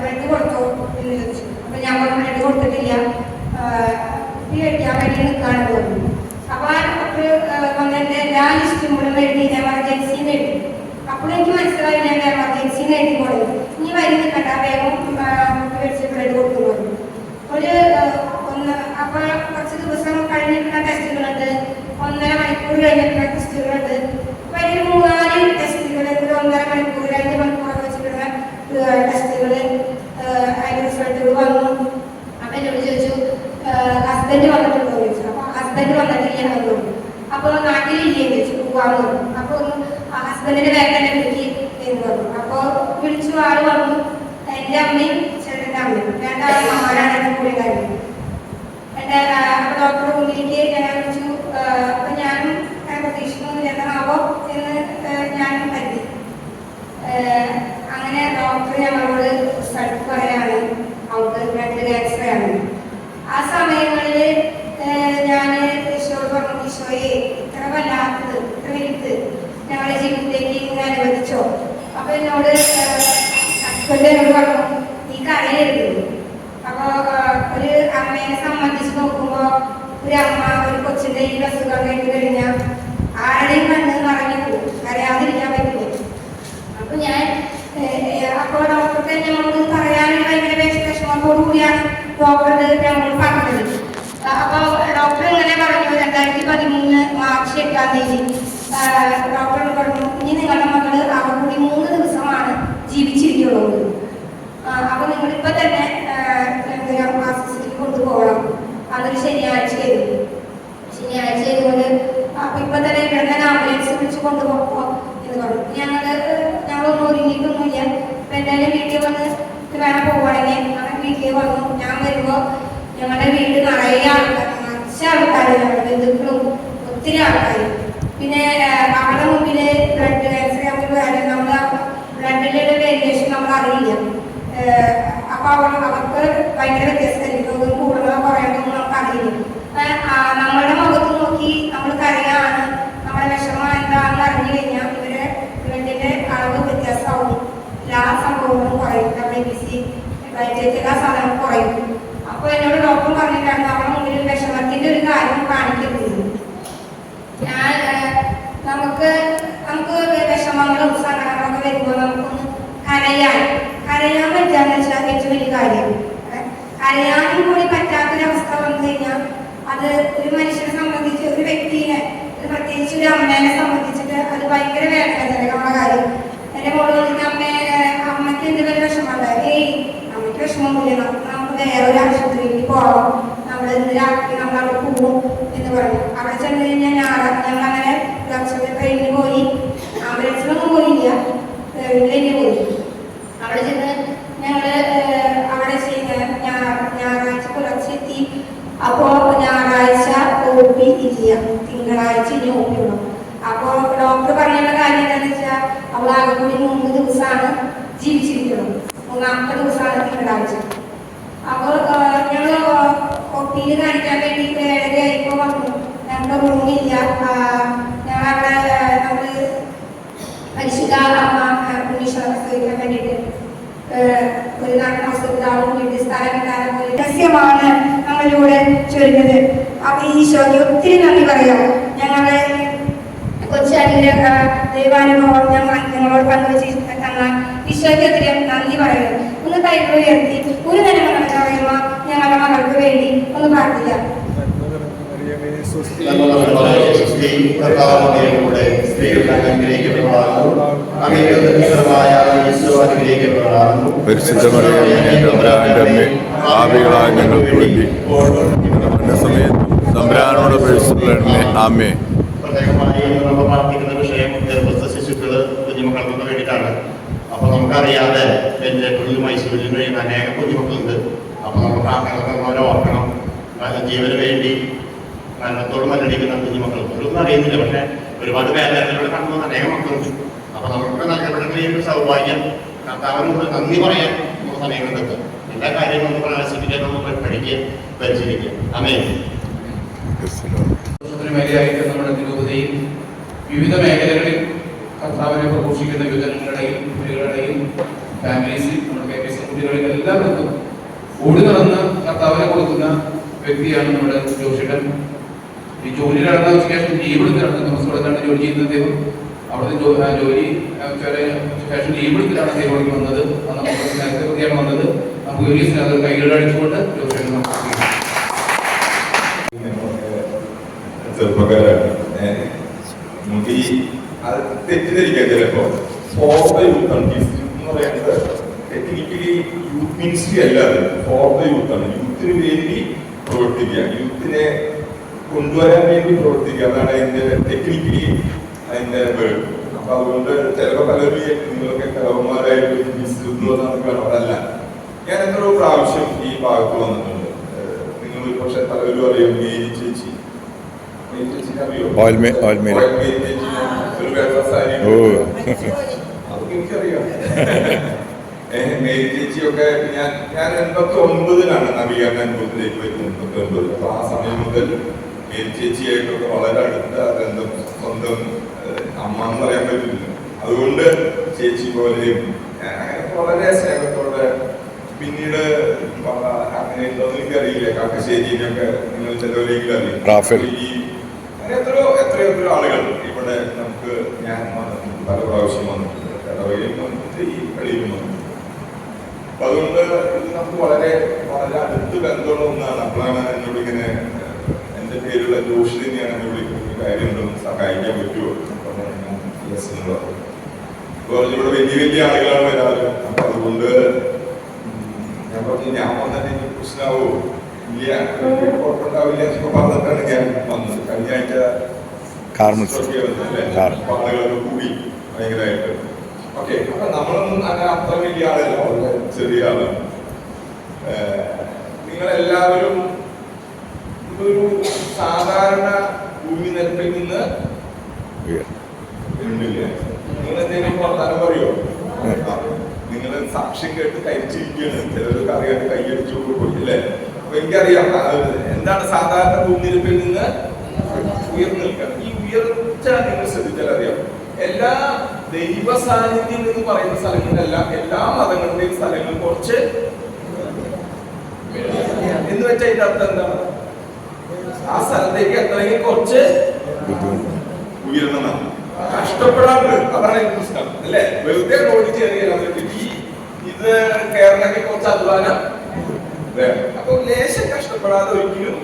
ബ്ലഡ് കൊടുത്തോ എന്ന് ചോദിച്ചു. അപ്പൊ ഞാൻ ബ്ലഡ് കൊടുത്തിട്ടില്ല, കഴിക്കാൻ വേണ്ടി നിൽക്കാണെന്ന് പറഞ്ഞു. അപ്പൊ ആ ഡോക്ടർ വന്നതിന്റെ എല്ലാ ലിസ്റ്റും കൂടെ എഴുതി എമർജൻസിന്ന് എഴുതി. അപ്പോൾ എനിക്ക് മനസ്സിലായി ഞാൻ എമർജൻസിന്ന് എഴുതി പോയത്. ഇനി വരി നിൽക്കണ്ട, വേഗം മേടിച്ച് ബ്ലഡ് കൊടുത്തു പറഞ്ഞു. അപ്പൊ കുറച്ച് ദിവസം കഴിഞ്ഞിട്ടുള്ള ടെസ്റ്റുകളുണ്ട്, 1.5 മണിക്കൂർ കഴിഞ്ഞിട്ടുള്ള ടെസ്റ്റുകളുണ്ട്, വലിയ 3-4 ടെസ്റ്റുകൾ, ഒരു 1.5 മണിക്കൂർ 2 മണിക്കൂറൊക്കെ വെച്ചിട്ടുള്ള ടെസ്റ്റുകൾ, അതിന്റെ റിസൾട്ടുകൾ വന്നു. അപ്പൊ എന്നോട് ചോദിച്ചു, ഹസ്ബൻഡ് വന്നിട്ടുണ്ടോ ചോദിച്ചു. അപ്പൊ ഹസ്ബൻഡ് വന്നിട്ടില്ല എന്ന് പറഞ്ഞു. അപ്പൊ നാട്ടിലില്ലേ ചോദിച്ചു, പോവാന്ന് പറഞ്ഞു. അപ്പൊ ഹസ്ബൻഡിന്റെ ബാഗ് തന്നെ വിളിക്ക് എന്ന് പറഞ്ഞു. അപ്പൊ വിളിച്ചു, ആള് വന്നു. എന്റെ അമ്മയും ചേട്ടന്റെ അമ്മയും 2 അമ്മമാരാണ് എന്റെ കൂടെ കാര്യം. എന്റെ ഡോക്ടറുടെ മുന്നിലേക്ക് ഞാൻ വിളിച്ചു. അപ്പൊ ഞാനും പ്രതീക്ഷിക്കുന്നു എന്താണാവോ എന്ന് ഞാനും കരുതി. അങ്ങനെ ഡോക്ടർ ഞങ്ങളോട് റിസൾട്ട് പറയാണ് അവർക്ക് ബ്ലഡ് ക്യാൻസർ ആണ്. ആ സമയങ്ങളിൽ ഞാൻ ഈശോയോട് പറഞ്ഞു, ഈശോയെ ഇത്ര വല്ലാത്തത്, ഇത്ര വലുത് ഞങ്ങളുടെ ജീവിതത്തിലേക്ക് ഇങ്ങനെ അനുവദിച്ചോ. അപ്പൊ എന്നോട് ഹസ്ബൻഡ് എന്നോട് പറഞ്ഞു, നീ കരയരുത്. അപ്പൊ ഒരു അമ്മയെ സംബന്ധിച്ച് നോക്കുമ്പോ ഒരു അമ്മ ഒരു കൊച്ചിന്റെ ഈ അസുഖം കേട്ട് കഴിഞ്ഞാൽ ആരുടെയും കണ്ണ് നിറഞ്ഞു പോകും, കരയാതിരിക്കാൻ പറ്റില്ല. അപ്പൊ ഞാൻ അപ്പൊ ഡോക്ടർക്ക് ഞങ്ങളോട് പറയാനും ഭയങ്കര വിഷമത്തോടു കൂടിയാണ് ഡോക്ടർ ഞങ്ങളോട് പറഞ്ഞത്. അപ്പൊ ഡോക്ടർ ഇങ്ങനെ പറഞ്ഞു, 2013 മാർച്ച് 8-ാം തീയതി ഡോക്ടർ പറഞ്ഞു, ഇനി നിങ്ങളുടെ മകള് അവ കൂടി 3 ദിവസമാണ് ജീവിച്ചിരിക്കുള്ളത്. അപ്പൊ നിങ്ങളിപ്പോ തന്നെ ആശുപത്രിയിൽ കൊണ്ടുപോകണം. അതൊരു ശനിയാഴ്ചയായിരുന്നു. ശനിയാഴ്ചയായതുകൊണ്ട് അപ്പൊ ഇപ്പൊ തന്നെ ഇവിടെ ആംബുലൻസ് വിളിച്ച് കൊണ്ടുപോകോ എന്ന് പറഞ്ഞു. ഞങ്ങളൊന്നും ഒരുങ്ങിയിട്ടൊന്നുമില്ല. അപ്പൊ എന്തായാലും വീട്ടിൽ വന്ന് വേണം പോവുകയാണെങ്കിൽ അങ്ങനെ വീട്ടിൽ വന്നു. ഞാൻ വരുമ്പോ ഞങ്ങളുടെ വീട് നിറയെ ആൾക്കാർ, നിറച്ച ആൾക്കാർ, ഞങ്ങളുടെ ബന്ധുക്കളും ഒത്തിരി ആൾക്കാർ. പിന്നെ അവരുടെ മുമ്പില് ബ്ലഡ് ക്യാൻസർ നമ്മൾ ബ്ലഡിലുള്ള വേരിയേഷൻ നമ്മൾ അറിയില്ല. അപ്പൊ അവർക്ക് ഭയങ്കര വ്യത്യാസമായിരിക്കും, കൂടുതലോ കുറയാണ്ടൊന്നും നമുക്ക് അറിയില്ല. നമ്മളുടെ മുഖത്ത് നോക്കി നമ്മൾ കരയാണ്, നമ്മുടെ വിഷമം എന്താണെന്ന് അറിഞ്ഞു കഴിഞ്ഞാൽ ഇവരുടെ ബ്ലഡിന്റെ അളവ് വ്യത്യാസമാവും, എല്ലാ സംഭവങ്ങളും കുറയും, WBC എല്ലാ സാധനവും കുറയും. അപ്പൊ എന്നോട് ഡോക്ടർ പറഞ്ഞിട്ടാണ് നമ്മുടെ മുന്നിൽ വിഷമത്തിന്റെ ഒരു കാര്യം കാണിക്കരുത്. നമുക്ക് വിഷമങ്ങളും സങ്കടങ്ങളൊക്കെ വരുമ്പോൾ നമുക്കൊന്ന് കരയാൻ പറ്റാന്ന് വെച്ചാൽ ഏറ്റവും വലിയ കാര്യം. കരയാനും കൂടി പറ്റാത്തൊരവസ്ഥ വന്നു കഴിഞ്ഞാൽ അത് ഒരു മനുഷ്യനെ സംബന്ധിച്ച്, ഒരു വ്യക്തിയെ, പ്രത്യേകിച്ച് ഒരു അമ്മേനെ സംബന്ധിച്ചിട്ട് അത് ഭയങ്കര വേദനാജനകമായ കാര്യം. എന്റെ മോള് വന്നിട്ട് അമ്മയ്ക്ക് എന്ത് വലിയ വിഷമമുണ്ട്, അമ്മയ്ക്ക് വിഷമമൊന്നുമില്ല, നമുക്ക് വേറൊരു ആശുപത്രിയിലേക്ക് പോകാം, നമ്മൾ ഇന്ന് രാത്രി നമ്മൾ അവിടെ പോകും എന്ന് പറഞ്ഞു. അവിടെ ചെന്ന് കഴിഞ്ഞാൽ ഞങ്ങളങ്ങനെ ട്രെയിനിൽ പോയി, ആംബുലൻസിലൊന്നും പോയില്ല, ട്രെയിനിൽ പോയി. അവിടെ ചെന്ന് ഞങ്ങള് അവിടെ ഞായറാഴ്ച പുലർച്ചെത്തി. അപ്പോ ഞായറാഴ്ച OP ഇല്ല, തിങ്കളാഴ്ച ഇനി OP ഉള്ളു. അപ്പോ ഡോക്ടർ പറഞ്ഞുള്ള കാര്യം എന്താണെന്ന് വെച്ചാൽ അവൾ ആകെ കൂടി 3 ദിവസമാണ് ജീവിച്ചിരിക്കുന്നത്, 3-ാമത്തെ ദിവസമാണ് തിങ്കളാഴ്ച. അപ്പോൾ ഞങ്ങൾ OP-യിൽ കാണിക്കാൻ വേണ്ടി 7:30 വന്നു. ഞങ്ങളുടെ റൂമില്ല. ഞങ്ങളവിടെ നമ്മൾ പരിശുദ്ധ അമ്മ ഉണ്ണീശ്വരൻ വേണ്ടിയിട്ട് ഒരു ഹോസ്പിറ്റലും വീട്ടിൽ സ്ഥലം കിട്ടാനും രഹസ്യമാണ് നമ്മളിലൂടെ ചൊല്ലുന്നത്. അപ്പൊ ഈശോയ്ക്ക് ഒത്തിരി നന്ദി പറയാം. ഞങ്ങളുടെ കൊച്ചാടിന്റെ ദൈവാനുഭവം ഞങ്ങളോട് പങ്കുവെച്ച് തന്ന ഈശോയ്ക്ക് ഒത്തിരി നന്ദി പറയുന്നു. ഒന്ന് കൈകൾ ഉയർത്തി ഒരു തന്നെ പറയുമ്പോൾ ഞങ്ങളുടെ മകൾക്ക് വേണ്ടി ഒന്ന് പ്രാർത്ഥിക്കാം. സ്ത്രീകളുടെ അനുഗ്രഹിക്കപ്പെട്ടവളാകുന്നു. പരിശുദ്ധ മറിയമേ തമ്പുരാന്റെ അമ്മേ, പാപികളായ ഞങ്ങൾക്ക് വേണ്ടി നമ്മുടെ സമയത്ത് തമ്പുരാനോട് അപേക്ഷിച്ചുകൊള്ളണമേ. ആമേൻ. പ്രത്യേകമായി നമ്മൾ പ്രാർത്ഥിക്കുന്ന വിഷയം ഗർഭസ്ഥ ശിശുക്കള് കുഞ്ഞുമക്കൾക്കൊക്കെ വേണ്ടിയിട്ടാണ്. അപ്പൊ നമുക്കറിയാതെ വെന്റിലേറ്ററിലും ഐസിയുവിലും കഴിയുന്ന അനേകം കുഞ്ഞുമക്കളുണ്ട്. അപ്പൊ നമ്മൾ പ്രാർത്ഥനകളൊക്കെ പോലെ ഓർക്കണം. ജീവന് വേണ്ടി മരണത്തോട് മല്ലടിക്കുന്ന കുഞ്ഞുമക്കൾ ഒന്നും അറിയുന്നില്ല, പക്ഷെ ഒരുപാട് വേദനകളിലൂടെ കടന്നു വന്ന അനേകം മക്കളുണ്ട്. അപ്പൊ നമുക്ക് നൽകപ്പെടുന്ന ഈ ഒരു സൗഭാഗ്യം കർത്താവിനോട് നന്ദി പറയാൻ നമുക്ക് സമയം കണ്ടെത്തും. എല്ലാ കാര്യങ്ങളും നമുക്ക് പ്രകാശിപ്പിക്കാൻ നമ്മൾ പഠിക്കുക, പരിശീലിക്കുക. ആമേൻ. മേഖലയായിട്ട് നമ്മുടെ തിരുവതയും വിവിധ മേഖലകളിൽ കർത്താവിനെ പ്രഘോഷിക്കുന്ന യുവജനങ്ങളുടെയും കുട്ടികളുടെയും ഫാമിലീസിൽ നമ്മുടെ KPS കുട്ടികളിൽ എല്ലാവർക്കും ഓടി നടന്ന് കർത്താവിനെ കൊടുക്കുന്ന വ്യക്തിയാണ് നമ്മുടെ ജോഷിട്ടൻ. ഈ ജോലി നടന്ന ശേഷം ലീവ് എടുത്ത് നടന്ന ദിവസങ്ങളാണ് ജോലി ചെയ്യുന്ന അദ്ദേഹം. അവിടുത്തെ ജോലി ശേഷം ലീവ് എടുത്തിട്ടാണ് അദ്ദേഹം വന്നത്. നമുക്ക് നേരത്തെ പ്രതിയാണ് വന്നത്. നമുക്ക് വലിയ സ്നേഹം കൈകളുടെ അടിച്ചുകൊണ്ട് ജോഷിട്ടൻ ചെറുപ്പക്കാരാണ്. നമുക്ക് ഈ അത് തെറ്റിദ്ധരിക്കാൻ ചിലപ്പോ ഫോർ ദ യൂത്ത് ആണ് എന്ന് പറയുന്നത്. ടെക്നിക്കലി യൂത്ത് മിനിസ്ട്രി അല്ല, അത് ഫോർ ദ യൂത്ത് ആണ്. യൂത്തിന് വേണ്ടി പ്രവർത്തിക്കുക, യൂത്തിനെ കൊണ്ടുവരാൻ വേണ്ടി പ്രവർത്തിക്കുക, അതാണ് അതിന്റെ ടെക്നിക്കലി അതിന്റെ വേർഡ്. അപ്പൊ അതുകൊണ്ട് ചിലപ്പോൾ പലരും നിങ്ങളൊക്കെ കലവന്മാരായിട്ട് അതല്ല. ഞാൻ എത്രയോ പ്രാവശ്യം ഈ ഭാഗത്ത് വന്നിട്ടുണ്ട്. നിങ്ങൾ പക്ഷെ പലരും അറിയാം മേരി ചേച്ചി. അതൊക്കെ എനിക്കറിയാം. മേരി ചേച്ചിയൊക്കെ ഞാൻ 89-ലാണ് നവീകരണ അനുഭവത്തിലേക്ക് വരുന്നത്. 89. അപ്പൊ ആ സമയം മുതൽ മേരി ചേച്ചിയായിട്ടൊക്കെ വളരെ അടുത്ത ബന്ധം, സ്വന്തം അമ്മ എന്ന് പറയാൻ പറ്റില്ല. അതുകൊണ്ട് ചേച്ചി പോലെയും അങ്ങനെ വളരെ സ്നേഹത്തോടെ. പിന്നീട് അങ്ങനെ ഉണ്ടോന്ന് എനിക്കറിയില്ല, കാക്കശ്ശേരിയിലൊക്കെ നിങ്ങൾ ചിലവരെങ്കിലും അറിയാം. എത്രയോ ആളുകൾ ഇവിടെ നമുക്ക് ഞാൻ വന്നിട്ടുണ്ട്, പല പ്രാവശ്യം വന്നിട്ടുണ്ട്, ഇടവകയിലും വന്നിട്ടുണ്ട്, ഈ കളിയിലും വന്നിട്ടുണ്ട്. അപ്പൊ അതുകൊണ്ട് ഇത് നമുക്ക് വളരെ വളരെ അടുത്ത് ബന്ധമുള്ള ഒന്നാണ്. അപ്പോഴാണ് എന്നോട് ഇങ്ങനെ എന്റെ പേരുള്ള ജോഷി തന്നെയാണ് എന്നെ വിളിക്കുന്നത്, കാര്യങ്ങളൊന്നും സഹായിക്കാൻ പറ്റുമോ? ഇവിടെ വലിയ വലിയ ആളുകളാണ് വരാറ്. അപ്പൊ അതുകൊണ്ട് ഞാൻ പറഞ്ഞു, ഞാൻ വന്നിട്ട് പ്രശ്നമാവോ? ഇല്ല, കുഴപ്പമുണ്ടാവില്ല എന്നൊക്കെ പറഞ്ഞിട്ടാണ് ഞാൻ വന്നത്. കഴിഞ്ഞ ആഴ്ച ആളുകളൊക്കെ കൂടി ഭയങ്കരമായിട്ട്. ഓക്കെ, അപ്പൊ നമ്മളൊന്നും അങ്ങനെ അത്ര വലിയ ആളല്ല, വളരെ ചെറിയ ആളാണ്. നിങ്ങളെല്ലാവരും ഒരു സാധാരണ ഭൂമി നിരപ്പിൽ നിന്ന് നിങ്ങൾ എന്തെങ്കിലും വർത്താനം പറയോ? നിങ്ങൾ സാക്ഷ്യം കേട്ട് കഴിച്ചിരിക്കുകയാണ്. ചിലർക്ക് അറിയാതെ കൈയടിച്ചു പോയില്ലേ? അപ്പൊ എനിക്കറിയാം എന്താണ് സാധാരണ ഭൂനിരപ്പിൽ നിന്ന് ഉയർന്നു നിൽക്കുക. ഈ ഉയർച്ച നിങ്ങൾ ശ്രദ്ധിച്ചാൽ അറിയാം. എല്ലാ ദൈവ സാന്നിധ്യം എന്ന് പറയുന്ന സ്ഥലങ്ങളിലെല്ലാം എല്ലാ മതങ്ങളുടെയും സ്ഥലങ്ങൾ കുറച്ച് എന്ന് വെച്ചാൽ ഇതിന്റെ അർത്ഥം എന്താണ്? ആ സ്ഥലത്തേക്ക് എത്തണമെങ്കിൽ കുറച്ച് ഉയർന്നതാണ്, കഷ്ടപ്പെടാറുണ്ട്. അതാണ് എനിക്ക് പ്രശ്നം അല്ലേ? വെറുതെ റോഡിൽ കയറിയാൽ ഇത് കേരളത്തിൽ കുറച്ച് അധ്വാനം. അപ്പൊ ലേശം കഷ്ടപ്പെടാതെ ഒരിക്കലും.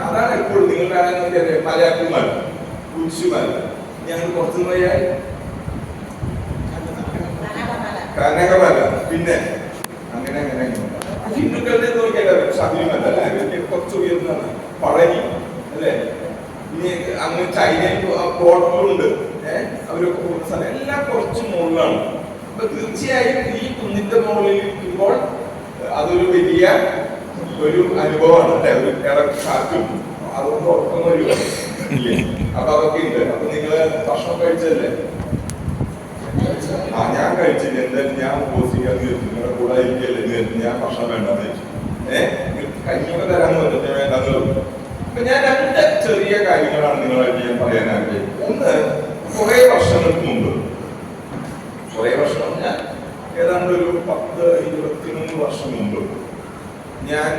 അതാണ് എപ്പോഴും നിങ്ങൾ കാണുന്ന മലയാളിമാർ, കുരിശുമാർ. ഞങ്ങൾ കുറച്ച് പോയാൽ കനകമല, പിന്നെ അങ്ങനെ അങ്ങനെ ഹിന്ദുക്കളുടെ നോക്കിയാൽ ശബരിമല അല്ലേ, കുറച്ച് ഉയർന്നതാണ്. പഴനി അല്ലേ, ഇനി അങ്ങ് ചൈനയിൽ ബോർഡറിലുണ്ട്. അവരൊക്കെ പോകുന്ന സ്ഥലം എല്ലാം കുറച്ച് മുകളിലാണ്. അപ്പൊ തീർച്ചയായും ഈ കുന്നിന്റെ മുകളിൽ ഇരിക്കുമ്പോൾ അതൊരു വലിയ ഒരു അനുഭവമാണ് അല്ലെ, ഒരു കാറ്റും അതുകൊണ്ട് ഉറക്കം വരുമോ ഇല്ലേ? അപ്പൊ അതൊക്കെ ഉണ്ട്. അപ്പൊ നിങ്ങള് ഭക്ഷണം കഴിച്ചല്ലേ? ഞാൻ കഴിച്ചില്ല. എന്തായാലും ഞാൻ ഉപസിക്കാന്ന് ചോദിച്ചു, നിങ്ങളുടെ കൂടെ ഇരിക്കല്ലേ, ഞാൻ ഭക്ഷണം വേണ്ടെന്ന് ചോദിച്ചു. കഞ്ഞിയൊക്കെ തരാന്ന് പറഞ്ഞിട്ട് വേണ്ടെന്ന് പറഞ്ഞു. അപ്പൊ ഞാൻ രണ്ട് ചെറിയ കാര്യങ്ങളാണ് നിങ്ങളായിട്ട് ഞാൻ പറയാൻ ആഗ്രഹിക്കുന്നത്. ഒന്ന്, കുറെ വർഷങ്ങൾക്ക് മുമ്പ്, കുറെ വർഷം ഞാൻ ഏതാണ്ട് ഒരു 10-23 വർഷം മുമ്പ് ഞാൻ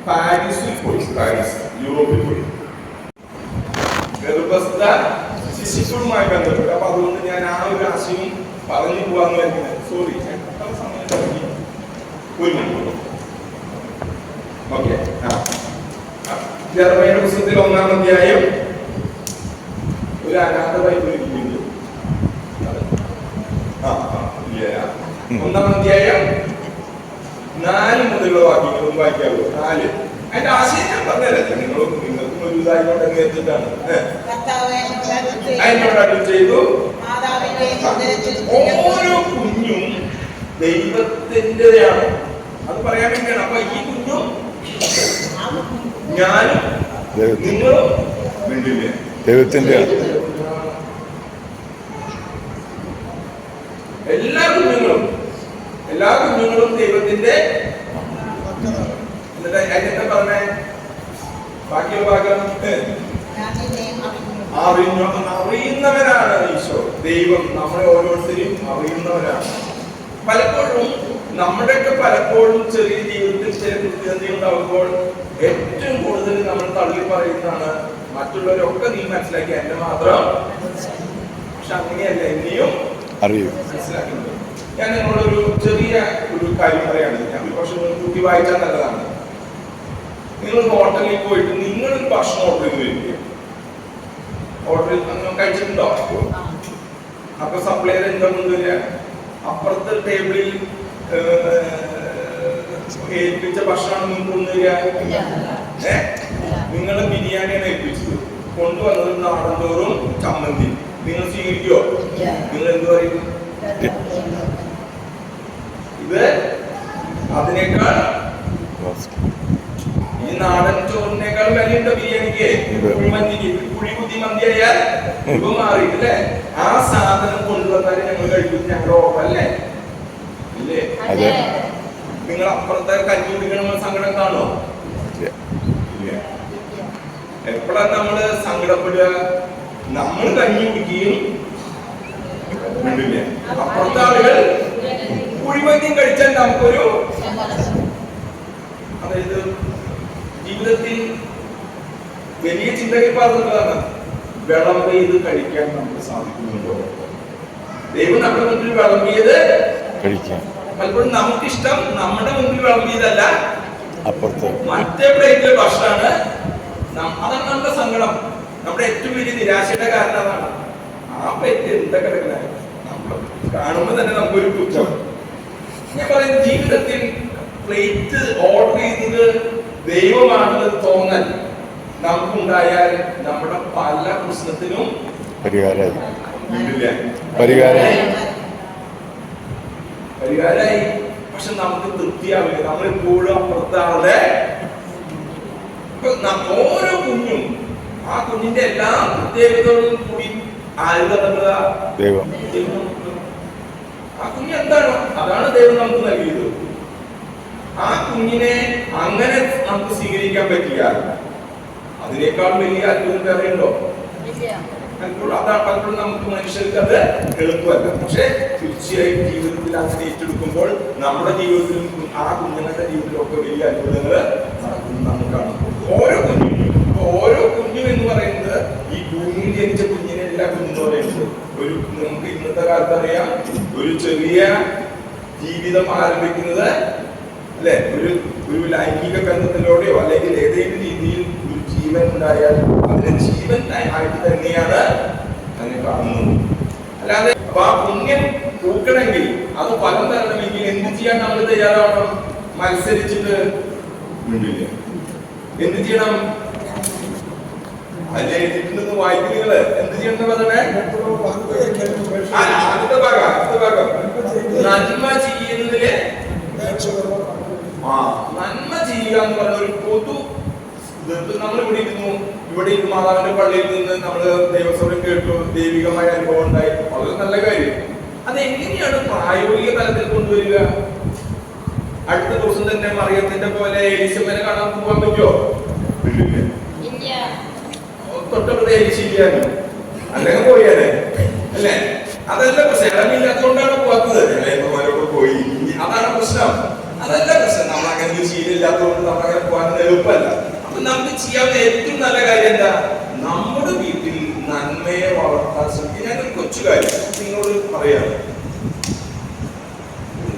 പാരീസിൽ പോയി. പാരീസ്, യൂറോപ്പിൽ പോയി, ഗർഭസ്ഥ ശിശുക്കളുമായി ബന്ധപ്പെട്ട്. അപ്പൊ അതുകൊണ്ട് ഞാൻ ആ ഒരു ആശയം പറഞ്ഞു പോവാന്ന് വരുന്നത്. സോറി, ഒരു മണിക്കൂർ. ഓക്കെ. ജർമ്മനിയുടെ പുസ്തകത്തിൽ 1-ാം അധ്യായം ഒരു അനാഥ ബൈബിൾ ഇരിക്കുന്നു. ഒന്നാം അധ്യായം 4 മുതലുള്ള വാക്യങ്ങളും വായിക്കാവൂ. 4 അതിന്റെ ആശയം ഞാൻ പറഞ്ഞുതരാം. നിങ്ങൾക്കും ഒരു ഇതായിക്കോട്ടെ എന്ന് വെച്ചിട്ടാണ്. അതിനോട് അരുളി ചെയ്തു, ഓരോ കുഞ്ഞും ദൈവത്തിൻ്റെതാണ്. അത് പറയാൻ വേണ്ടിയാണ്. അപ്പൊ ഈ കുഞ്ഞും ഞാനും നിങ്ങളും വേണ്ടില്ലേ ദൈവത്തിന്റെ എല്ലാ കുഞ്ഞുങ്ങളും ദൈവത്തിന്റെ. എന്നിട്ട് അതിനെന്താ പറഞ്ഞേ? ബാക്കിയുള്ള ഭാഗം അറിയുന്നവരാണ് ഈശോ. ദൈവം നമ്മളെ ഓരോരുത്തരും അറിയുന്നവരാണ്. പലപ്പോഴും പലപ്പോഴും ചെറിയ ജീവിതത്തിൽ ചില കൃത്യതകൾ ഉണ്ടാകുമ്പോൾ ഏറ്റവും കൂടുതൽ നമ്മൾ തള്ളി പറയുന്നതാണ് മറ്റുള്ളവരൊക്കെ നീ മനസ്സിലാക്കി എന്നെ മാത്രം. പക്ഷെ അങ്ങനെയല്ല, എന്നെയും അറിയും മനസ്സിലാക്കുന്നത്. ഞാൻ നിങ്ങളൊരു ചെറിയ കാര്യം പറയാണ്. ഞാൻ പക്ഷെ കുട്ടി വായിച്ചാൽ നല്ലതാണ്. നിങ്ങൾ ഹോട്ടലിൽ പോയിട്ട് നിങ്ങളൊരു ഭക്ഷണം ഓർഡർ ചെയ്ത് ഓർഡർ കഴിച്ചിട്ടുണ്ടോ? അപ്പൊ സപ്ലൈർ എന്താ കൊണ്ടുവരിക? അപ്പുറത്തെ ടേബിളിൽ ഏൽപ്പിച്ച ഭക്ഷണമാണ് നിങ്ങൾ കൊണ്ടുവരിക. നിങ്ങളെ ബിരിയാണിയാണ് ഏൽപ്പിച്ചത്, കൊണ്ടുവന്നത് നാടൻ ചോറും ചമ്മന്തി. നിങ്ങൾ സ്വീകരിക്കുവോ? നിങ്ങൾ എന്ത് പറയും? ഇത് അതിനേക്കാൾ ഈ നാടൻ ചോറിനേക്കാൾ വിലയുണ്ട് ബിരിയാണിക്ക്. കുഴിമന്തിക്ക് കുഴികുത്തി മന്തിയായാൽ ഇപ്പൊ മാറി അല്ലേ? ആ സാധനം കൊണ്ടുവന്നാല് ഞങ്ങൾ കഴിക്കുന്നത് ഞങ്ങളുടെ ഓർമ്മല്ലേ? ഇല്ലേ? നിങ്ങൾ അപ്പുറത്തെ കഞ്ഞി കുടിക്കണമെന്ന് സങ്കടം കാണോ? എപ്പോഴാണ് നമ്മള് സങ്കടപ്പെടുക? നമ്മൾ കഞ്ഞി കുടിക്കുകയും അപ്പുറത്തെ ആളുകൾ കുഴിമന്തിയും കഴിച്ചാൽ നമുക്കൊരു, അതായത് ജീവിതത്തിൽ വലിയ ചിന്തകൾ പറഞ്ഞതാണ്. വിളമ്പ് ചെയ്ത് കഴിക്കാൻ നമുക്ക് സാധിക്കുന്നുണ്ടോ? ദൈവം നമ്മുടെ മുന്നിൽ വിളമ്പിയത് കഴിക്കാം. പലപ്പോഴും നമുക്കിഷ്ടം നമ്മുടെ മുന്നിൽ വിളമ്പിയതല്ല, അപ്പുറത്ത് മറ്റേ പ്ലേറ്റിലെ ഭക്ഷണമാണ്. അതാണ് നമ്മുടെ സങ്കടം. നമ്മുടെ ഏറ്റവും വലിയ നിരാശയുടെ കാരണം അതാണ്. ആ പ്ലേറ്റ് എന്താ കിടക്കുന്നത് നമ്മൾ കാണുമ്പോൾ തന്നെ നമുക്കൊരു പുച്ഛം. ഞാൻ പറയുന്നത് ജീവിതത്തിൽ പ്ലേറ്റ് ഓർഡർ ചെയ്തത് ദൈവമാണെന്ന് തോന്നൽ നമുക്കുണ്ടായാൽ നമ്മുടെ പല പ്രശ്നത്തിനും പരിഹാരമായി. പക്ഷെ നമുക്ക് തൃപ്തിയാവില്ല. നമ്മളെപ്പോഴും അപ്പുറത്തെ ആളുടെ ഓരോ കുഞ്ഞും ആ കുഞ്ഞിന്റെ എല്ലാ പ്രത്യേകതകളും കൂടി ആരുത ദൈവം. ആ കുഞ്ഞ് എന്താണ്? അതാണ് ദൈവം നമുക്ക് നൽകിയത്. ആ കുഞ്ഞിനെ അങ്ങനെ നമുക്ക് സ്വീകരിക്കാൻ പറ്റില്ല. അതിനേക്കാൾ വലിയ അത്ഭുതം വേറെ ഉണ്ടോ? അതാണ് പലപ്പോഴും നമുക്ക് മനുഷ്യർക്ക് അത് എളുപ്പമല്ല. പക്ഷെ തീർച്ചയായും ജീവിതത്തിൽ അങ്ങനെ ഏറ്റെടുക്കുമ്പോൾ നമ്മുടെ ജീവിതത്തിലും ആ കുഞ്ഞുങ്ങളുടെ ജീവിതത്തിലും ഒക്കെ വലിയ അത്ഭുതങ്ങൾ നടക്കുന്നത് നമുക്ക് കാണാം. ഓരോ കുഞ്ഞും എന്ന് പറയുന്നത് ഈ ഭൂമിയിൽ ജനിച്ച കുഞ്ഞിനെ എല്ലാ കുഞ്ഞെന്ന് പറയുന്നത് നമുക്ക് ഇന്നത്തെ കാലത്ത് അറിയാം. ഒരു ചെറിയ ജീവിതം ആരംഭിക്കുന്നത് അല്ലെ ഒരു ലൈംഗിക ബന്ധത്തിലൂടെയോ അല്ലെങ്കിൽ ഏതെങ്കിലും രീതിയിൽ ഒരു ജീവൻ ഉണ്ടായാൽ അതിന് ജീവൻ ആയിട്ട് തന്നെയാണ് അതിനെ കാണുന്നത്. അല്ലാതെ അപ്പൊ ആ പുണ്യം പൂക്കണമെങ്കിൽ അത് ഫലം തരണമെങ്കിൽ എന്ത് ചെയ്യാൻ നമ്മൾ തയ്യാറാവണം? മത്സരിച്ചിട്ട് എന്ത് ചെയ്യണം? അതിലെഴുതിയിട്ടുണ്ടെന്ന് വായിക്കുന്നതിങ്ങള് എന്ത് ചെയ്യണമെന്ന് പറഞ്ഞേ? ആദ്യത്തെ ഭാഗം നന്മ ചെയ്യുന്നതില് നന്മ ചെയ്യുക എന്ന് പറഞ്ഞ ഒരു പൊതു. നമ്മൾ ഇവിടെ ഇരുന്ന് മാതാവിന്റെ പള്ളിയിൽ നിന്ന് നമ്മള് ദൈവസ്വരം കേട്ടു, ദൈവികമായ അനുഭവം ഉണ്ടായി. അതൊരു നല്ല കാര്യം. അതെങ്ങനെയാണ് പ്രായോഗിക തലത്തിൽ കൊണ്ടുവരിക? അടുത്ത ദിവസം തന്നെ മറിയത്തിന്റെ പോലെ എലിസബത്തിനെ കാണാൻ പോകാൻ പറ്റുമോ? തൊട്ടടുത്ത എലിശിരിയാണ് അല്ലെങ്കിൽ പോയാലേ അല്ലേ? അതല്ല പ്രശ്നം. ഇടമില്ലാത്തതുകൊണ്ടാണ് പോകാത്തത്. പോയി അതാണ് പ്രശ്നം. അതല്ല പ്രശ്നം. നമ്മൾ അങ്ങനെ ഒരു ശീലമില്ലാത്തതുകൊണ്ട് നമ്മളങ്ങനെ പോകാൻ എളുപ്പമല്ല. അപ്പൊ നമുക്ക് ചെയ്യാവുന്ന ഏറ്റവും നല്ല കാര്യം എന്താ? നമ്മുടെ വീട്ടിൽ നന്മയെ വളർത്താൻ ശ്രമിക്കുക. ഞാനൊരു കൊച്ചു കാര്യം നിങ്ങളോട് പറയാം.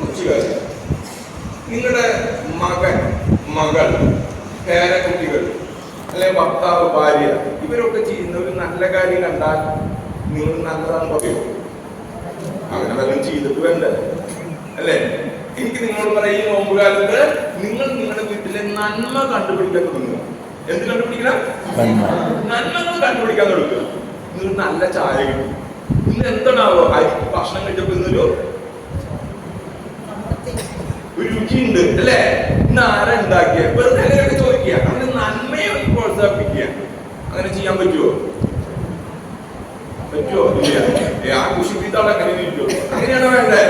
കൊച്ചു കാര്യം, നിങ്ങളുടെ മകൾ പേരക്കുട്ടികൾ അല്ലെ ഭർത്താവ്, ഭാര്യ ഇവരൊക്കെ ചെയ്യുന്ന ഒരു നല്ല കാര്യം കണ്ടാൽ നിങ്ങൾ നല്ലതാണെന്ന് പറയുമോ? അങ്ങനെ വല്ലതും ചെയ്തിട്ട് വേണ്ടേ അല്ലേ? എനിക്ക് നിങ്ങളോട് പറയാം, ഈ നോമ്പുകാലത്ത് നിങ്ങൾ നിങ്ങളുടെ വീട്ടിലെ നന്മ കണ്ടുപിടിക്കാൻ തുടങ്ങുക. എന്ത് കണ്ടുപിടിക്കണം? നന്മകൾ കണ്ടുപിടിക്കാൻ തുടങ്ങുക. നിങ്ങൾ നല്ല ചായ കിട്ടും. ഇന്ന് എന്താണാവോ അരി ഭക്ഷണം കഴിച്ചപ്പോ ഇന്നൊരു രുചിയുണ്ട് അല്ലേ? ഇന്ന് ആരാ ഉണ്ടാക്കിയ? വെറുതെ അങ്ങനെയൊക്കെ ചോദിക്കുക. അങ്ങനെ നന്മയെ പ്രോത്സാഹിപ്പിക്കുക. അങ്ങനെ ചെയ്യാൻ പറ്റുമോ? ഇല്ല. ആ കുശിപ്പിത്താളെ അങ്ങനെ ഇരിക്കുമോ? അങ്ങനെയാണോ വേണ്ടേ?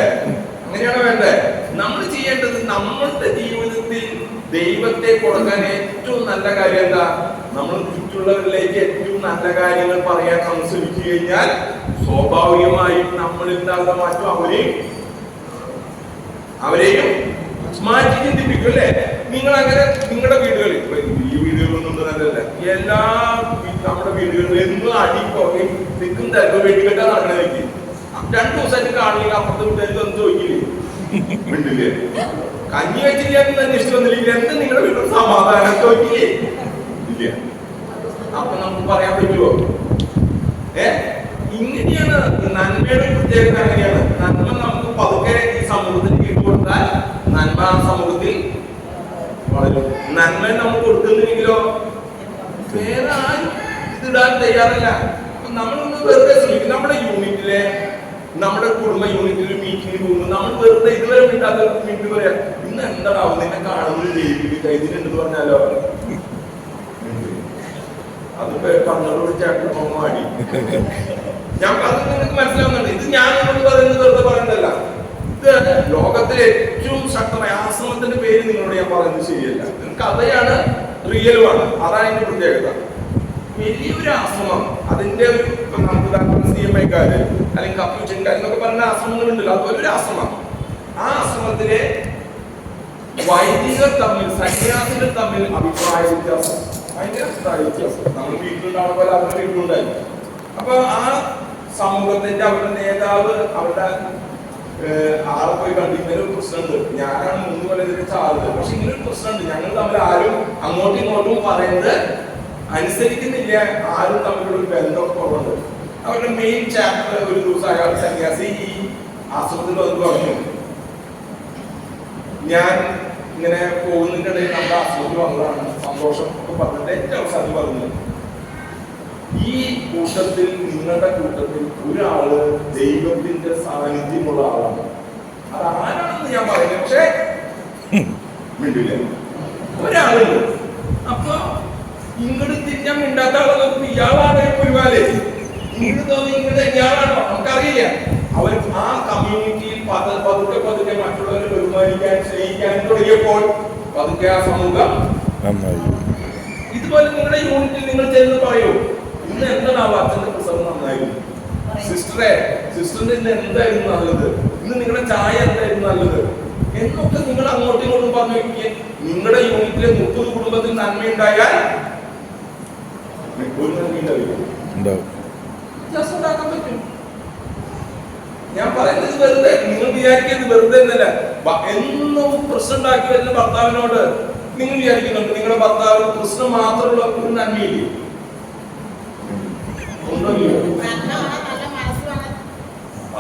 അങ്ങനെയാണോ വേണ്ടേ? നമ്മൾ ചെയ്യേണ്ടത് നമ്മളുടെ ജീവിതത്തിൽ ദൈവത്തെ കൊടുക്കാൻ ഏറ്റവും നല്ല കാര്യം എന്താ? നമ്മൾ ചുറ്റുള്ളവരിലേക്ക് ഏറ്റവും നല്ല കാര്യങ്ങൾ പറയാൻ നമ്മൾ ശ്രമിച്ചു കഴിഞ്ഞാൽ സ്വാഭാവികമായും നമ്മളിൽ ഉണ്ടാകുന്ന മാറ്റം അവരെയും മാറ്റി ചിന്തിപ്പിക്കും അല്ലേ? നിങ്ങൾ അങ്ങനെ നിങ്ങളുടെ വീടുകളിൽ, ഈ വീടുകളൊന്നും നല്ലതല്ല, എല്ലാ നമ്മുടെ വീടുകളിൽ എന്നും അടി പുറകെയും നിൽക്കും തിരക്കും വെടിക്കെട്ടാ നടക്കണേക്ക് 2 ദിവസമായിട്ട് കാണില്ല. അപ്പുറത്തെ വീട്ടുകാർക്ക് ഒന്നും ചോദിക്കില്ലേ? മിണ്ടില്ലേ? കഞ്ഞി വെച്ചില്ലാന്ന് അന്വേഷിച്ചു വന്നില്ലെങ്കിൽ എന്ത് നിങ്ങളുടെ വീട്ടിൽ സമാധാനം ചോദിക്കില്ലേ? ഇല്ല. അപ്പൊ നമുക്ക് പറയാൻ പറ്റുമോ? ഇങ്ങനെയാണ് നന്മയുടെ പ്രത്യേകത. അങ്ങനെയാണ് നന്മ നമുക്ക് പതുക്കെ ഈ സമൂഹത്തിൽ കൊടുത്താൽ നന്മ ആ സമൂഹത്തിൽ വളരും. നന്മ നമ്മൾ കൊടുക്കുന്നില്ലെങ്കിലോ വേറെ ആരും ഇതിടാൻ തയ്യാറല്ല. നമ്മളൊന്ന് വെറുതെ ശ്രമിക്കും. നമ്മുടെ യൂണിറ്റിലെ നമ്മുടെ കുടുംബ യൂണിറ്റിൽ മീറ്റിംഗ് പോകുന്നു. നമ്മൾ വെറുതെ ഇതുവരെ മിണ്ടാത്ത മീറ്റിംഗ് പറയാം, ഇന്ന് എന്താണാവും നിന്നെ കാണുന്നത് ഇതിനുണ്ടെന്ന് പറഞ്ഞാലോ അത് പറഞ്ഞോട് ചേട്ടൻ മാടി. ഞാൻ പറഞ്ഞത് നിങ്ങൾക്ക് മനസ്സിലാവുന്നുണ്ട്. ഇത് ഞാൻ നിങ്ങളോട് പറയുന്നത് വെറുതെ പറയണ്ടല്ല. ഇത് ലോകത്തിലെ ഏറ്റവും ശക്തമായ ആശ്രമത്തിന്റെ പേര് നിങ്ങളോട് ഞാൻ പറയുന്നത് ശരിയല്ല. കഥയാണ്, റിയലുമാണ്. അതാണ് അതിന്റെ പ്രത്യേകത. വലിയൊരു ആശ്രമം, അതിന്റെ ഒരു CMIക്കാര് അല്ലെങ്കിൽ കപ്യൂച്ചൻകാർ എന്നൊക്കെ പറഞ്ഞ ആശ്രമങ്ങളുണ്ടല്ലോ, അതുപോലെ ഒരു ആശ്രമം. ആ ആശ്രമത്തിലെ വൈദികർ തമ്മിൽ, സന്യാസികൾ തമ്മിൽ അഭിപ്രായ വ്യത്യാസം, ഭയങ്കര അഭിപ്രായ വ്യത്യാസം. നമ്മൾ വീട്ടിലുണ്ടാവുന്ന പോലെ അവരുടെ വീട്ടിലുണ്ടായി. അപ്പൊ ആ സമൂഹത്തിന്റെ അവരുടെ നേതാവ് അവരുടെ ആളെ പോയി കണ്ടിങ്ങനെ ഒരു പ്രശ്നമുണ്ട്, ഞാനാണ് 3 കൊല്ലം ഇതിന്റെ ചാർജ്, പക്ഷെ ഇങ്ങനെ ഒരു പ്രശ്നമുണ്ട്, ഞങ്ങൾ തമ്മിൽ ആരും അങ്ങോട്ടും ഇങ്ങോട്ടും പറയുന്നത് അനുസരിക്കുന്നില്ല, ആരും തമ്മിലുള്ള ഒരു ബന്ധം കുറവുണ്ട്. അവരുടെ മെയിൻ ചാപ്റ്റർ ഒരു ദിവസം അയാൾ സന്യാസി ഈ ആശ്രമത്തിൽ വന്ന് പറഞ്ഞു, ഞാൻ ഇങ്ങനെ പോകുന്നതിനിടയിൽ നമ്മുടെ ആശ്രമത്തിൽ വന്നതാണ്, സന്തോഷം ഒക്കെ പറഞ്ഞിട്ട് ഏറ്റവും അവസാനം പറഞ്ഞു, ഈ കൂട്ടത്തിൽ നിങ്ങളുടെ കൂട്ടത്തിൽ ഒരാള് ദൈവത്തിന്റെ സാന്നിധ്യമുള്ള ആളാണ്. അത് ആരാണെന്ന് ഞാൻ പറയുന്നത്, പക്ഷേ മിണ്ടില്ല. ഒരാളുണ്ട്. അപ്പൊ ഇങ്ങോട്ട് തിരിഞ്ഞാൽ മിണ്ടാത്ത ആളെ നോക്കുമ്പോ ഇയാളാണ് ഒരുപാട് ഇങ്ങോട്ട് തോന്നി ഇങ്ങോട്ട് ഇയാളാണോ നമുക്കറിയില്ല. അവർ ആ കമ്മ്യൂണിറ്റിയിൽ പതുക്കെ മറ്റുള്ളവരെ ബഹുമാനിക്കാൻ സ്നേഹിക്കാൻ തുടങ്ങിയപ്പോൾ പതുക്കെ ആ സമൂഹം ഇതുപോലെ നിങ്ങളുടെ യൂണിറ്റിൽ നിങ്ങൾ ചെന്ന് പറയൂ, ഇന്ന് എന്താണാവും അച്ഛന്റെ പ്രസവം നന്നായിരുന്നു, സിസ്റ്ററിന്റെ ഇന്ന് എന്തായിരുന്നു നല്ലത്, ഇന്ന് നിങ്ങളുടെ ചായ എന്തായിരുന്നു നല്ലത് എന്നൊക്കെ നിങ്ങൾ അങ്ങോട്ടും ഇങ്ങോട്ടും പറഞ്ഞു നോക്കിയേ. നിങ്ങളുടെ യൂണിറ്റിലെ 30 കുടുംബത്തിൽ നന്മയുണ്ടായാൽ ഒരു നന്മയുണ്ടാവില്ല, ഉണ്ടാക്കാൻ പറ്റും. ഞാൻ പറയുന്നത് വെറുതെ നിങ്ങൾ വിചാരിക്കുന്നത് വെറുതെ എന്നല്ല. എന്നും പ്രശ്നം ഉണ്ടാക്കി വരുന്ന ഭർത്താവിനോട് നിങ്ങൾ വിചാരിക്കുന്നുണ്ട് നിങ്ങളുടെ ഭർത്താവ് പ്രശ്നം മാത്രമുള്ള ഒരു നന്മയില്ലേ?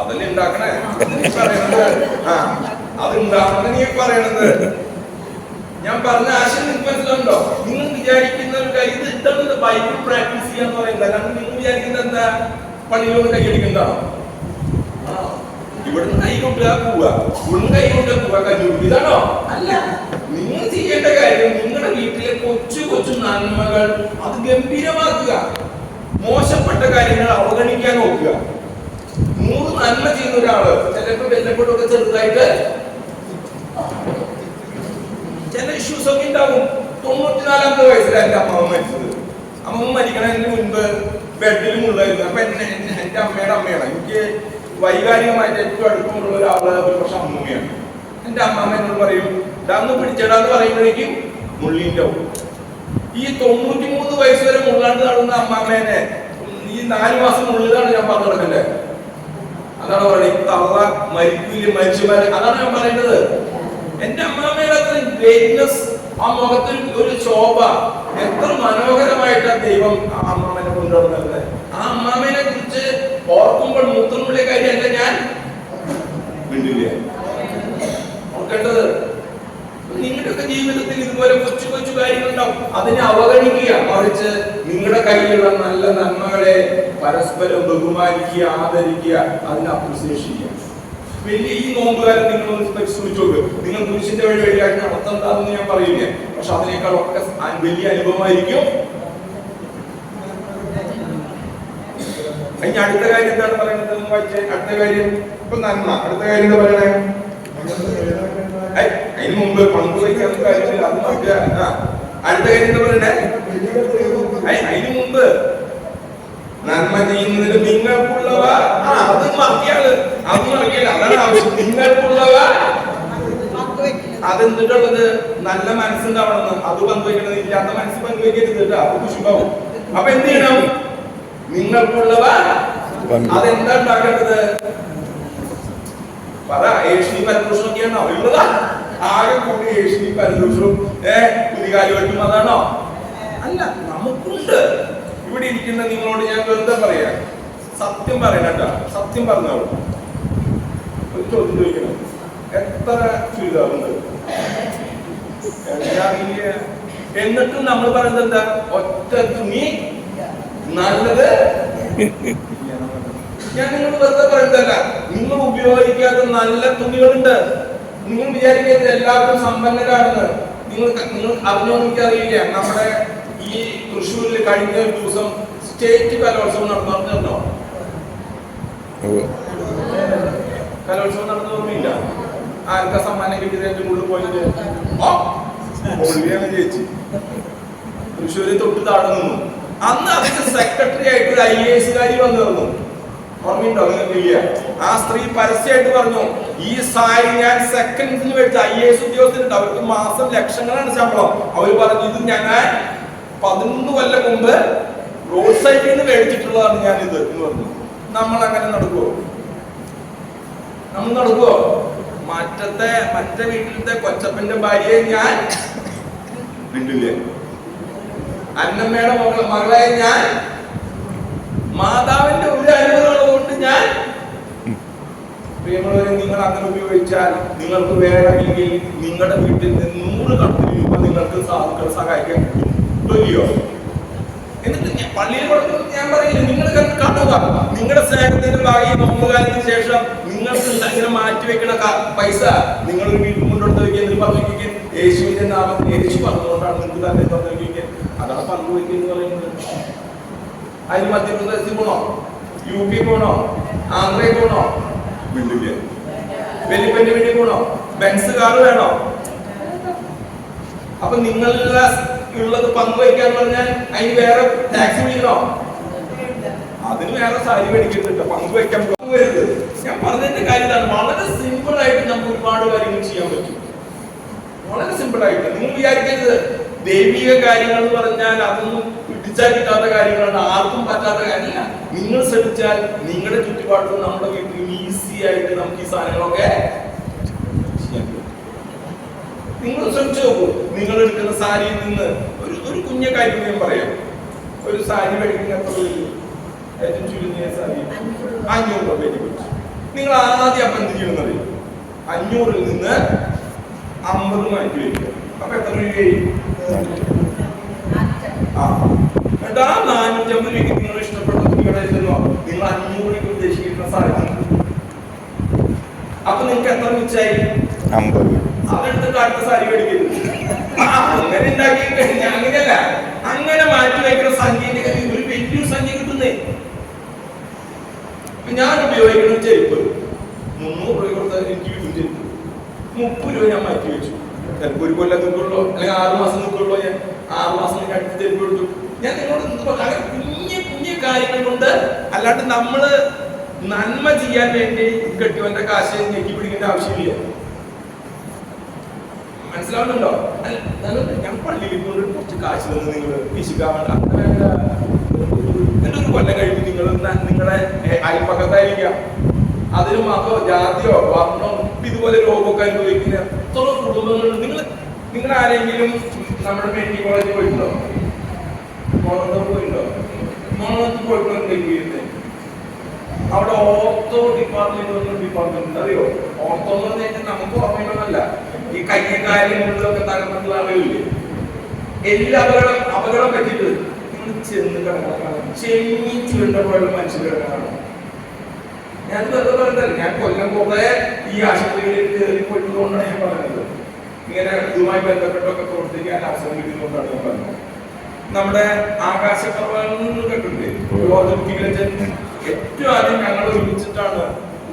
അതല്ലേ ഉണ്ടാക്കണേ പറയണത്. അത് ഉണ്ടാക്കണ നീ പറയണത്. ഞാൻ പറഞ്ഞ ആശയം നിങ്ങൾക്ക് മനസ്സിലുണ്ടോ? നിങ്ങൾ വിചാരിക്കുന്ന ഇത് ഇതാണ് ബൈബിൾ പ്രാക്ടീസ് ചെയ്യാന്ന് പറയുന്നത്. അല്ലാണ്ട് നിങ്ങൾ വിചാരിക്കുന്നത് എന്താ പള്ളിയിലൊന്ന് കൈയടിക്കുന്നതാണോ? ഇവിടുന്ന് കൈ കൊണ്ടുപോകാ പോവുക, ഇവിടുന്ന് കൈ കൊണ്ടുപോകാ പോവുക, കഞ്ഞൂട്ടി ഇതാണോ? അല്ല. നിങ്ങൾ ചെയ്യേണ്ട കാര്യം നിങ്ങളുടെ വീട്ടിലെ കൊച്ചു കൊച്ചു നന്മകൾ അത് ഗംഭീരമാക്കുക. മോശപ്പെട്ട കാര്യങ്ങൾ അവഗണിക്കാൻ നോക്കുക. 100 നന്മ ചെയ്യുന്ന ഒരാള് ചിലപ്പോ വല്ലപ്പോഴൊക്കെ ചെറുതായിട്ട് ചില ഇഷ്യൂസ് ഒക്കെ ഉണ്ടാവും. 94ാമത്തെ വയസ്സിലാണ് എന്റെ അമ്മ മരിച്ചത്. അമ്മ മരിക്കണതിന് മുൻപ് ബെഡിലും ഉണ്ടായിരുന്നു. അപ്പൊ എന്റെ അമ്മയുടെ അമ്മയാണ്. എനിക്ക് വൈകാരികമായിട്ട് ഏറ്റവും അടുപ്പമുള്ള ഒരാള് ഒരു പക്ഷെ അമ്മൂമ്മയാണ്. എന്റെ അമ്മമ്മ എന്നോട് പറയും ഇതാന്ന് പിടിച്ചിടാന്ന് പറയുമ്പോഴേക്കും മുള്ളിന്റെ ഈ 93 വയസ്സ് വരെ മുള്ളാണ്ട് നടന്ന അമ്മാമ്മേനെ ഈ 4 മാസം മുള്ളിലാണ് ഞാൻ പറഞ്ഞു നടക്കണ്ടേ? അതാണ് പറയുന്നത് തള്ള മരിക്കില്ല മരിച്ചുമാരെ. അതാണ് ഞാൻ പറയുന്നത്. എന്റെ അമ്മാമ്മയുടെ അത്രയും ഗ്രേറ്റ്നെസ്, ആ മുഖത്തിൽ ഒരു ശോഭ, എത്ര മനോഹരമായിട്ടാണ് ദൈവം ആ അമ്മാമ്മനെ കൊണ്ടുവരുന്നത്. ആ അമ്മാമ്മനെ കുറിച്ച് ഓർക്കുമ്പോൾ മൂത്രമുള്ള കാര്യമല്ല ഞാൻ മിണ്ടില്ലേ? ഓർക്കേണ്ടത് നിങ്ങളുടെയൊക്കെ ജീവിതത്തിൽ ഇതുപോലെ കൊച്ചു കൊച്ചു കാര്യങ്ങളുണ്ടാവും. അതിനെ അവഗണിക്കുക, മറിച്ച് നിങ്ങളുടെ കയ്യിലുള്ള നല്ല നന്മകളെ പരസ്പരം ബഹുമാനിക്കുക, ആദരിക്കുക, അതിനെ അപ്രിസിയേറ്റ് ചെയ്യുക. വലിയ ഈ നോമ്പുകാലം നിങ്ങൾ പരിശ്രമിച്ചു നോക്ക്. നിങ്ങൾ പുരുഷന്റെ വഴി വഴിയാക്കി നടത്തണ്ടെന്ന് ഞാൻ പറയില്ല, പക്ഷെ അതിനേക്കാളൊക്കെ വലിയ അനുഭവമായിരിക്കും. അതിന് അടുത്ത കാര്യം എന്താണ് പറയുന്നത്? അടുത്ത കാര്യം ഇപ്പൊ നന്മ. അടുത്ത കാര്യം എന്താ പറയണേ? അതിന് മുമ്പ് പങ്കുവയ്ക്കാൻ കാര്യമില്ല, അത് നോക്കുക. അടുത്ത കാര്യം എന്താ പറയണേ? അതിന് മുമ്പ് നന്മ ചെയ്യുന്നതിൽ നിങ്ങൾക്കുള്ളവ അത് മറക്കിയാണ്, അത് മറക്കില്ല, അതാണ് ആവശ്യം. നിങ്ങൾക്കുള്ളവ അതെന്തിട്ടുള്ളത്? നല്ല മനസ്സുണ്ടാവണമെന്ന്. അത് പങ്കുവയ്ക്കണത് ഇല്ലാത്ത മനസ്സ് പങ്കുവയ്ക്കരുത് കേട്ടോ, അത് കുശുഭാവും. അപ്പൊ എന്ത് ചെയ്യണം? നിങ്ങൾക്കുള്ളവ അതെന്താ ഉണ്ടാക്കേണ്ടത്? പറ. ഏഷ്ണി പരദൂഷണൊക്കെയാണോ ഉള്ളതാ? ആകെ കൂടി ഏഷ്ണി പരദൂഷണവും പുതികാലുമായിട്ടും അതാണോ? അല്ല, നമുക്കുണ്ട്. ഇവിടെ ഇരിക്കുന്ന നിങ്ങളോട് ഞാൻ വെറുതെ പറയാം, സത്യം പറയണം കേട്ടോ, സത്യം പറഞ്ഞോളൂ. ഒരു ചോദ്യം ചോദിക്കണം, എത്ര ചുരിദാറുണ്ട്? എന്നിട്ടും നമ്മൾ പറയുന്നത് എന്താ? ഒറ്റ തുണി നല്ലത്. ഞാൻ നിങ്ങൾ വെറുതെ പറയുന്നതല്ല, നിങ്ങൾ ഉപയോഗിക്കാത്ത നല്ല തുണികളുണ്ട്. നിങ്ങൾ വിചാരിക്കരുത് എല്ലാവർക്കും സമ്പന്നരാണെന്ന്. നിങ്ങൾ അറിഞ്ഞോ എനിക്കറിയില്ല, നമ്മുടെ ഈ തൃശ്ശൂരിൽ കഴിഞ്ഞ ദിവസം സ്റ്റേറ്റ് കലോത്സവം നടന്നോ? കലോത്സവം നടന്ന ഓർമ്മയില്ല? ആർക്കാ സമ്മാനം കിട്ടിയത്? ഏറ്റവും കൂടുതൽ പോയത് ചേച്ചി തൃശ്ശൂരിൽ തൊട്ട് താഴെ നിന്നു. അന്ന് അതിന്റെ സെക്രട്ടറി ആയിട്ട് ഒരു IAS കാരി വന്നിരുന്നു. ഓർമ്മയുണ്ടോ നിങ്ങൾക്ക്? ആ സ്ത്രീ പരസ്യമായിട്ട് പറഞ്ഞു, ഈ സാരി ഞാൻ സെക്കൻഡ്സിൽ വെച്ച് IAS ഉദ്യോഗസ്ഥരുണ്ട്, അവർക്ക് മാസം ലക്ഷങ്ങളാണ് ശമ്പളം. അവർ പറഞ്ഞു, ഇത് ഞാൻ 11 കൊല്ലം മുമ്പ് റോഡ് സൈഡിൽ നിന്ന് മേടിച്ചിട്ടുള്ളതാണ് ഞാനിത് എന്ന് പറഞ്ഞു. നമ്മൾ അങ്ങനെ നടക്കുവോ? നമ്മൾ നടക്കുവോ? മറ്റേ വീട്ടിലത്തെ കൊച്ചപ്പന്റെ ഭാര്യയെ ഞാൻ മിണ്ടില്ലേ? അന്നമ്മയുടെ മകളെ ഞാൻ, മാതാവിന്റെ ഒരു അനുഭവം കൊണ്ട് ഞാൻ. പ്രിയമുള്ളവരെ, നിങ്ങൾ അങ്ങനെ ഉപയോഗിച്ചാൽ നിങ്ങൾക്ക് വേണമെങ്കിൽ നിങ്ങളുടെ വീട്ടിൽ നിന്ന് 100 കണക്കിന് രൂപ നിങ്ങൾക്ക് സാധുക്കളെ സഹായിക്കാൻ പറ്റുമോ? എന്നിട്ട് പള്ളിയിൽ കൊടുക്കുന്നത് ഞാൻ പറയില്ല, നിങ്ങൾ കാണുക. നിങ്ങളുടെ സ്നേഹത്തിന്റെ ഭാഗം നോമ്പുകാലത്തിന് ശേഷം നിങ്ങൾക്ക് ഇങ്ങനെ മാറ്റിവെക്കണ പൈസ നിങ്ങളൊരു വീട്ടിൽ കൊണ്ടുകൊടുത്ത് വയ്ക്കുക. എന്നിട്ട് പറഞ്ഞു യേശുവിന്റെ നാമത്തിൽ യേശു പറഞ്ഞുകൊണ്ടാണ് നിങ്ങൾക്ക് തന്നെ തന്നു വയ്ക്കുക. അതാണ് പങ്കുവയ്ക്കുക എന്ന് പറയുന്നത്. അതിന് മധ്യപ്രദേശിൽ പോണോ? UP പോണോ? ആന്ധ്രയിൽ പോണോ? വീട്ടില്ല. വലിയപ്പന്റെ വീട്ടിൽ പോണോ? ബെൻസ് കാർ വേണോ? അപ്പൊ നിങ്ങളുടെ ഉള്ളത് പങ്കുവയ്ക്കാൻ പറഞ്ഞാൽ അതിന് വേറെ ടാക്സ് വിളിക്കണോ? അതിന് വേറെ സാരി മേടിക്കുന്നുണ്ട്. പങ്കുവയ്ക്കാൻ പോകരുത്. ഞാൻ പറഞ്ഞതിന്റെ കാര്യം ഇതാണ്, വളരെ സിമ്പിൾ ആയിട്ട് നമുക്ക് ഒരുപാട് കാര്യങ്ങൾ ചെയ്യാൻ പറ്റും. വളരെ സിമ്പിൾ ആയിട്ട്. നിങ്ങൾ വിചാരിക്കരുത് ദൈവിക കാര്യങ്ങൾ എന്ന് പറഞ്ഞാൽ അതൊന്നും പിടിച്ചാൽ കിട്ടാത്ത കാര്യങ്ങളാണ്, ആർക്കും പറ്റാത്ത കാര്യമില്ല. നിങ്ങൾ ശ്രമിച്ചാൽ നിങ്ങളുടെ ചുറ്റുപാടും നമ്മുടെ വീട്ടിൽ ഈസി ആയിട്ട് നമുക്ക് ഈ സാധനങ്ങളൊക്കെ ചെയ്യാൻ പറ്റും. നിങ്ങൾ ശ്രമിച്ചു നോക്കൂ. നിങ്ങൾ എടുക്കുന്ന സാരിയിൽ നിന്ന് ഒരു കുഞ്ഞ കാര്യം ഞാൻ പറയാം. ഒരു സാരി മേടിക്കുന്ന എത്ര രൂപ? ഏറ്റവും ചുരുങ്ങിയ സാരി 500 രൂപ മേടിക്കും. നിങ്ങൾ ആദ്യം അപ്പം എന്ത് ചെയ്യുന്നത്? 500-ൽ നിന്ന് 50 മാറ്റി വയ്ക്കുക. അപ്പൊ എത്ര രൂപയായി? എന്നിട്ട് ആ 450 രൂപയ്ക്ക് നിങ്ങൾ ഇഷ്ടപ്പെട്ട തുണികളെ ചെന്നോ, നിങ്ങൾ 500 രൂപയ്ക്ക് ഉദ്ദേശിക്കുന്ന സാധനം. അപ്പൊ നിങ്ങൾക്ക് എത്ര മിച്ചായി? 50. അതെടുത്തിട്ട് അടുത്ത സാരി മേടിക്കരുത്. അങ്ങനെ ഉണ്ടാക്കി കഴിഞ്ഞാൽ അങ്ങനെയല്ല, അങ്ങനെ മാറ്റി വയ്ക്കുന്ന സംഖ്യന്റെ ഒരു വലിയൊരു സംഖ്യ കിട്ടുന്നേ. ഞാൻ ഉപയോഗിക്കുന്ന ചെരുപ്പ് 300 രൂപ കൊടുത്താൽ എനിക്ക് കിട്ടും ചെരുപ്പ്. 30 രൂപ ഞാൻ മാറ്റി വെച്ചു. ചിലപ്പോൾ ഒരു കൊല്ലം നിൽക്കുള്ളൂ, അല്ലെങ്കിൽ 6 മാസം നിൽക്കുള്ളൂ. ഞാൻ 6 മാസം അടുത്ത് ചെരുപ്പ് കൊടുത്തു. ഞാൻ നിങ്ങളോട് അങ്ങനെ കുഞ്ഞു കാര്യങ്ങൾ കൊണ്ട്, അല്ലാണ്ട് നമ്മള് നന്മ ചെയ്യാൻ വേണ്ടി കെട്ടിയവന്റെ കാശ് ഞെക്കി പിടിക്കേണ്ട ആവശ്യമില്ല. മനസ്സിലാവുന്നുണ്ടോ? ഞാൻ പള്ളിയിൽ കൊണ്ട് കുറച്ച് കാശ് തന്നു നിങ്ങൾ പിശുക്കാൻ വേണ്ട. എന്നിട്ട് ഒരു കൊല്ലം കഴിഞ്ഞ് നിങ്ങൾ നിങ്ങളെ അയൽപ്പക്കത്തായിരിക്കാം, അതിന് മാത്രമോ ജാതിയോ വർണ്ണോ ഇതുപോലെ രോഗമൊക്കെ അനുഭവിക്കുന്ന എത്ര കുടുംബങ്ങളുണ്ട്. നിങ്ങൾ ആരെങ്കിലും നമ്മുടെ മെഡിക്കൽ കോളേജിൽ പോയിട്ടുണ്ടോ? മോണത്ത് പോയിട്ടുണ്ടോ? മോണത്ത് പോയിട്ടുണ്ടോ? അവിടെ ഓർത്തോ ഡിപ്പാർട്ട്മെന്റ് അറിയോ? ഓർത്തോ എന്ന് പറഞ്ഞു കഴിഞ്ഞാൽ നമുക്ക് ഓർമ്മയൊന്നുമല്ല, ഈ കയ്യും കാര്യങ്ങളിലൊക്കെ തകർന്നിട്ടുള്ള ആളുകളില്ലേ, എല്ലാ അപകടം പറ്റിയിട്ട് ചെന്ന് കിടക്കണം, ചെമ്മി ചുരുണ്ട പോലുള്ള മനുഷ്യർ കിടക്കണം. ഞാൻ വെറുതെ പറഞ്ഞതല്ല, ഞാൻ കൊല്ലം കുറെ ഈ ആശുപത്രികളിൽ കയറി പോയിട്ടുള്ളതുകൊണ്ടാണ് ഞാൻ പറയുന്നത്. ഇങ്ങനെ ഇതുമായി ബന്ധപ്പെട്ടൊക്കെ പ്രവർത്തിക്കാൻ അവസരം കിട്ടുന്നതുകൊണ്ടാണ് ഞാൻ പറഞ്ഞത്. നമ്മുടെ ആകാശപർവ്വതങ്ങളിൽ നിന്ന് കേട്ടിട്ടുണ്ട്, ഏറ്റവും ആദ്യം ഞങ്ങൾ ഒരുമിച്ചിട്ടാണ്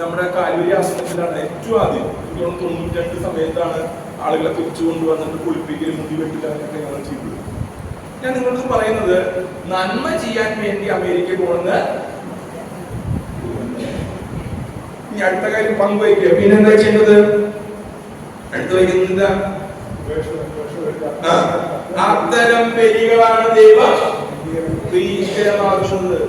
നമ്മുടെ കാൽവരി ആശ്രമത്തിലാണ് ഏറ്റവും ആദ്യം 92 സമയത്താണ് ആളുകളെ തിരിച്ചു കൊണ്ടുവന്നിട്ട് കുളിപ്പിക്കലും മുടി വെട്ടിലൊക്കെ ഞങ്ങൾ ചെയ്തത്. ഞാൻ നിങ്ങളോട് പറയുന്നത്, നന്മ ചെയ്യാൻ വേണ്ടി അമേരിക്ക പോകുന്നത് ഇനി അടുത്ത കാര്യം പങ്കുവയ്ക്കുക. പിന്നെ എന്താ ചെയ്യുന്നത്? അടുത്ത് വയ്ക്കുന്നത് അത്തരം ബലികളാണ് ദൈവം പ്രീതികരമാകുന്നത്.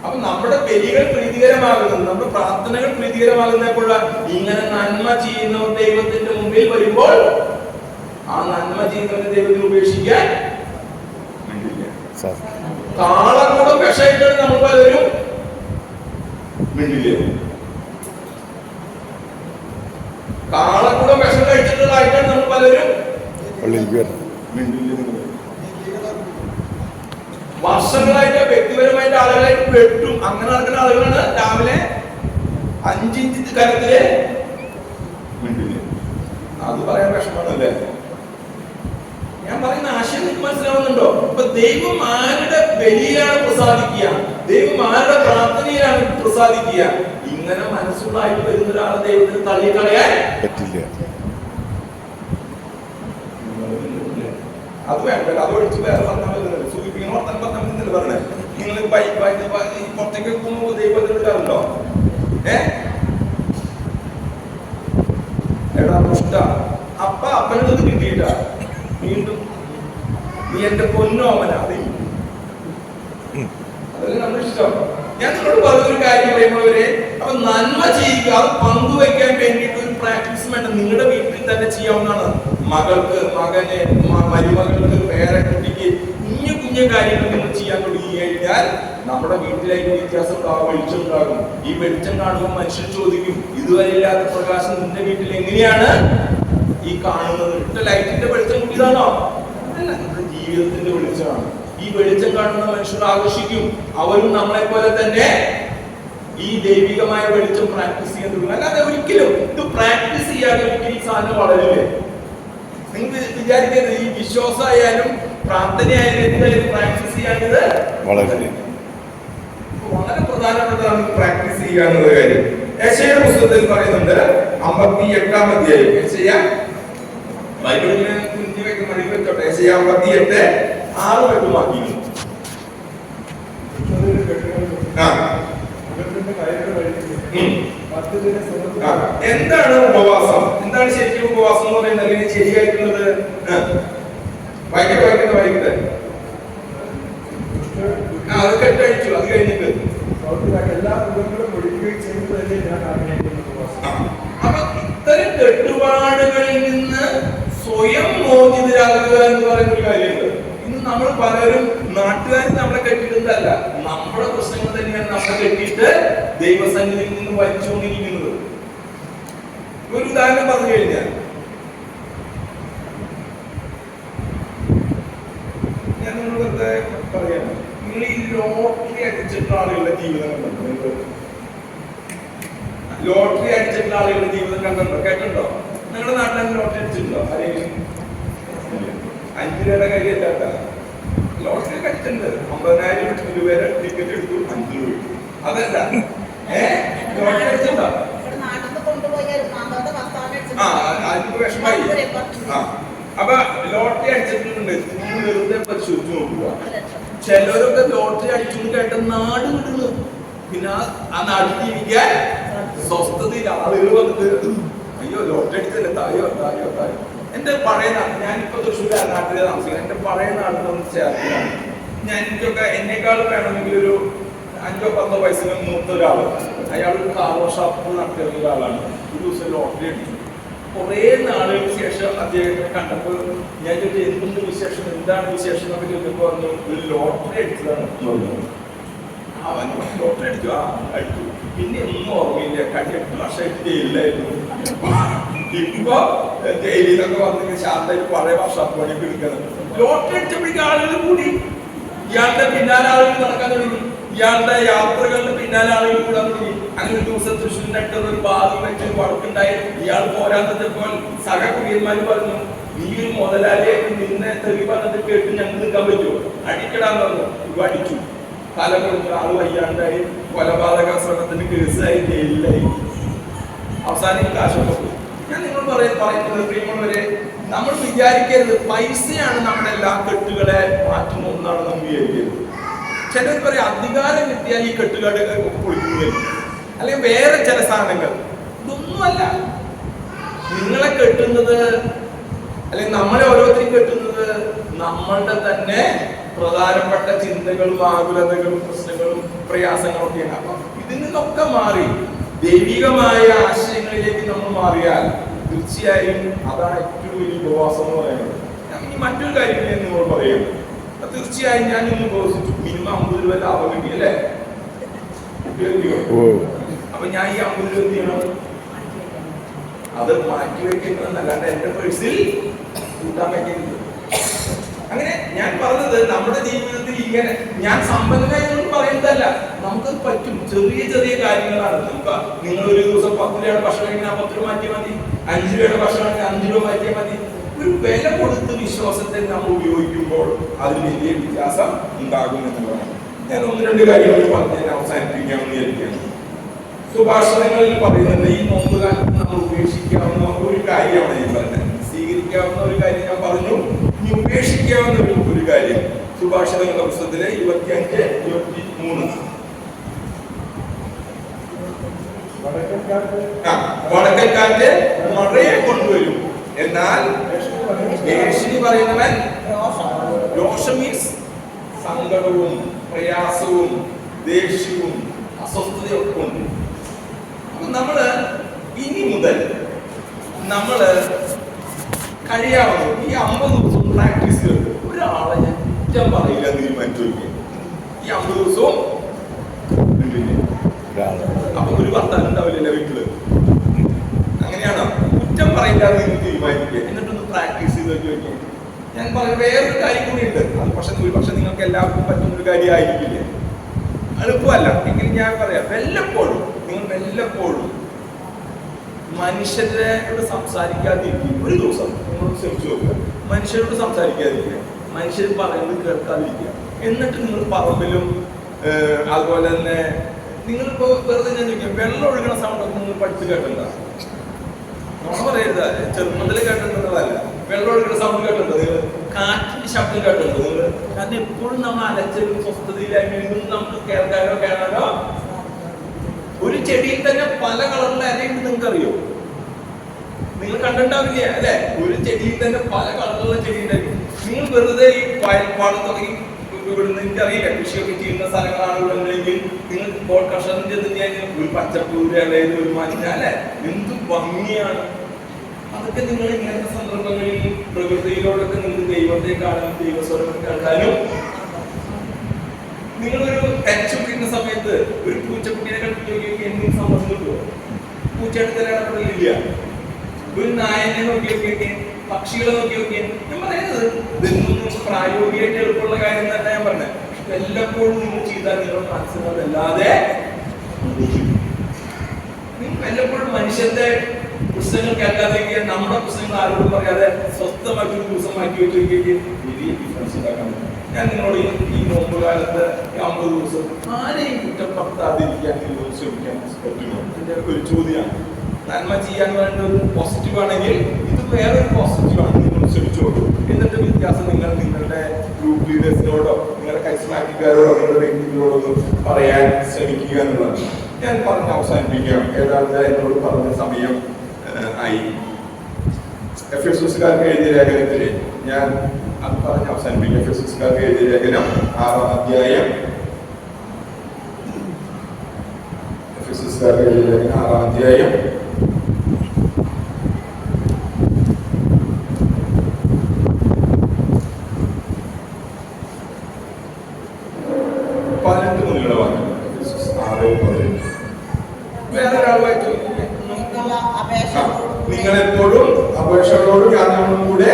അപ്പൊ നമ്മുടെ ബലികൾ പ്രീതികരമാകുന്നത്, നമ്മുടെ പ്രാർത്ഥനകൾ പ്രീതികരമാകുന്നപ്പോൾ ഇങ്ങനെ നന്മ ചെയ്യുന്നവർ ദൈവത്തിന്റെ മുമ്പിൽ വരുമ്പോൾ ആ നന്മ ചെയ്യുന്നവരെ ദൈവത്തിന് ഉപേക്ഷിക്കാൻ കാളക്കൂടെ വിഷയിട്ടാണ് നമ്മൾ പലരും മിണ്ടില്ലേ. കാളക്കൂടെ വിഷം കഴിച്ചിട്ടുള്ളതായിട്ടാണ് നമ്മൾ പലരും വർഷങ്ങളായിട്ട് വ്യക്തിപരമായിട്ട് ആളുകളായിട്ട് വെട്ടും. അങ്ങനെ നടക്കുന്ന ആളുകളാണ് രാവിലെ 5 ഇഞ്ച് കരത്തില് മിണ്ടില്ലേ. അത് പറയാൻ വിഷമാണല്ലേ. ഞാൻ പറയുന്ന ആശയം നിങ്ങൾക്ക് മനസ്സിലാവുന്നുണ്ടോ? ഇപ്പൊ ദൈവം ആരുടെ ബലിയിലാണ് പ്രസാദിക്കുക, ദൈവം ആരുടെ പ്രാർത്ഥനയിലാണ് പ്രസാദിക്കുക. ഇങ്ങനെ മനസ്സുള്ളായിട്ട് വരുന്ന ഒരാളെ ദൈവത്തിന് തള്ളിക്കളയാൻ പറ്റില്ല. അത് വേണ്ട, അത് ഒഴിച്ച് വേറെ പറഞ്ഞാൽ വരുന്നത് സൂചിപ്പിക്കുന്ന വർത്തനം പറഞ്ഞാൽ പറഞ്ഞേ. നിങ്ങൾ പുറത്തേക്ക് പോകുമ്പോൾ ദൈവത്തിന് എടുക്കാറുണ്ടോ? എടാ പുഷ്ട, അപ്പനത് കിട്ടിയിട്ട വീണ്ടും നീ എന്റെ പൊന്നോമന, അതല്ലേ നമ്മുടെ ഇഷ്ടം. ഞാൻ നിങ്ങളോട് പറഞ്ഞൊരു കാര്യം പറയുമ്പോഴേ, അപ്പൊ നന്മ ചെയ്യുക, അത് പങ്കുവെക്കാൻ വേണ്ടിയിട്ട് ഒരു പ്രാക്ടീസ് വേണ്ട. നിങ്ങളുടെ വീട്ടിൽ തന്നെ ചെയ്യാവുന്നതാണ്. മകൾക്ക്, മകന്, മരുമകൾക്ക്, പേരക്കുട്ടിക്ക് കുഞ്ഞു കാര്യങ്ങൾ നിങ്ങൾ ചെയ്യാൻ തുടങ്ങി കഴിഞ്ഞാൽ നമ്മുടെ വീട്ടിലേക്ക് വ്യത്യാസം ഉണ്ടാകും, വെളിച്ചം ഉണ്ടാകും. ഈ വെളിച്ചം കാണുമ്പോൾ മനുഷ്യൻ ചോദിക്കും, ഇതുവരെ ഇല്ലാത്ത പ്രകാശം നിന്റെ വീട്ടിൽ എങ്ങനെയാണ് ഈ കാണുന്നത്? ഇട്ട ലൈറ്റിന്റെ വെളിച്ചം കൂടിയതാണോ? അല്ല, നമ്മുടെ ജീവിതത്തിന്റെ വെളിച്ചമാണ്. ഈ വെളിച്ചം കാണുന്ന മനുഷ്യർ ആകർഷിക്കും. അവരും നമ്മളെ പോലെ തന്നെ ഈ ദൈവികമായ വെളിച്ചം പ്രാക്ടീസ് ചെയ്യാൻ തുടങ്ങും. അല്ലാതെ ഒരിക്കലും ഇത് പ്രാക്ടീസ് ചെയ്യാതെ ഒരിക്കലും ഈ സാധനം വളരില്ലേ. നിങ്ങൾ വിചാരിക്കരുത് ഈ വിശ്വാസമായാലും പ്രാർത്ഥനയായാലും എന്തായാലും പ്രാക്ടീസ് ചെയ്യാനത് വളരെ പ്രധാനപ്പെട്ടതാണ് പ്രാക്ടീസ് ചെയ്യാനുള്ള കാര്യം. യെശയ്യാ പുസ്തകത്തിൽ പറയുന്നുണ്ട് 58-ാം അധ്യായം. യെശയ്യാ ബൈബിളിനെ കുഞ്ഞു വെക്കുന്ന വെച്ചോട്ടെ. യെശയ്യാ 58:6 മാറ്റിയിരുന്നു. എന്താണ് ഉപവാസം? എന്താണ് ശരിക്കും ഉപവാസം എന്ന് പറയുന്നത്? അല്ലെങ്കിൽ ശരിയായിട്ടുള്ളത് വായിക്കട്ടെ. അത് കെട്ടഴിച്ചു. അത് കഴിഞ്ഞിട്ട് എല്ലാ മൃഗങ്ങളും ഒഴിക്കുകയും ചെയ്യുന്നതല്ലേ ഞാൻ ആഗ്രഹിക്കുന്നത്. അപ്പൊ ഇത്തരം കെട്ടുപാടുകളിൽ നിന്ന് സ്വയം മോചിതരാകുക എന്ന് പറയുന്ന ഒരു കാര്യമുണ്ട്. ഇന്ന് നമ്മൾ പലരും നാട്ടുകാർ നമ്മളെ കെട്ടിയിട്ടല്ല, നമ്മുടെ പ്രശ്നങ്ങൾ തന്നെയാണ് നമ്മളെ കെട്ടിയിട്ട് ദൈവസന്നിധിയിൽ നിന്ന് വലിച്ചുകൊണ്ടിരിക്കുന്നത്. ഒരു ഉദാഹരണം പറഞ്ഞു കഴിഞ്ഞാൽ, ഞാൻ നിങ്ങൾ വെറുതെ പറയാണ്, നിങ്ങൾ ഈ ലോട്ടറി അടിച്ചിട്ടുള്ള ആളുകളുടെ ജീവിതം കണ്ടോ? ലോട്ടറി അടിച്ചിട്ടുള്ള ആളുകളുടെ ജീവിതം കണ്ടോ? കേട്ടോ? നിങ്ങളുടെ നാട്ടിൽ ലോട്ടറി അടിച്ചിട്ടുണ്ടോ? ആരെങ്കിലും 5 രൂപയുടെ കാര്യമല്ല, ലോട്ടറി അടിച്ചിട്ടുണ്ട്. 50,000 രൂപയുടെ ടിക്കറ്റ് എടുത്തു, 5 രൂപ. അതല്ല, ലോട്ടറി അടിച്ചിട്ടുണ്ടോ? വിഷമായി. അപ്പൊ ലോട്ടറി അടിച്ചിട്ടുണ്ട്. നിങ്ങൾ വെറുതെ പരിശോധിച്ച് നോക്കുക. ചിലരൊക്കെ ലോട്ടറി അടിച്ചു കേട്ട നാട് വിടുന്നു. പിന്നെ ആ നാട്ടിൽ ജീവിക്കാൻ സ്വസ്ഥതയിൽ ആളുകൾ വന്നിട്ട് അയ്യോ ലോട്ടറി അടിച്ചല്ലേ, തായോ. എന്റെ പഴയ നാട്, ഞാനിപ്പോ തൃശ്ശൂർ നാട്ടിലെ താമസിക്കുന്നത്. എന്റെ പഴയ നാട്ടിൽ നിന്ന് ചേർക്കുകയാണ് ഞാൻ. എനിക്കൊക്കെ എന്നെക്കാളും വേണമെങ്കിൽ ഒരു 5-10 വയസ്സിന് മൂത്ത ഒരാള്, അയാൾ ഒരു കാർ ഷോപ്പ് നടത്തിയ ഒരാളാണ്. ഒരു ദിവസം ലോട്ടറി അടിച്ചു. കുറെ നാളുകൾക്ക് ശേഷം അദ്ദേഹത്തെ കണ്ടപ്പോൾ ഞാൻ ചോദിച്ചു, എന്തുണ്ട് വിശേഷം, എന്താണ് വിശേഷം എന്നൊക്കെ ചോദിച്ചപ്പോൾ പറഞ്ഞു, ഒരു ലോട്ടറി അടിച്ചതാണ്. അവൻ ലോട്ടറി അടിച്ചു. അടിച്ചു. പിന്നെ ഒന്നും ഓർമ്മയില്ല. കഴിഞ്ഞ 8 വർഷമായിട്ട് ജയിലിലായിരുന്നു. ഇപ്പൊ ജയിലിൽ നിന്നൊക്കെ വന്നിട്ട് ശാന്തമായിട്ട് പഴയ വർഷാപ്പ് പണിയൊക്കെ എടുക്കണം. ലോട്ടറി അടിച്ചപ്പോഴേക്കും ആളുകൾ കൂടി. ഇയാളുടെ പിന്നാലെ ആളുകൾ നടക്കാൻ തുടങ്ങി. ഇയാളുടെ യാത്രകളുടെ പിന്നാലെ ആളുകൾ കൂടാൻ തുടങ്ങി. അങ്ങനെ ഒരു ദിവസം തൃശ്ശൂരിനടുത്ത് ഒരു ബാധം വെച്ച് വഴക്കുണ്ടായി. ഇയാൾ പോരാത്തപ്പോൾ സഹകുടിയന്മാര് പറഞ്ഞു, നീ ഒരു മുതലാളിയായിട്ട് നിന്നെ തെറി പറഞ്ഞത് കേട്ട് ഞങ്ങൾ നിൽക്കാൻ പറ്റുമോ? അടിക്കടാന്ന് പറഞ്ഞു. ഇവ അടിച്ചു. തല കൊടുത്ത് ആള് വയ്യാണ്ടായി. കൊലപാതക ശ്രമത്തിന് കേസായി, ജയിലിലായി. അവസാനം കാശുകൊടുത്തു. ഞാൻ നിങ്ങൾ പറയുന്നത് പ്രിയമുള്ളവരെ, നമ്മൾ വിചാരിക്കരുത് പൈസയാണ് നമ്മുടെ എല്ലാ കെട്ടുകളെ മാറ്റുന്ന ഒന്നാണ് നമ്മൾ വിചാരിക്കരുത്. ചിലർ പറയും അധികാരം കിട്ടിയാൽ ഈ കെട്ടുകാട് പൊളിക്കുകയും അല്ലെങ്കിൽ വേറെ ചില സാധനങ്ങൾ. ഇതൊന്നുമല്ല. നിങ്ങളെ കെട്ടുന്നത് അല്ലെങ്കിൽ നമ്മളെ ഓരോരുത്തരും കെട്ടുന്നത് നമ്മളുടെ തന്നെ പ്രധാനപ്പെട്ട ചിന്തകളും ആകുലതകളും പ്രശ്നങ്ങളും പ്രയാസങ്ങളും ഒക്കെയാണ്. അപ്പൊ ഇതിൽ നിന്നൊക്കെ മാറി ദൈവികമായ ആശയങ്ങളിലേക്ക് നമ്മൾ മാറിയാൽ തീർച്ചയായും അതാണ് ഏറ്റവും വലിയ ഉപവാസം എന്ന് പറയുന്നത്. ഞാൻ ഇനി മറ്റൊരു കാര്യം ഞാൻ നിങ്ങളോട് പറയാം. തീർച്ചയായും ഞാൻ ഇന്ന് ഉപവസിച്ചു. മിനിമം 50 രൂപ ലാഭം കിട്ടി അല്ലേ? അപ്പൊ ഞാൻ ഈ 50 രൂപ എന്ത് ചെയ്യണം? അത് മാറ്റി വെക്കുന്നത് അല്ലാണ്ട് എന്റെ പേഴ്സിൽ കൂട്ടാൻ വെക്കരുത്. അങ്ങനെ ഞാൻ പറഞ്ഞത് നമ്മുടെ ജീവിതത്തിൽ ഇങ്ങനെ ഞാൻ സമ്പന്നനായി പറയുന്നതല്ല, നമുക്കത് പറ്റും. ചെറിയ ചെറിയ കാര്യങ്ങളാണ്. നമുക്ക് നിങ്ങൾ ഒരു ദിവസം 10 രൂപയുടെ ഭക്ഷണം കഴിക്കാൻ 10 രൂപ മാറ്റിയാൽ മതി. 5 രൂപയുടെ ഭക്ഷണം 5 രൂപ മാറ്റിയാൽ മതി. ഒരു വില കൊടുത്ത് വിശ്വാസത്തെ നമ്മൾ ഉപയോഗിക്കുമ്പോൾ അതിന് വലിയ വ്യത്യാസം ഉണ്ടാകും എന്നുള്ളതാണ്. ഞാൻ 1-2 കാര്യങ്ങൾ പറഞ്ഞ് ഞാൻ അവസാനിപ്പിക്കാമെന്ന് വിചാരിക്കുകയാണ്. സുഭാഷണങ്ങളിൽ പറയുന്നത് ഈ നോമ്പ് കാലത്ത് നമ്മൾ ഉപേക്ഷിക്കാവുന്ന ഒരു കാര്യമാണ് ഞാൻ പറഞ്ഞത്. സ്വീകരിക്കാവുന്ന ഒരു കാര്യം ഞാൻ പറഞ്ഞു, ഇനി ഉപേക്ഷിക്കാവുന്ന ഒരു കാര്യം. സുഭാഷണങ്ങളുടെ പുസ്തകത്തിലെ 25-23 വടക്കൻകാറ്റ് മഴയെ കൊണ്ടുവരും, എന്നാൽ ദേഷ്യം പറയുന്നവൻ രോഷം മീൻസ് സങ്കടവും പ്രയാസവും ദേഷ്യവും അസ്വസ്ഥതയൊക്കെ ഉണ്ട്. അപ്പൊ നമ്മള് ഇനി മുതൽ നമ്മള് കഴിയാവുന്നു ഈ 50 ദിവസവും പ്രാക്ടീസ് ചെയ്ത് ഒരാളെ ഞാൻ കുറ്റം പറയില്ല തീരുമാനിച്ചു. ഈ 50 ദിവസവും അപ്പൊ ഒരു ഭർത്താവ് ഉണ്ടാവില്ല വീട്ടില്. അങ്ങനെയാണോ? കുറ്റം പറയില്ലാതെ നിങ്ങൾ തീരുമാനിക്കുക. എന്നിട്ടൊന്ന് പ്രാക്ടീസ് ചെയ്ത് നോക്കി. ഞാൻ പറഞ്ഞ വേറൊരു കാര്യം കൂടി ഉണ്ട്. അത് പക്ഷെ നിങ്ങൾക്ക് എല്ലാവർക്കും പറ്റുന്ന ഒരു കാര്യമായിരിക്കില്ല, എളുപ്പമല്ല. എങ്കിലും ഞാൻ പറയാം, വല്ലപ്പോഴും നിങ്ങൾ മനുഷ്യരോട് സംസാരിക്കാതിരിക്കും. ഒരു ദിവസം നിങ്ങൾ ശ്രമിച്ചു നോക്കുക. മനുഷ്യരോട് സംസാരിക്കാതിരിക്കുക, മനുഷ്യർ പറയുന്നത് കേൾക്കാതിരിക്കുക. എന്നിട്ട് നിങ്ങൾ പറമ്പിലും അതുപോലെ തന്നെ നിങ്ങളിപ്പോ വെറുതെ ഞാൻ ചോദിക്കാം, വെള്ളം ഒഴുകണ സൗണ്ടൊക്കെ നിങ്ങൾ പഠിച്ച് കേട്ടിട്ടുണ്ടോ? നമ്മൾ പറയരുത്, ചെറുപ്പത്തിൽ കേട്ടിട്ടുള്ളതല്ല. വെള്ളം ഒഴുകുന്ന സൗണ്ട് കേട്ടിട്ടുണ്ടോ നിങ്ങൾ? കാറ്റിന്റെ ശബ്ദം കേട്ടിട്ടുണ്ടോ നിങ്ങൾ? കാരണം എപ്പോഴും നമ്മൾ അലച്ചലും സ്വസ്ഥതയിലായിരുന്നു നമുക്ക് കേൾക്കാനോ. ഒരു ചെടിയിൽ തന്നെ പല കളറിലെ അലയുണ്ട്, നിങ്ങൾക്ക് അറിയോ? നിങ്ങൾ കണ്ടിട്ടുണ്ടാവില്ല അല്ലെ? ഒരു ചെടിയിൽ തന്നെ പല കളറിലുള്ള ചെടി ഉണ്ടായിരിക്കും. നിങ്ങൾ വെറുതെ ഈ പാടത്തൊക്കെ ഇവിടുന്ന് എനിക്കറിയില്ല, കൃഷിയൊക്കെ ചെയ്യുന്ന സ്ഥലങ്ങളാണെന്നുണ്ടെങ്കിൽ നിങ്ങൾ ഇപ്പോൾ കർഷകൻ ചെന്ന് ഒരു പച്ചപ്പൂര് അതായത് ഒരു മഞ്ഞ അല്ലെ, എന്ത് ഭംഗിയാണ്. അതൊക്കെ നിങ്ങൾ ഇങ്ങനത്തെ സന്ദർഭങ്ങളിൽ പ്രകൃതിയിലോടൊക്കെ നിങ്ങൾ ദൈവത്തെ കാണാനും ദൈവസ്വരം കേൾക്കാനും. നിങ്ങളൊരു തെച്ചുപിടിക്കുന്ന സമയത്ത് ഒരു പൂച്ചക്കുട്ടിയെ കളിപ്പിച്ച് എന്തെങ്കിലും സമ്മതം കിട്ടുമോ? പൂച്ചയുടെ ചില ഇടപെടലില്ല. ഒരു നായനെ നോക്കി നോക്കിയൊക്കെ, പക്ഷികളെ നോക്കി നോക്കിയാൽ ഞാൻ പറയുന്നത് ഇതൊന്നും പ്രായോഗികമായിട്ട് എളുപ്പമുള്ള കാര്യം തന്നെ ഞാൻ പറഞ്ഞത്. വല്ലപ്പോഴും നിങ്ങൾ ചെയ്താൽ നിങ്ങൾ മനസ്സിലാവല്ലാതെ നിങ്ങൾ വല്ലപ്പോഴും മനുഷ്യന്റെ പുസ്തകങ്ങൾ കേൾക്കാതിരിക്കുക, നമ്മുടെ പുസ്തകങ്ങൾ ആരോടും പറയാതെ സ്വസ്ഥമായിട്ട് ഒരു ദിവസം മാറ്റി വെച്ചിരിക്കുകയ്ക്ക് വലിയ ഡിഫറൻസ് ഉണ്ടാക്കാൻ പറ്റും. ഞാൻ നിങ്ങളോട് ഈ നോമ്പ് കാലത്ത് 50 ദിവസം ആരെയും കുറ്റപ്പെടുത്താതിരിക്കാൻ നിങ്ങൾ ശ്രമിക്കാൻ പറ്റുമോ? ഇതിന്റെ ഒരു ചോദ്യമാണ്. നന്മ ചെയ്യാൻ വേണ്ട ഒരു പോസിറ്റീവ് ആണെങ്കിൽ ഇത് വേറൊരു പോസിറ്റീവാണ്. നിങ്ങൾ ശ്രമിച്ചോളൂ. എന്നിട്ട് വ്യത്യാസം നിങ്ങൾ നിങ്ങളുടെ ഗ്രൂപ്പ് ലീഡേഴ്സിനോടോ നിങ്ങളുടെ കരിസ്മാറ്റിക്കാരോടോ നിങ്ങളുടെ വ്യക്തികളോടൊന്നും പറയാൻ ശ്രമിക്കുക എന്നുള്ളത്. ഞാൻ പറഞ്ഞ് അവസാനിപ്പിക്കാം. ഏതാണ്ട് എന്നോട് പറഞ്ഞ സമയം ആയി. എഫെസോസുകാർക്ക് എഴുതിയ ലേഖനത്തില് ഞാൻ അത് പറഞ്ഞ് അവസാനിപ്പിക്കാം. എഫെസോസുകാർക്ക് എഴുതിയ ലേഖനം 6-ാം അധ്യായം. എഫെസോസുകാർക്ക് എഴുതിയ ലേഖനം 6-ാം അധ്യായം 18 മുതലുള്ള വാക്യം. 6-18 വേറൊരാൾ വായിച്ചു. നിങ്ങളെപ്പോഴും അപേക്ഷകളോടും യാതൊന്നും കൂടെ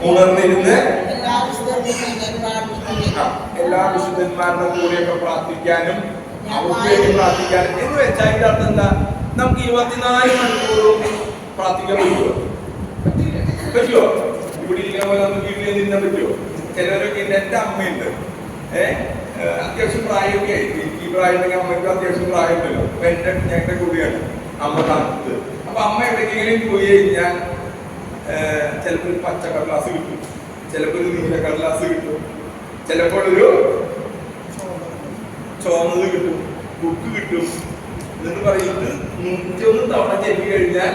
ഉണർന്നിരുന്ന് എല്ലാ വിശുദ്ധന്മാരുടെ കൂടെയൊക്കെ പ്രാർത്ഥിക്കാനും അവർക്ക് വേണ്ടി പ്രാർത്ഥിക്കാനും എന്ന് വെച്ചാൽ അതിന്റെ അർത്ഥം എന്താ? നമുക്ക് 24 മണിക്കൂറും പ്രാർത്ഥിക്കാൻ പറ്റുമോ? പറ്റുമോ? ഇവിടെ ഇരിക്കുന്ന പോലെ നമുക്ക് വീട്ടിൽ നിന്നാൻ പറ്റുമോ? ചിലരൊക്കെ എന്റെ അമ്മയുണ്ട്, അത്യാവശ്യം പ്രായമൊക്കെ ആയി. ഈ പ്രായം ഉണ്ടെങ്കിൽ അമ്മയ്ക്ക് അത്യാവശ്യം പ്രായമുണ്ടല്ലോ. അപ്പൊ ഞങ്ങളുടെ കൂടിയാണ് അമ്മ താമസിച്ചത്. അപ്പൊ അമ്മ എവിടേക്കെങ്കിലും പോയി കഴിഞ്ഞാൽ ചിലപ്പോൾ ഒരു പച്ച കടലാസ് കിട്ടും, ചിലപ്പോൾ ഒരു നീല കടലാസ് കിട്ടും, ചിലപ്പോൾ ഒരു ചുവന്നത് കിട്ടും, ബുക്ക് കിട്ടും. എന്നിട്ട് പറയുന്നത് 101 തവണ ചെല്ലി കഴിഞ്ഞാൽ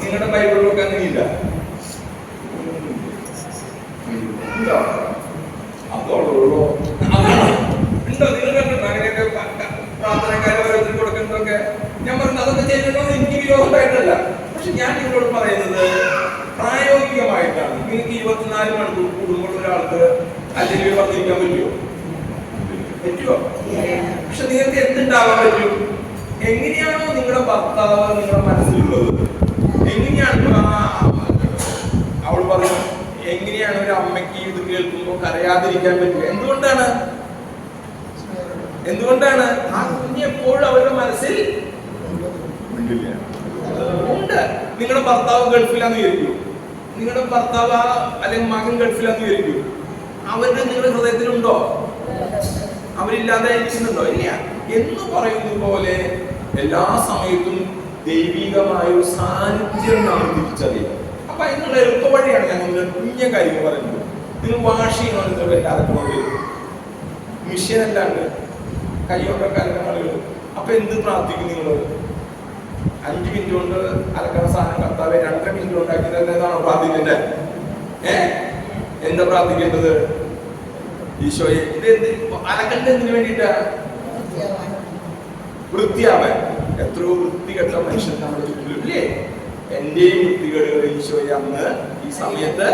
നിങ്ങളുടെ ബൈബിളിലൊക്കെ അങ്ങനെയില്ല. അതോളോ ഉണ്ടോ? നിങ്ങൾ കണ്ടിട്ടുണ്ടോ അങ്ങനെയൊക്കെ പ്രാർത്ഥനക്കാരെ ഓരോരുത്തർ കൊടുക്കുന്നതൊക്കെ? ഞാൻ പറഞ്ഞു അതൊക്കെ ചെയ്യണമെന്ന് എനിക്ക് വിരോധമായിട്ടല്ല. പക്ഷെ ഞാൻ നിങ്ങളോട് പറയുന്നത് പ്രായോഗികമായിട്ടാണ്. നിങ്ങൾക്ക് 24 മണിക്കൂർ കൂടുമ്പോൾ ഒരാൾക്ക് അല്ലെങ്കിൽ വർദ്ധിക്കാൻ പറ്റുമോ? പറ്റുമോ? പക്ഷെ നിങ്ങൾക്ക് എന്തുണ്ടാവാൻ പറ്റും? എങ്ങനെയാണോ നിങ്ങളുടെ ഭർത്താവ് നിങ്ങളുടെ മനസ്സിലുള്ളത്, എങ്ങനെയാണ് അവൾ പറഞ്ഞു, എങ്ങനെയാണ് ഒരു അമ്മയ്ക്ക് ഇത് കേൾക്കുമ്പോൾ കരയാതിരിക്കാൻ പറ്റുക? എന്തുകൊണ്ടാണ് ആ കുഞ്ഞ് എപ്പോഴും അവരുടെ മനസ്സിൽ ഉണ്ട്. നിങ്ങളുടെ ഭർത്താവ് ഗൾഫിലാന്ന് വിചാരിക്കൂ, നിങ്ങളുടെ ഭർത്താവ് അല്ലെങ്കിൽ മകൻ ഗൾഫിലാന്ന് വിചാരിക്കൂ, അവരുടെ നിങ്ങളുടെ ഹൃദയത്തിലുണ്ടോ? അവരില്ലാതെ ഇരിക്കുന്നുണ്ടോ? ഇല്ല. എന്ന് പറയുന്നത് പോലെ എല്ലാ സമയത്തും ദൈവികമായ ഒരു സാന്നിധ്യം നാം തിരിച്ചറിയുക. അപ്പൊ അതിനുള്ള എളുപ്പ വഴിയാണ് ഞാൻ നിങ്ങൾ കുഞ്ഞ കാര്യങ്ങൾ പറയുന്നത്. നിങ്ങൾ വാഷ് ചെയ്യണമെന്ന് എല്ലാവർക്കും വരും, മിഷ്യൻ അല്ലാണ്ട് കൈകൊണ്ടൊക്കെ അലക്കുന്ന ആളുകൾ. അപ്പൊ എന്ത് പ്രാർത്ഥിക്കും നിങ്ങൾ? 5 മിനിറ്റ് കൊണ്ട് അലക്കുന്ന സാധനം കർത്താവെ 2.5 മിനിറ്റ് ഉണ്ടാക്കിയത് എന്താണോ പ്രാർത്ഥിക്കേണ്ടത്? എന്താ പ്രാർത്ഥിക്കേണ്ടത്? ഈശോയെ ഇത് അലക്കണ്ട എന്തിനു വേണ്ടിയിട്ടാ? വൃത്തിയാവാൻ. എത്രയോ വൃത്തികെട്ട മനുഷ്യൻ നമ്മുടെ ചുറ്റിലും ഇല്ലേ? എന്റെയും വൃത്തികേടുകൾ ഈശോയെ അന്ന് ഈ സമയത്ത്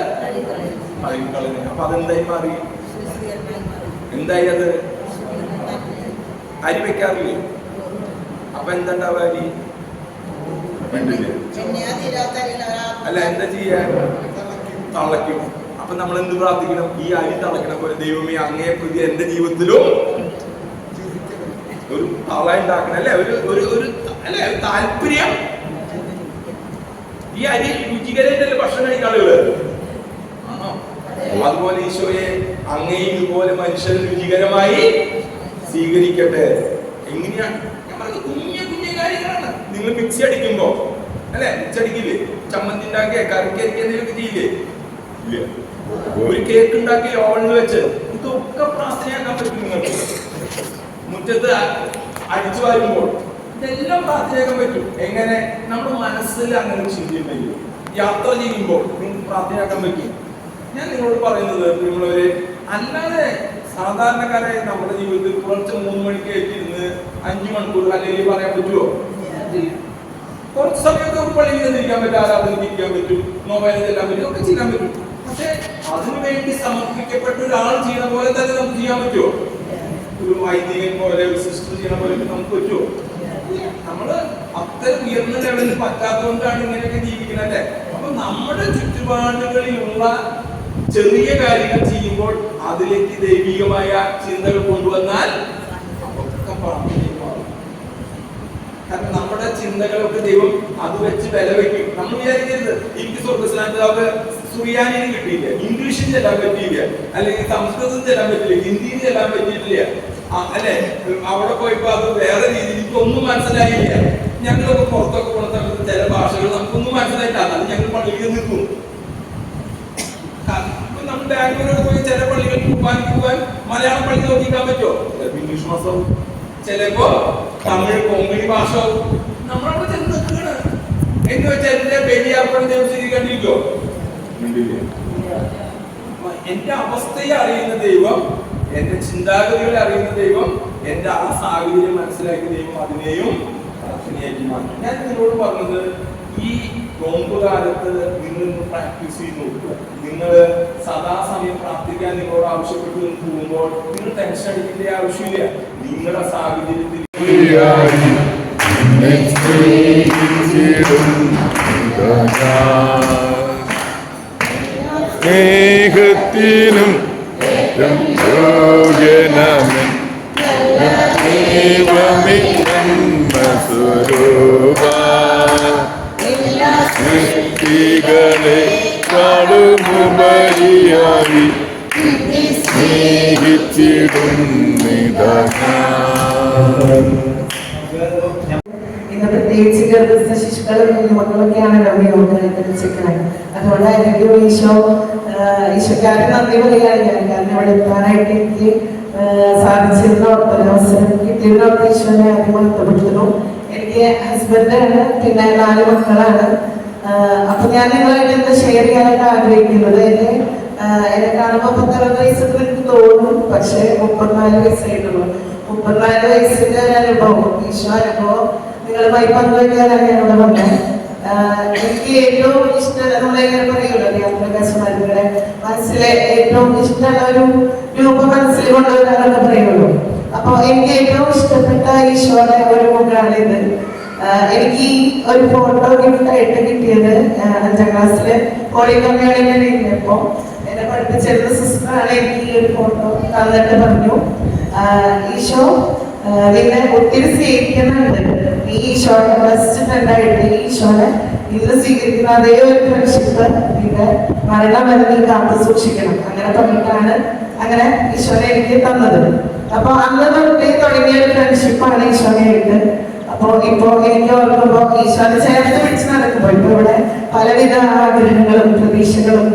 കളഞ്ഞു. അപ്പൊ അതെന്തായി മാറി? എന്തായി അത്? അരി വെക്കാറില്ലേ? അപ്പൊ എന്താണ്ടാവുക? അരി അല്ല, എന്താ ചെയ്യാ? തളയ്ക്കും. അപ്പൊ നമ്മൾ എന്ത് പ്രാർത്ഥിക്കണം? ഈ അരി തളയ്ക്കണ പോലെ ദൈവമേ അങ്ങേ പ്രതി എന്റെ ജീവിതത്തിലും ഒരു തള ഉണ്ടാക്കണം. അല്ലെ? ഒരു താല്പര്യം. ഈ അരി രുചികരമായിട്ടല്ലേ ഭക്ഷണം കഴിക്കുന്ന ആളുകള്. അതുപോലെ ഈശോയെ അങ്ങേ ഇതുപോലെ മനുഷ്യൻ രുചികരമായി സ്വീകരിക്കട്ടെ. എങ്ങനെയാണ്? ഞാൻ പറഞ്ഞത് കുഞ്ഞു കാര്യങ്ങളാണ്. നിങ്ങൾ മിക്സി അടിക്കുമ്പോ അല്ലെ, മിക്സി അടിക്കില്ലേ? ചമ്മന്തി ഉണ്ടാക്കിയ കറിക്ക് എന്തെങ്കിലും ചെയ്യില്ലേ? ഇല്ല. ഒരു കേക്ക് ഉണ്ടാക്കി ഓവനിൽ വെച്ച് ഇതൊക്കെ പ്രാർത്ഥനയാക്കാൻ പറ്റും. നിങ്ങൾക്ക് മുറ്റത്ത് അടിച്ചു വാരുമ്പോൾ ഇതെല്ലാം പ്രാർത്ഥനയാക്കാൻ പറ്റും. എങ്ങനെ? നമ്മുടെ മനസ്സിൽ അങ്ങനെ ചിന്തയുണ്ടെങ്കിൽ യാത്ര ചെയ്യുമ്പോൾ നിങ്ങൾക്ക് പ്രാർത്ഥനയാക്കാൻ പറ്റും. ഞാൻ നിങ്ങളോട് പറയുന്നത്, നിങ്ങളൊരു അല്ലാതെ സാധാരണക്കാരായ നമ്മുടെ ജീവിതത്തിൽ കുറച്ച് 3 മണിക്ക് എത്തിയിരുന്ന് 5 മണിക്കൂർ അല്ലെങ്കിൽ പറയാൻ പറ്റുമോ? കുറച്ച് സമയമൊക്കെ പള്ളിയിൽ നിന്നിരിക്കാൻ പറ്റും, ആരാധനയ്ക്ക് ഇരിക്കാൻ പറ്റും, മൊബൈലിൽ ചെല്ലാൻ പറ്റും, ഒക്കെ ചെയ്യാൻ പറ്റും. പക്ഷെ അതിനുവേണ്ടി സമർപ്പിക്കപ്പെട്ട ഒരാൾ ചെയ്യണ പോലെ തന്നെ നമുക്ക് ചെയ്യാൻ പറ്റുമോ? ഒരു വൈദികൻ പോലെ, ഒരു സിസ്റ്റർ ചെയ്യണ പോലെ നമുക്ക് പറ്റുമോ? നമ്മള് അത്ര ഉയർന്ന ലെവലിൽ പറ്റാത്തതുകൊണ്ടാണ് ഇങ്ങനെയൊക്കെ ജീവിക്കുന്നത്, അല്ലേ? അപ്പൊ നമ്മുടെ ചുറ്റുപാടുകളിലുള്ള ചെറിയ കാര്യങ്ങൾ ചെയ്യുമ്പോൾ അതിലേക്ക് ദൈവികമായ ചിന്തകൾ കൊണ്ടുവന്നാൽ അതൊക്കെ പ്രാർത്ഥനയും മാറും. കാരണം നമ്മുടെ ചിന്തകളൊക്കെ ദൈവം അത് വെച്ച് വില വെക്കും. നമ്മൾ വിചാരിക്കരുത് എനിക്ക് സ്വർഗസ്നാനത്ത് സുറിയാനിന് കിട്ടിയില്ല, ഇംഗ്ലീഷിൽ ചെല്ലാൻ പറ്റിയില്ല, അല്ലെങ്കിൽ സംസ്കൃതത്തിൽ ചെല്ലാൻ പറ്റില്ല, ഹിന്ദിയിൽ ചെല്ലാൻ പറ്റിയിട്ടില്ല, അല്ലെ? അവിടെ പോയപ്പോ അത് വേറെ രീതിയിൽ എനിക്കൊന്നും മനസ്സിലായില്ല. ഞങ്ങളൊക്കെ പുറത്തൊക്കെ പോണ സമയത്ത് ചില ഭാഷകൾ നമുക്കൊന്നും മനസ്സിലായിട്ടാണ്, അത് ഞങ്ങൾ പള്ളിയിൽ നിൽക്കും. നമ്മൾ ബാംഗ്ലൂരൊക്കെ പോയി ചില പള്ളികൾക്ക് പോകാൻ മലയാളം പള്ളി നോക്കിക്കാൻ പറ്റുമോ? ഇംഗ്ലീഷ് മാസവും ചിലപ്പോ തമിഴ് കൊങ്കണി ഭാഷ നമ്മളവിടെ ചെന്ന് നിൽക്കുകയാണ്. എന്ന് വെച്ചാൽ എന്റെ ബലിയാർപ്പണം ദൈവം സ്വീകരിക്കാണ്ടിരിക്കോ? എന്റെ അവസ്ഥയെ അറിയുന്ന ദൈവം, എന്റെ ചിന്താഗതികളെ അറിയുന്ന ദൈവം, എന്റെ ആ സാഹചര്യം മനസ്സിലാക്കിയ ദൈവം അതിനെയും പ്രാർത്ഥനയാക്കി മാറ്റും. ഞാൻ നിങ്ങളോട് പറഞ്ഞത് ഈ നോമ്പ് കാലത്ത് നിങ്ങൾ പ്രാക്ടീസ് ചെയ്യുന്നു, നിങ്ങൾ സദാസമയം പ്രാർത്ഥിക്കാൻ നിങ്ങളോട് ആവശ്യപ്പെട്ട് പോകുമ്പോൾ നിങ്ങൾ ടെൻഷൻ അടിക്കേണ്ട ആവശ്യമില്ല. നിങ്ങളുടെ സാഹചര്യത്തിൽ സ്നേഹത്തിനും യോഗ്യനമൻ ദൈവമേ സ്വരൂപ സൃഷ്ടികളെ കാടുമുപരിയായി സ്നേഹിച്ചിടുന്നിതാ. ഇന്ന് പ്രത്യേകിച്ച് ഗർഭസ്ഥ ശിശുക്കളും കുഞ്ഞുമക്കളൊക്കെയാണല്ലോ യോഗത്തിരിച്ചിരിക്കുന്നത്. അതുകൊണ്ടായിരിക്കും ഈശോക്കാർക്ക് നന്ദി പറയുകയാണ് ഞാൻ. കാരണം ഇവിടെ എത്താനായിട്ട് എനിക്ക് സാധിച്ചിരുന്ന അവസരം കിട്ടിയതിനോട് ഈശോനെ ആദ്യം മഹത്വപ്പെടുത്തുന്നു. എനിക്ക് ഹസ്ബൻഡാണ്, പിന്നെ 4 മക്കളാണ്. അപ്പൊ ഞാൻ നിങ്ങളായിട്ട് എന്താ ഷെയർ ചെയ്യാനായിട്ട് ആഗ്രഹിക്കുന്നത്, എന്നെ കാണുമ്പോൾ 19 വയസ്സൊക്കെ എനിക്ക് തോന്നും, പക്ഷെ 34 വയസ്സായിട്ടുള്ളൂ. 34 വയസ്സിന്റെ ഒരു അനുഭവം, ഈശോ അനുഭവം നിങ്ങളുമായി പങ്കുവയ്ക്കാനാണ് എന്നോട് പറഞ്ഞത്. എനിക്ക് ഏറ്റവും ഇഷ്ടം, നമ്മളെങ്ങനെ പറയുമല്ലോ യാത്രകാശന്മാരുടെ മനസ്സിലെ ഏറ്റവും ഇഷ്ടമുള്ള ഒരു രൂപം മനസ്സിൽ കൊണ്ടുവരാനൊക്കെ പറയുമല്ലോ. അപ്പൊ എനിക്ക് ഏറ്റവും ഇഷ്ടപ്പെട്ട ഈശോയുടെ ഒരു മുഖാണിത്. എനിക്ക് ഈ ഒരു ഫോട്ടോ ഗിഫ്റ്റ് ആയിട്ട് കിട്ടിയത് 5ാം ക്ലാസ്സില് ഹോളി കമ്മ്യൂണിയനിൽ ഇരുന്നപ്പോ എന്നെ പഠിപ്പിച്ചിരുന്ന സിസ്റ്ററാണ് എനിക്ക് ഈ ഒരു ഫോട്ടോ തന്നിട്ട് പറഞ്ഞു, ഈശോ നിന്നെ ഒത്തിരി സ്വീകരിക്കുന്നുണ്ട്, ഈ ഈശോയുടെ ബെസ്റ്റ് ഫ്രണ്ടായിട്ട് ഈശോനെ ഇന്ന് സ്വീകരിക്കുന്ന അതേ ഒരു ഫ്രണ്ട്ഷിപ്പ് നിന്റെ മരണം വരെ നീ കാത്തു സൂക്ഷിക്കണം. അങ്ങനെ പറഞ്ഞിട്ടാണ് അങ്ങനെ ഈശോനെ എനിക്ക് തന്നത്. അപ്പൊ അന്ന് തൊട്ടേ തുടങ്ങിയ ഒരു ഫ്രണ്ട്ഷിപ്പാണ് ഈശോനായിട്ട്. അപ്പൊ ഇപ്പൊ എനിക്ക് ഓർക്കുമ്പോ ഈശോനെ ചേർത്ത് പിടിച്ച് നടക്കുമ്പോ ഇപ്പൊ ഇവിടെ പലവിധ ആഗ്രഹങ്ങളും പ്രതീക്ഷകളും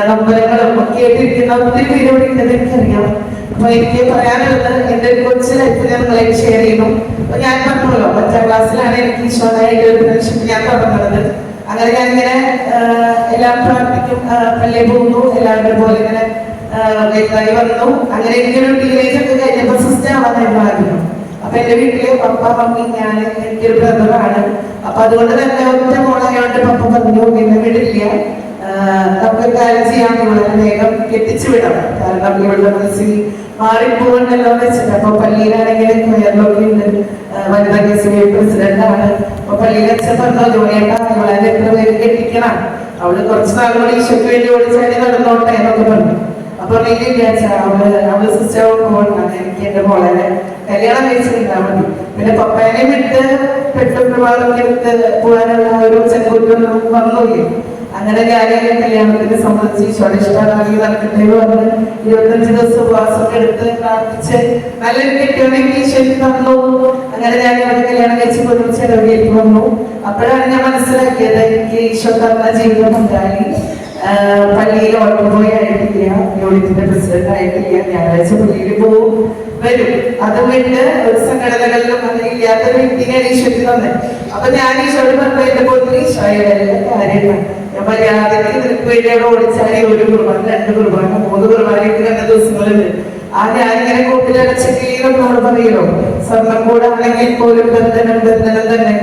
നമ്പരങ്ങളും ഒക്കെ ആയിട്ടിരിക്കുന്ന ഒത്തിരി പേര് ഇവിടെ ഉണ്ടെന്ന് എനിക്കറിയാം. അപ്പൊ എനിക്ക് പറയാനുള്ളത് എന്റെ ഒരു കൊച്ചു ലൈഫ് ഞാൻ നിങ്ങളായിട്ട് ഷെയർ ചെയ്യുന്നു. അപ്പൊ ഞാൻ പറഞ്ഞല്ലോ 5ാം ക്ലാസ്സിലാണ് എനിക്ക് ഈശോനായിട്ട് ഒരു ഫ്രണ്ട്ഷിപ്പ് ഞാൻ തുടങ്ങുന്നത്. അങ്ങനെ ഞാനിങ്ങനെ എല്ലാം പ്രാർത്ഥിക്കും, പള്ളിയിൽ പോകുന്നു, എല്ലാവരും പോലെ ഇങ്ങനെ വലുതായി വന്നു. അങ്ങനെ എനിക്കൊരു ടീനേജ് ഒക്കെ കഴിഞ്ഞപ്പോൾ സിസ്റ്റർ ആവാനായിരുന്നു ആഗ്രഹം. അപ്പൊ എന്റെ വീട്ടില് പപ്പ, മമ്മി, ഞാൻ, എനിക്കൊരു ബ്രദറാണ്. അപ്പൊ അതുകൊണ്ട് തന്നെ ഒറ്റ മോളായോണ്ട് പപ്പ പറഞ്ഞു പിന്നെ വിടില്ല, നമുക്കൊരു കാര്യം ചെയ്യാൻ വളരെ വേഗം കെട്ടിച്ചു വിടാം, കാരണം ഇവളുടെ മനസ്സിൽ മാറിപ്പോകണ്ടല്ലോ എന്ന് വെച്ചിട്ട്. അപ്പൊ പള്ളിയിലാണെങ്കിലും കേരളമൊക്കെ ഉണ്ട്, വനിതാ കേസിലെ പ്രസിഡന്റാണ്. അപ്പൊ പള്ളിയിൽ അച്ഛൻ പറഞ്ഞോ ജോലിയേട്ടാ ഇവളെ എത്ര പേര് കെട്ടിക്കണം, അവള് കുറച്ച് നാളുകൂടി ഈശോയ്ക്ക് വേണ്ടി ഓടിച്ചാടി നടന്നോട്ടെ എന്നൊക്കെ പറഞ്ഞു. അപ്പൊ അവള് സിസ്റ്റർ പോകണം, എനിക്ക് എന്റെ മോളെ കല്യാണം കഴിച്ചിട്ടുണ്ടാ മതി. പിന്നെ പപ്പേനെ വിട്ട് പെട്ടെന്നൊക്കെ എടുത്ത് പോകാനുള്ള ഒരു ചെറുപ്പൊന്നും വന്നില്ലേ. അങ്ങനെ ഞാൻ കല്യാണത്തിന് സംബന്ധിച്ച് ഈശോയുടെ ഇഷ്ടമായി നടക്കട്ടെ പറഞ്ഞ് 25 ദിവസം ഉപവാസമൊക്കെ എടുത്ത് പ്രാർത്ഥിച്ച് നല്ലൊരു കെട്ടിയോണെങ്കിൽ ഈശോയ്ക്ക് തന്നു. അങ്ങനെ ഞാൻ ഇവിടെ കല്യാണം കഴിച്ച് പൊതുവെ ചെലവിലേക്ക് വന്നു. അപ്പോഴാണ് ഞാൻ മനസ്സിലാക്കിയത് എനിക്ക് ഈശോ തന്ന ജീവിതം ഉണ്ടായി. പള്ളിയിൽ ഓട്ടോബോയ് ആയിട്ടില്ല, യൂണിറ്റിന്റെ പ്രസിഡന്റ് ആയിട്ടില്ല, ഞായറാഴ്ച പള്ളിയിൽ പോവും വരും. അത് വിട്ട് ഒരു സംഘടനകളിലും അങ്ങനെ ഇല്ലാത്തൊരു വ്യക്തിനെയാണ് ഈശോയ്ക്ക് തന്നെ. അപ്പൊ ഞാൻ ഈശോയോട് പറഞ്ഞു എന്റെ പോലും ഈശോയുടെ എല്ലാ കാര്യമാണ് ഞാൻ മര്യാദയ്ക്ക് നിനക്ക് വേണ്ടി അവിടെ ഓടിച്ചാടി 1 കുർബാന 2 കുർബാന 3 കുർബാനയ്ക്ക് 2 ദിവസങ്ങളുണ്ട്. ഞാനിങ്ങനെ കൂട്ടിലടച്ചിട്ട് നമ്മൾ പറയലോ സ്വർണ്ണം കൂടാണെങ്കിൽ പോലും ബന്ധനം തന്നെ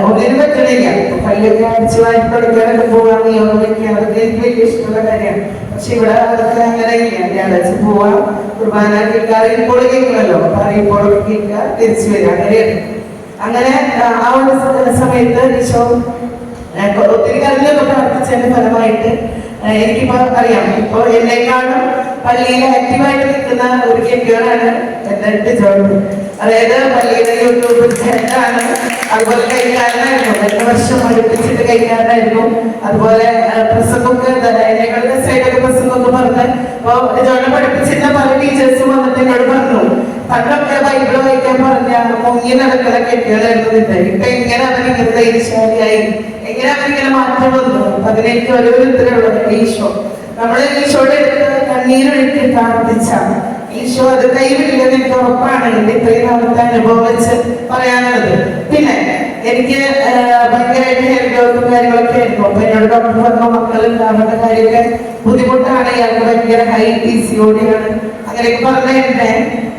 ഒന്നിനും പറ്റണില്ല. പള്ളിയൊക്കെ അടിച്ചു വാങ്ങി പഠിക്കാനൊക്കെ പോവാൻ യോഗ വയ്ക്കുക, അതൊക്കെ എനിക്ക് വലിയ ഇഷ്ടമുള്ള കാര്യമാണ്. പക്ഷെ ഇവിടെ അതൊക്കെ അങ്ങനെ ഇല്ല. ഞായറാഴ്ച പോവാം, കുർബാന കേൾക്കുക, ഇപ്പോൾ കേൾക്കുമല്ലോ, ഇപ്പോൾ കേൾക്കുക, തിരിച്ചു വരിക, അങ്ങനെയാണ്. അങ്ങനെ ആ ഒരു സമയത്ത് ഈശോ ഒത്തിരി കാര്യങ്ങളൊക്കെ പ്രാർത്ഥിച്ചതിന്റെ ഫലമായിട്ട് എനിക്കിപ്പോ അറിയാം, ഇപ്പൊ എന്നെക്കാളും പള്ളിയിൽ ആക്റ്റീവായിട്ട് നിൽക്കുന്ന ഒരു കെട്ടിയോടാണ് എന്റെ ജോലി. അതായത് പള്ളിയുടെ യൂട്യൂബ് ചാനലാണ്. അതുപോലെ കൈകാരനായിരുന്നു, 2 വർഷം പഠിപ്പിച്ചിട്ട് കൈകാരനായിരുന്നു. അതുപോലെ പ്രസംഗമൊക്കെ എന്നെക്കാളുടെ സൈഡൊക്കെ പ്രസംഗമൊക്കെ പറഞ്ഞ് ഇപ്പൊ ജോലി പഠിപ്പിച്ചിരുന്ന പല ടീച്ചേഴ്സും വന്നിട്ട് എന്നോട് പറഞ്ഞു, പണ്ടൊക്കെ ബൈബിള് വായിക്കാൻ പറഞ്ഞ മുങ്ങി നടക്കുന്ന കെട്ടികളായിരുന്നില്ല, ഇപ്പൊ എങ്ങനെ അവരിങ്ങനെ ധൈര്യശാലിയായി, എങ്ങനെ അവരിങ്ങനെ മാറ്റം വന്നു. അതിനെനിക്ക് ഓരോരുത്തരുള്ള ഈശോ, നമ്മളെ ഈശോയുടെ അടുത്ത് കണ്ണീരൊഴുക്കി പ്രാർത്ഥിച്ച ഈശോ അത് കൈവിടില്ലെന്ന് എനിക്ക് ഉറപ്പാണ്. എന്റെ ഇത്രയും നാളത്തെ അനുഭവം വെച്ച് പറയാനുള്ളത്. പിന്നെ എനിക്ക് ഭയങ്കരമായിട്ട് ഹെൽത്ത് കാര്യങ്ങളൊക്കെ ആയിരുന്നു. അപ്പൊ എന്നോട് ഡോക്ടർ പറഞ്ഞു മക്കളുണ്ടാവേണ്ട കാര്യമൊക്കെ ബുദ്ധിമുട്ടാണ്, ഇയാൾക്ക് ഭയങ്കര ഹൈ PCOD ആണ്, അങ്ങനെയൊക്കെ പറഞ്ഞ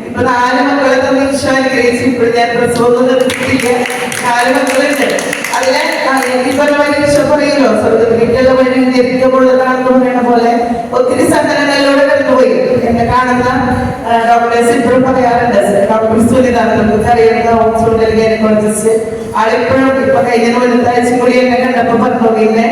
ഇപ്പൊ 4 മക്കളെ തന്നെ ഈശോ അനുഗ്രഹിച്ചു. ഇപ്പോൾ ഞാൻ പ്രസവം നിർത്തിയില്ല, 4 മക്കളുണ്ട്. അതിലെ ഈ പരമാവധി പറയുമല്ലോ സ്വർഗത്തിലേക്കുള്ള വഴി ഞെരുക്കമുള്ളതാണെന്ന് പറയുന്ന പോലെ ഒത്തിരി സഹനങ്ങളിലൂടെ കടന്നുപോയി. എന്നെ കാണുന്ന ഡോക്ടേഴ്സ് ഇപ്പോഴും പറയാറുണ്ട്. ഡോക്ടർ സുനിത നമുക്ക് അറിയുന്ന ഓക്സ്ഫോർഡിലെ ഗൈനക്കോളജിസ്റ്റ് ആളിപ്പോഴും ഇപ്പൊ കഴിഞ്ഞ 1 ആഴ്ച കൂടി എന്നെ കണ്ടപ്പോ പറഞ്ഞു പിന്നെ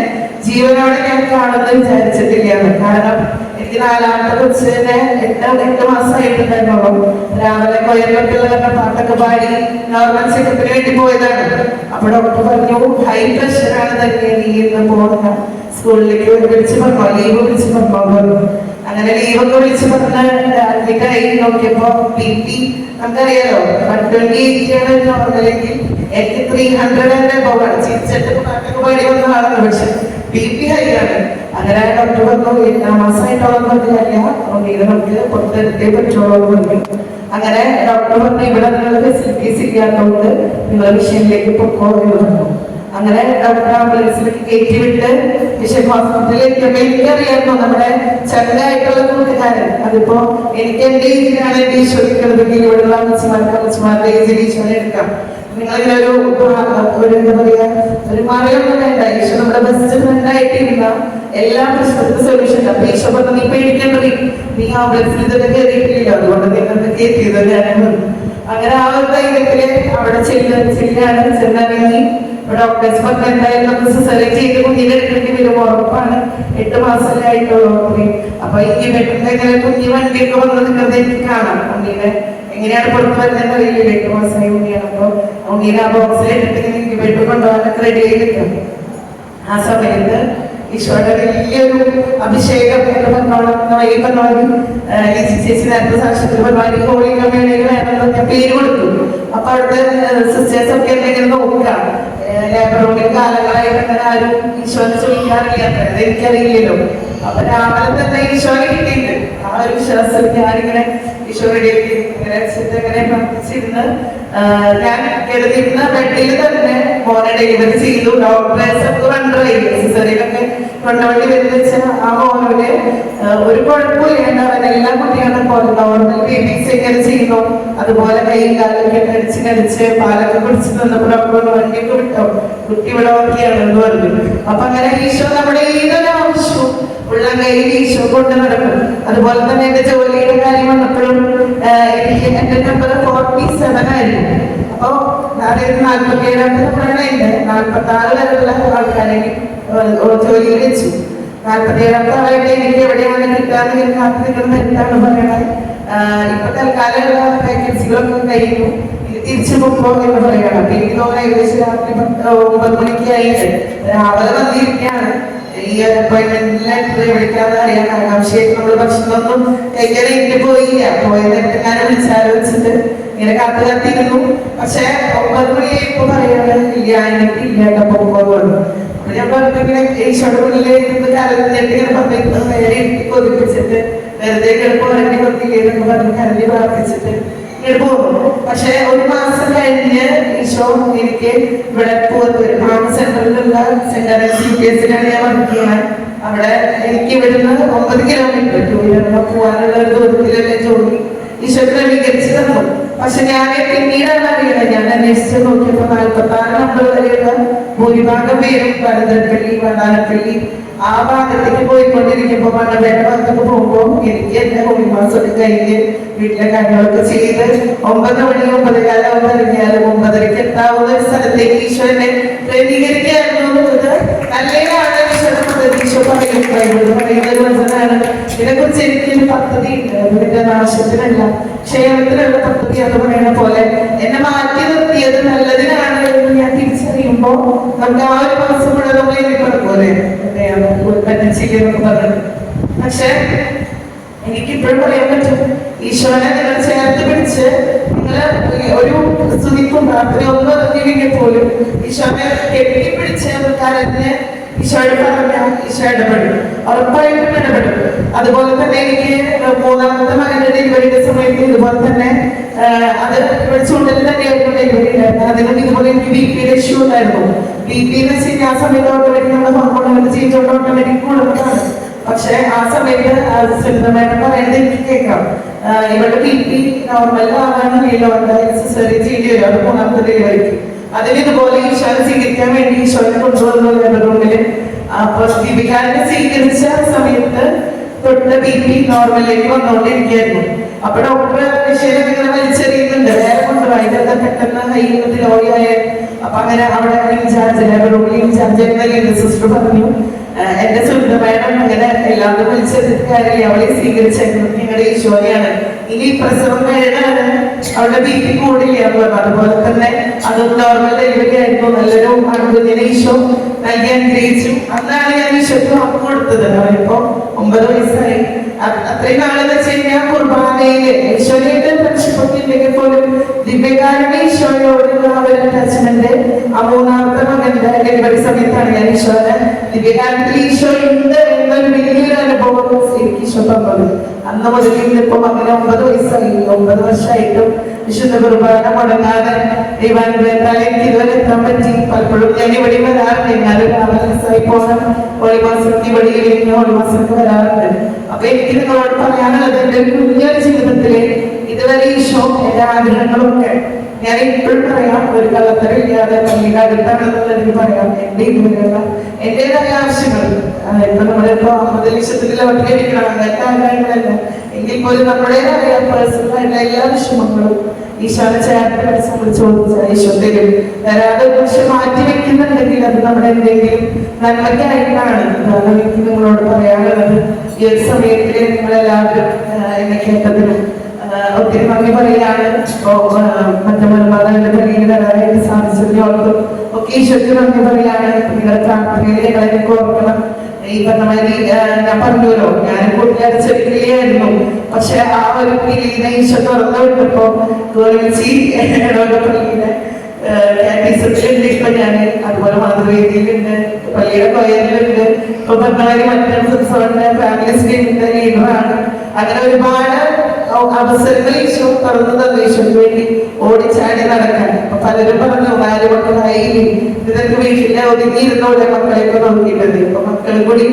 ജീവനോടെ ഞാൻ കാണുന്നത് വിചാരിച്ചിട്ടില്ല. കാരണം എനിക്ക് 4ാമത്തെ കൊച്ചിനെ 8 മാസമായിട്ടുണ്ടായിരുന്നു. രാവിലെ കൊയലൊക്കെയുള്ള പാട്ടൊക്കെ പാടി നോർമൽ ചെക്കപ്പിന് വേണ്ടി പോയതാണ്. അപ്പൊ ഡോക്ടർ പറഞ്ഞു ഹൈ പ്രഷറാണ് തന്നെ, നീ ഇന്ന് പോകുന്ന സ്കൂളിലേക്ക് വിളിച്ച് പറഞ്ഞോ, ലീവ് വിളിച്ച് പറഞ്ഞോ. അങ്ങനെ ലീവൊക്കെ വിളിച്ച് പറഞ്ഞ് അഡ്മിറ്റായി നോക്കിയപ്പോ BP നമുക്കറിയാലോ 120 ആണ് നോർമലെങ്കിൽ എനിക്ക് 300 പോകാണ്. ചിരിച്ചിട്ട് പാട്ടൊക്കെ പാടി വന്ന ആളാണ്, പക്ഷെ BP ഹൈ ആണ്. അങ്ങനെ ഡോക്ടർ പറഞ്ഞു 8 മാസമായിട്ടോളം പറഞ്ഞില്ല, ഇത് നമുക്ക് പുറത്തെടുത്തേ പറ്റുള്ളൂ എന്ന് പറഞ്ഞു. അങ്ങനെ ഡോക്ടർ പറഞ്ഞു ഇവിടെ നിങ്ങൾ ഫെസിലിറ്റീസ് ഇല്ലാത്തതുകൊണ്ട് നിങ്ങൾ മിഷനിലേക്ക് പൊക്കോ എന്ന് പറഞ്ഞു. അങ്ങനെ ഡോക്ടർ ആംബുലൻസിലേക്ക് കയറ്റി വിട്ട് മിഷൻ ഹോസ്പിറ്റലിലേക്ക് എനിക്കറിയായിരുന്നു നമ്മുടെ ചങ്ങായിട്ടുള്ള കൂട്ടുകാരൻ. അതിപ്പോ എനിക്ക് എന്റെ ഏജിലാണ് എന്റെ ഈശ്വരിക്കണമെങ്കിൽ ഇവിടെയുള്ള അമ്മച്ചിമാരുടെ ഏജിൽ ഈശ്വരനെ എടുക്കാം. നിങ്ങളിങ്ങനെ എന്താ പറയാ ഒരു മറയൊന്നും വേണ്ട. ഈശോ നമ്മുടെ ബെസ്റ്റ് ഫ്രണ്ട് ആയിട്ടിരുന്ന എല്ലാ പ്രശ്നത്തിനും സൊല്യൂഷൻ. അപ്പൊ ഈശോ പറഞ്ഞു നീ പേടിക്കേണ്ടത്, നീ ആംബുലൻസിൽ തന്നെ കയറിയിട്ടില്ല, അതുകൊണ്ട് നിങ്ങൾക്ക് കയറ്റിയത് ഞാൻ. അങ്ങനെ ആ ഒരു ധൈര്യത്തില് അവിടെ ചെന്നിറങ്ങി ഡോക്ടേഴ്സ് പറഞ്ഞ എന്തായാലും നമുക്ക് സിസേറിയൻ ചെയ്ത് കുഞ്ഞിനെ എടുക്കേണ്ടി വരും, ഉറപ്പാണ്. 8 മാസമല്ലേ ആയിട്ടുള്ളൂ. അപ്പൊ ഈ വെട്ടിന്റെ ഇങ്ങനെ കുഞ്ഞി വണ്ടിയൊക്കെ വന്ന് നിൽക്കുന്നത് എനിക്ക് കാണാം. കുഞ്ഞിനെ എങ്ങനെയാണ് പുറത്ത് വരുന്നതെന്ന് അറിയില്ല. 8 മാസമായി കുഞ്ഞിയാണ്. അപ്പൊ കുഞ്ഞിനെ ആ ബോക്സിൽ ഇട്ടിട്ട് എനിക്ക് വെട്ടി കൊണ്ടുപോകാനൊക്കെ റെഡി ആയിരിക്കും. ആ സമയത്ത് ഈശോയുടെ വലിയൊരു അഭിഷേകം എന്ന് പറഞ്ഞോളം ചേച്ചി നേരത്തെ സാക്ഷ്യത്തിൽ പരിപാടി ഹോളി കമ്മ്യൂണിയിൽ വേണമെന്ന് ഞാൻ പേര് കൊടുത്തു. അപ്പൊ അവിടുത്തെ സിസ്റ്റേഴ്സ് ഒക്കെ എന്തെങ്കിലും നോക്കാം. ലേബർ റൂമിൽ കാലങ്ങളായിട്ട് അങ്ങനെ ആരും ഈശോനെ ചോദിക്കാറില്ല, അത് എനിക്കറിയില്ലല്ലോ. അപ്പൊ രാവിലെ തന്നെ ഈശോനെ കിട്ടിയിട്ടുണ്ട്. ആ ഒരു വിശ്വാസം ഞാനിങ്ങനെ ഈശോ ഇങ്ങനെ പ്രാർത്ഥിച്ചിരുന്ന് ഞാൻ കരുതിയിരുന്ന ബെഡിൽ തന്നെ മോനെ ഡെലിവറി ചെയ്തു. ഡോക്ടേഴ്സ് ഒക്കെ കണ്ടുപോയി സിസേറിയനൊക്കെ കൊണ്ടുവേണ്ടി വരുന്ന ആ മോനോട് ഒരു കുഴപ്പമില്ല, എല്ലാ കുട്ടികളും നോർമൽ ബേബീസ് എങ്ങനെ ചെയ്യുന്നു അതുപോലെ കൈയും കാലൊക്കെ കടിച്ച് പാലൊക്കെ കുടിച്ച് തന്നപ്പോൾ ഡോക്ടർ വണ്ടിയൊക്കെ വിട്ടോ, കുട്ടി ഇവിടെ ഓക്കെയാണെന്ന് പറഞ്ഞു. അപ്പൊ അങ്ങനെ ഈശോ നമ്മുടെ ഏതൊരു ആവശ്യവും ഉള്ള കയ്യിൽ ഈശോ കൊണ്ട് നടക്കും. അതുപോലെ തന്നെ എന്റെ ജോലിയുടെ കാര്യം വന്നപ്പോഴും എനിക്ക് എന്റെ നമ്പർ 47 ആയിരുന്നു. അപ്പൊ അതായത് 47 പ്രണയുണ്ട്. 46 വരെയുള്ള ആൾക്കാരെ ജോലിയിൽ വെച്ചു. 47 ആളായിട്ട് എനിക്ക് എവിടെയാണ് കിട്ടാന്ന് കാത്തു നിൽക്കുന്ന എന്താണ് പറയണത്. ഇപ്പൊ തൽക്കാലമുള്ള വേക്കൻസികളൊക്കെ കഴിയുന്നു, ഇത് തിരിച്ചു പോകുമ്പോ എന്ന് പറയണം. അപ്പൊ എനിക്ക് തോന്നുന്നു ഏകദേശം രാത്രി 9 മണിക്ക് ആയിട്ട് രാവിലെ വന്നിരിക്കുകയാണ്. ഈ അപ്പോയിന്റ്മെന്റിൽ വിളിക്കാതെ അറിയാൻ ആകാംക്ഷയായിട്ട് നമ്മള് ഭക്ഷണമൊന്നും കഴിക്കാൻ എനിക്ക് പോയില്ല. പോയതൊക്കെ ഞാൻ വിളിച്ചാലോചിച്ചിട്ട് ഇങ്ങനെ കാത്തിരുന്നു. പക്ഷെ 9 മണിയായപ്പോ പറയാൻ ഇല്ല, എനിക്ക് ഇല്ലാത്ത പോകുമ്പോഴുള്ളൂ. അപ്പൊ ഞാൻ പറഞ്ഞിങ്ങനെ ഈശോയുടെ മുന്നിലേക്ക് കരഞ്ഞിട്ട് ഇങ്ങനെ പറഞ്ഞിട്ട് നേരെ കൊതിപ്പിച്ചിട്ട് വെറുതെ കിടപ്പ് വരണ്ടി കൊത്തില്ലേന്നൊക്കെ പറഞ്ഞ് കരഞ്ഞ് പ്രാർത്ഥിച്ചിട്ട് ഇങ്ങനെ പോകുന്നു. പക്ഷെ 1 മാസം കഴിഞ്ഞ് ഈശോ എനിക്ക് ഇവിടെ ആർട്ട് സെന്ററിലുള്ള സെന്റ് CPSലാണ് ഞാൻ വർക്ക് ചെയ്യണം. അവിടെ എനിക്ക് ഇവിടുന്ന് 9 കിലോമീറ്റർ 2 വീലറിൽ പോകാനുള്ള ദൂരത്തിലല്ലേ ജോലി ഈശോ ക്രമീകരിച്ച് തന്നു. പക്ഷെ ഞാൻ പിന്നീടാണ് അറിയണത്, ഞാൻ അന്വേഷിച്ച് നോക്കിയപ്പോ 46 നമ്പർ വരെയുള്ള ഭൂരിഭാഗം പേരും പരതപ്പള്ളി വടാനപ്പള്ളി ആ ഭാഗത്തേക്ക് പോയിക്കൊണ്ടിരിക്കുമ്പോ മണ്ണപ്പേട്ട ഭാഗത്തൊക്കെ പോകുമ്പോ എനിക്ക് എന്റെ ഹോളി മാസം കഴിഞ്ഞ് വീട്ടിലെ കാര്യങ്ങളൊക്കെ ചെയ്ത് 9 മണി 9:15 ഇറങ്ങിയാലും 9:30 എത്താവുന്ന ഒരു സ്ഥലത്തേക്ക് ഈശോ എന്നെ ക്രമീകരിക്കുകയായിരുന്നു എന്നുള്ളത് നല്ലതാണ്. ഈശോ പറയുന്നത് മനസ്സിലാണ്. ഇതിനെക്കുറിച്ച് എനിക്കൊരു പദ്ധതി ഉണ്ട്. ഇതിന്റെ നാശത്തിനല്ല ക്ഷേമത്തിനുള്ള പദ്ധതി എന്ന് പറയുന്ന പോലെ എന്നെ മാറ്റി നിർത്തിയത് നല്ലതിനാണ് എന്ന് ഞാൻ തിരിച്ചറിയുമ്പോ നമുക്ക് ആ ഒരു മാസം കൂടെ നമ്മൾ എഴുതിക്കൊണ്ട് പറ്റിച്ചില്ലെന്നൊക്കെ പറഞ്ഞത്. പക്ഷെ എനിക്കിപ്പോഴും പറയാൻ പറ്റും, ഈശോനെ നിങ്ങൾ ചേർത്ത് പിടിച്ച് നിങ്ങൾ ഒരു സ്തുതിക്കും പ്രാർത്ഥനയൊന്നും അറിഞ്ഞില്ലെങ്കിൽ പോലും ഈശോനെ കെട്ടിപ്പിടിച്ച് കരഞ്ഞ് ഈശോയുടെ പറഞ്ഞ ഈശോ ഇടപെടും, ഉറപ്പായിട്ടും ഇടപെടും. അതുപോലെ തന്നെ എനിക്ക് 3ാമത്തെ മകന്റെ ഡെലിവറിയുടെ സമയത്ത് ഇതുപോലെ തന്നെ അത് ഇവിടെ ചൂണ്ടൽ തന്നെയായിരുന്നു ഡെലിവറി ഉണ്ടായിരുന്നത്. അതിനും ഇതുപോലെ എനിക്ക് BP ഇഷ്യൂ ഉണ്ടായിരുന്നു. BP എന്ന് വെച്ച് കഴിഞ്ഞാൽ ആ സമയത്ത് ഓട്ടോമാറ്റിക് നമ്മുടെ ഹോർമോണുകൾ ചേഞ്ച് ഓട്ടോമാറ്റിക് കൂടുതലാണ്. പക്ഷെ ആ സമയത്ത് സ്വന്തമായിട്ട് പറയുന്നത് എനിക്ക് കേൾക്കാം, ഇവിടെ BP നോർമൽ ആവാണ് സിസേറിയൻ ചെയ്യേണ്ടി വരും, അത് 3ാമത്തെ ഡെലിവറിക്ക്. അതിന് ഇതുപോലെ ഈശോനെ സ്വീകരിക്കാൻ വേണ്ടി ഈശോനെ കൊണ്ടുവന്നു റൂമില്. അപ്പൊ ദീപികാരനെ സ്വീകരിച്ച സമയത്ത് തൊട്ട് BP നോർമലിലേക്ക് വന്നുകൊണ്ടിരിക്കുകയായിരുന്നു. അപ്പൊ ഡോക്ടർ വിഷയം ഇങ്ങനെ വലിച്ചെറിയുന്നുണ്ട്, വേറെ കൊണ്ടുപോയി പെട്ടെന്ന് ഹൈത്തിൽ ഓയായ. അപ്പൊ അങ്ങനെ അവിടെ ഇൻചാർജ് സിസ്റ്റർ പറഞ്ഞു, എന്റെ സുന്ദരമായിട്ട് അങ്ങനെ എല്ലാവരും വിളിച്ചെടുത്തിട്ട് കാര്യമില്ല, അവളെ സ്വീകരിച്ചേക്കുന്നത് നിങ്ങളുടെ ഈശോയാണ്. ഇനി പ്രസവം വേണമാണ്, അവളുടെ BP കൂടില്ല എന്ന് പറഞ്ഞു. അതുപോലെ തന്നെ അത് നോർമൽ ഡെലിവറി ആയിരുന്നു. നല്ലൊരു കുഞ്ഞിനെ ഈശോ നൽകി അനുഗ്രഹിച്ചു. അന്നാണ് ഞാൻ ഈശോയ്ക്ക് വാക്ക് കൊടുത്തത്. അവരിപ്പോ 9 വയസ്സായി. അത്രയും നാളെന്ന് വെച്ച് കഴിഞ്ഞാൽ കുർബാനയില് ഈശോയുടെ ഫ്രണ്ട്ഷിപ്പൊക്കെ ഉണ്ടെങ്കിൽ പോലും ദിവ്യകാരുടെ ഈശോയോടുള്ള ഒരു അറ്റാച്ച്മെന്റ് ആ 3ാമത്തെ മകന്റെ ഡെലിവറി സമയത്താണ് ഞാൻ ഈശോനെ ദിവ്യകാരത്തിൽ ഈശോ ഉണ്ട് എന്നൊരു വലിയൊരു അനുഭവം എനിക്ക് ഈശോ തന്നത്. അന്ന് മുതൽ ഇന്നിപ്പോ മകന് 9 വയസ്സായി. 9 വർഷമായിട്ടും വിശുദ്ധ കുർബാന മുടങ്ങാതെ ദൈവാനുഗ്രഹത്താൽ എനിക്ക് ഇതുവരെ എത്താൻ പറ്റി. പലപ്പോഴും ഞാൻ ഇവിടെ വരാറുണ്ട്. ഞാനൊരു ദിവസമായി പോകണം ഹോളിമാസർക്ക് ഇവിടെയിലേക്ക് ഹോളിമാസർക്ക് വരാറുണ്ട്. അപ്പൊ എനിക്ക് നിങ്ങളോട് പറയാനുള്ളത്, എന്റെ കുഞ്ഞൊരു ജീവിതത്തില് ഇതുവരെ ഈശോ എന്റെ ആഗ്രഹങ്ങളൊക്കെ ഞാൻ ഇപ്പോഴും പറയാം, ഒരു കള്ളത്തരമില്ലാതെ പള്ളിയുടെ അടുത്താണെന്നുള്ളത് എനിക്ക് പറയാം. എന്റെ ഇതുവരെയുള്ള എന്റേതായ ആവശ്യങ്ങൾ ഇപ്പൊ നമ്മളിപ്പോ 50 ലക്ഷത്തിൽ ലോട്ടറി അടിക്കണം അങ്ങനത്തെ ആഗ്രഹങ്ങളല്ല എങ്കിൽ പോലും നമ്മുടേതായ പേഴ്സണലായിട്ടുള്ള എല്ലാ വിഷമങ്ങളും ഈശോനെ ചേർത്ത് ചോദിച്ച ഈശോ തരും. തരാതെ പക്ഷെ മാറ്റി വെക്കുന്നുണ്ടെങ്കിൽ അത് നമ്മുടെ എന്തെങ്കിലും നന്മയ്ക്കായിട്ടാണ്. അതാണ് എനിക്ക് നിങ്ങളോട് പറയാനുള്ളത്. ഈ ഒരു സമയത്ത് നിങ്ങളെല്ലാവരും എന്നെ കേട്ടതിനും ഒത്തിരി നന്ദി പറയാണ്. മറ്റു മലമാതാവിന്റെ പള്ളിയിൽ വരാനായിട്ട് സാധിച്ചതിനോർത്തും ഒക്കെ ഈശോയ്ക്ക് നന്ദി പറയാണ്. നിങ്ങളുടെ പ്രാർത്ഥനയിൽ ഞങ്ങളെ ഓർക്കണം. ഈ പറഞ്ഞമാതിരി ഞാൻ പറഞ്ഞല്ലോ, ഞാൻ കൂട്ടിയടിച്ചെടുക്കുകയായിരുന്നു. പക്ഷെ ആ ഒരു പീരീഡിനെ ഈശോ തുറന്നു വിട്ടപ്പോ പള്ളിയുടെ കാറ്റീസത്തിലുണ്ട് ഇപ്പൊ ഞാൻ, അതുപോലെ മാതൃവേദിയിലുണ്ട്, പള്ളിയുടെ കൊയറിലുണ്ട്. ഇപ്പൊ പറഞ്ഞമാതിരി മറ്റൊരു ഫാമിലി സ്ട്രീമിന്റെ ലീഡറാണ്. അങ്ങനെ ഒരുപാട് അവസരങ്ങൾ ഈശോ തുറന്നു തന്നു ഈശോയ്ക്ക് വേണ്ടി ഓടിച്ചാടി നടക്കാൻ. അപ്പൊ പലരും പറഞ്ഞു, 4 മക്കളായി ഇതൊക്കെ വീട്ടിലെ ഒതുങ്ങിയിരുന്നോടെ മക്കളെയൊക്കെ നോക്കിയിട്ടുണ്ട്. ഇപ്പൊ മക്കളും കൂടി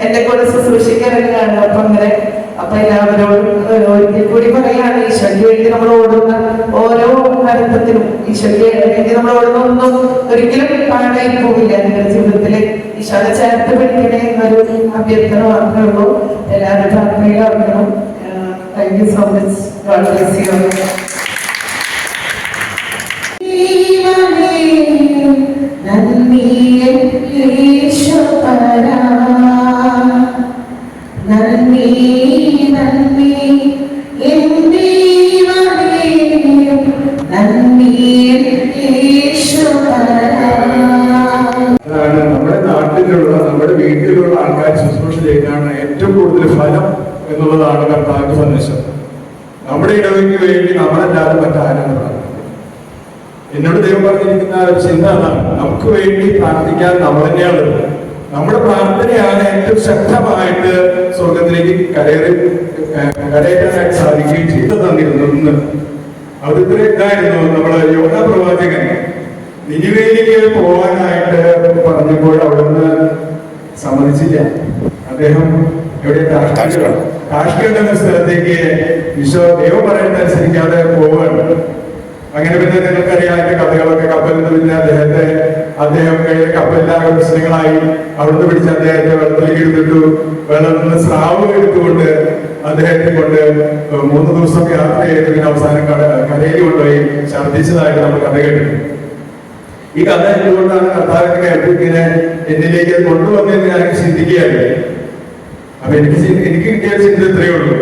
എന്റെ കൂടെ ശുശ്രൂഷിക്കാനാണ്. അപ്പൊ അങ്ങനെ അപ്പൊ എല്ലാവരോടും ഒരിക്കൽ കൂടി പറയാണ്, ഈശോയ്ക്ക് വേണ്ടി നമ്മൾ ഓടുന്ന ഓരോ നടത്തത്തിലും ഈശോയ്ക്ക് വേണ്ടി നമ്മൾ ഓടുന്ന ഒന്നും ഒരിക്കലും പാടായി പോകില്ല. നിങ്ങളുടെ ജീവിതത്തില് ഈശോനെ ചേർത്ത് പിടിക്കണേ എന്നൊരു അഭ്യർത്ഥന മാത്രമേ ഉള്ളൂ. എല്ലാവരും പ്രാർത്ഥനയിൽ ഓർക്കണം. Thank you so much. God bless you. നന്ദി ഈശോപരാ, നന്ദി നന്ദി നന്ദി ഈശോപരാ. നമ്മുടെ നാട്ടിലുള്ള നമ്മുടെ വീട്ടിലുള്ള ആൾക്കാർ ശുശ്രൂഷ ചെയ്യാനാണ് ഏറ്റവും കൂടുതൽ ഫലം എന്നുള്ളതാണ് കർത്താവിന്റെ സന്ദേശം. നമ്മുടെ ഇടവയ്ക്ക് വേണ്ടി നമ്മളല്ലാതെ മറ്റാരാണ് പ്രാർത്ഥിക്കുന്നത്? എന്നോട് ദൈവം പറഞ്ഞിരിക്കുന്ന ഒരു ചിന്ത അതാണ്, നമുക്ക് വേണ്ടി പ്രാർത്ഥിക്കാൻ നമ്മൾ തന്നെയാണ്. നമ്മുടെ പ്രാർത്ഥനയാണ് ഏറ്റവും ശക്തമായിട്ട് സ്വർഗത്തിലേക്ക് കരയേറ്റാനായിട്ട് സാധിക്കുകയും ചെയ്തു തന്നിരുന്നു. അവിടുത്തെ ഇതായിരുന്നു നമ്മള് യോന പ്രവാചകൻ നിനിവേയിലേക്ക് പോകാനായിട്ട് പറഞ്ഞപ്പോൾ അവിടുന്ന് സമ്മതിച്ചില്ല. അദ്ദേഹം എവിടെ കാഷ്കേഡ് എന്ന സ്ഥലത്തേക്ക് ദൈവം പറയുന്നത് അനുസരിക്കാതെ പോവുകയാണ്. അങ്ങനെ പിന്നെ നിങ്ങൾക്കറിയാം അതിന്റെ കഥകളൊക്കെ. കപ്പലിൽ നിന്ന് പിന്നെ അദ്ദേഹം കപ്പലിലാകെ പ്രശ്നങ്ങളായി. അവിടുന്ന് പിടിച്ച് അദ്ദേഹത്തെ വെള്ളത്തിലേക്ക് എടുത്തിട്ടു. വെള്ളത്തിൽ നിന്ന് സ്രാവ് എടുത്തുകൊണ്ട് അദ്ദേഹത്തെ കൊണ്ട് 3 ദിവസമൊക്കെ യാത്ര ചെയ്ത് പിന്നെ അവസാനം കരയിൽ കൊണ്ടുപോയി ഛർദ്ദിച്ചതായിട്ട് നമ്മൾ കഥ കേട്ടിട്ടുണ്ട്. ഈ കഥ എന്തുകൊണ്ടാണ് കർത്താവിനെ കേൾപ്പിങ്ങനെ എന്നിലേക്ക് കൊണ്ടുവന്നതെന്ന് ഞാൻ ചിന്തിക്കുകയല്ലേ. അപ്പൊ എനിക്ക് കിട്ടിയ ചിന്ത ഇത്രയേ ഉള്ളൂ.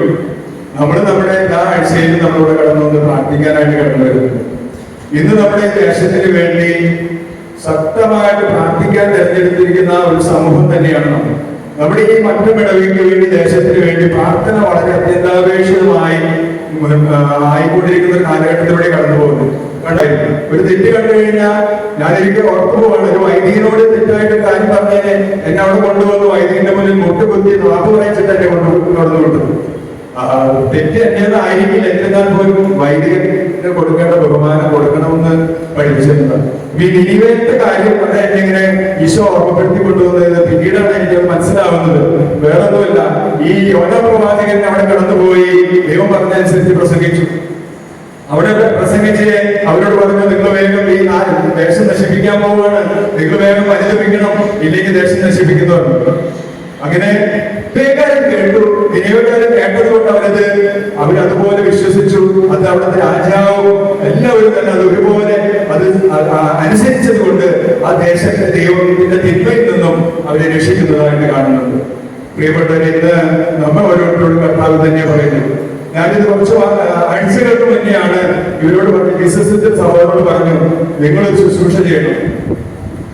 നമ്മുടെ എല്ലാ ആഴ്ചയിലും നമ്മളിവിടെ കടന്നു വന്ന് പ്രാർത്ഥിക്കാനായിട്ട് കടന്നു വരുന്നു. ഇന്ന് നമ്മുടെ ദേശത്തിന് വേണ്ടി ശക്തമായിട്ട് പ്രാർത്ഥിക്കാൻ തിരഞ്ഞെടുത്തിരിക്കുന്ന ഒരു സമൂഹം തന്നെയാണ് നമ്മൾ. നമ്മുടെ ഈ മറ്റു ഇടവയ്ക്ക് വേണ്ടി ദേശത്തിന് വേണ്ടി പ്രാർത്ഥന വളരെ അത്യന്താപേക്ഷിതമായി ആയിക്കൊണ്ടിരിക്കുന്ന ഒരു കാലഘട്ടത്തിലൂടെ കടന്നു പോകുന്നു. കണ്ടായിരുന്നു ഒരു തെറ്റ് കണ്ടു കഴിഞ്ഞാൽ ഞാനെനിക്ക് ഉറപ്പ് പോവാണ്. ഒരു വൈദികനോട് തെറ്റായിട്ട് കാര്യം പറഞ്ഞതിന് എന്നെ അവിടെ കൊണ്ടുവന്നു വൈദികന്റെ മുന്നിൽ മുട്ടുകുത്തി മാപ്പ് വായിച്ചിട്ട് എന്നെ കടന്നു വിട്ടു. തെറ്റ് എന്റേതായിരിക്കില്ല, എന്നിരുന്നാൽ പോലും വൈദികന് കൊടുക്കേണ്ട ബഹുമാനം കൊടുക്കണമെന്ന് പഠിപ്പിച്ചിട്ടുണ്ട്. ഈ നിനിവേത്തെ കാര്യം എന്നെ ഈശോ ഓർമ്മപ്പെടുത്തി കൊണ്ടുവന്നത് പിന്നീടാണ് എനിക്ക് മനസ്സിലാവുന്നത്. വേറൊന്നുമില്ല, ഈ യോന പ്രവാചകൻ അവിടെ കടന്നുപോയി ദൈവം പറഞ്ഞതനുസരിച്ച് പ്രസംഗിച്ചു. അവിടെ പ്രസംഗിച്ച് അവരോട് പറഞ്ഞു, നിങ്ങൾ വേഗം ഈ ദേശം നശിപ്പിക്കാൻ പോവുകയാണ്, നിങ്ങൾ വേഗം പരിതപിക്കണം, ഇല്ലെങ്കിൽ ദേശം നശിപ്പിക്കുന്നവരുണ്ട്. അങ്ങനെ വേഗം കേട്ടു. നിരവധി കേട്ടതുകൊണ്ട് അവരതുപോലെ വിശ്വസിച്ചു. അത് അവിടുത്തെ രാജാവും എല്ലാവരും തന്നെ അത് ഒരുപോലെ അത് അനുസരിച്ചത് കൊണ്ട് ആ ദേശത്തെ ദൈവത്തിന്റെ തിന്മയിൽ നിന്നും അവരെ രക്ഷിക്കുന്നതായിട്ട് കാണുന്നുണ്ട്. പ്രിയപ്പെട്ടവരെ, ഇന്ന് നമ്മൾ ഓരോരുത്തരോടും കർത്താവ് തന്നെ പറയുന്നു. ഞാനിത് കുറച്ച് ആഴ്ചകൾക്ക് മുന്നെയാണ് ഇവരോട് പറഞ്ഞു, ജീസസിന്റെ സഹോദരോട് പറഞ്ഞു, നിങ്ങൾ ശുശ്രൂഷ ചെയ്യണം.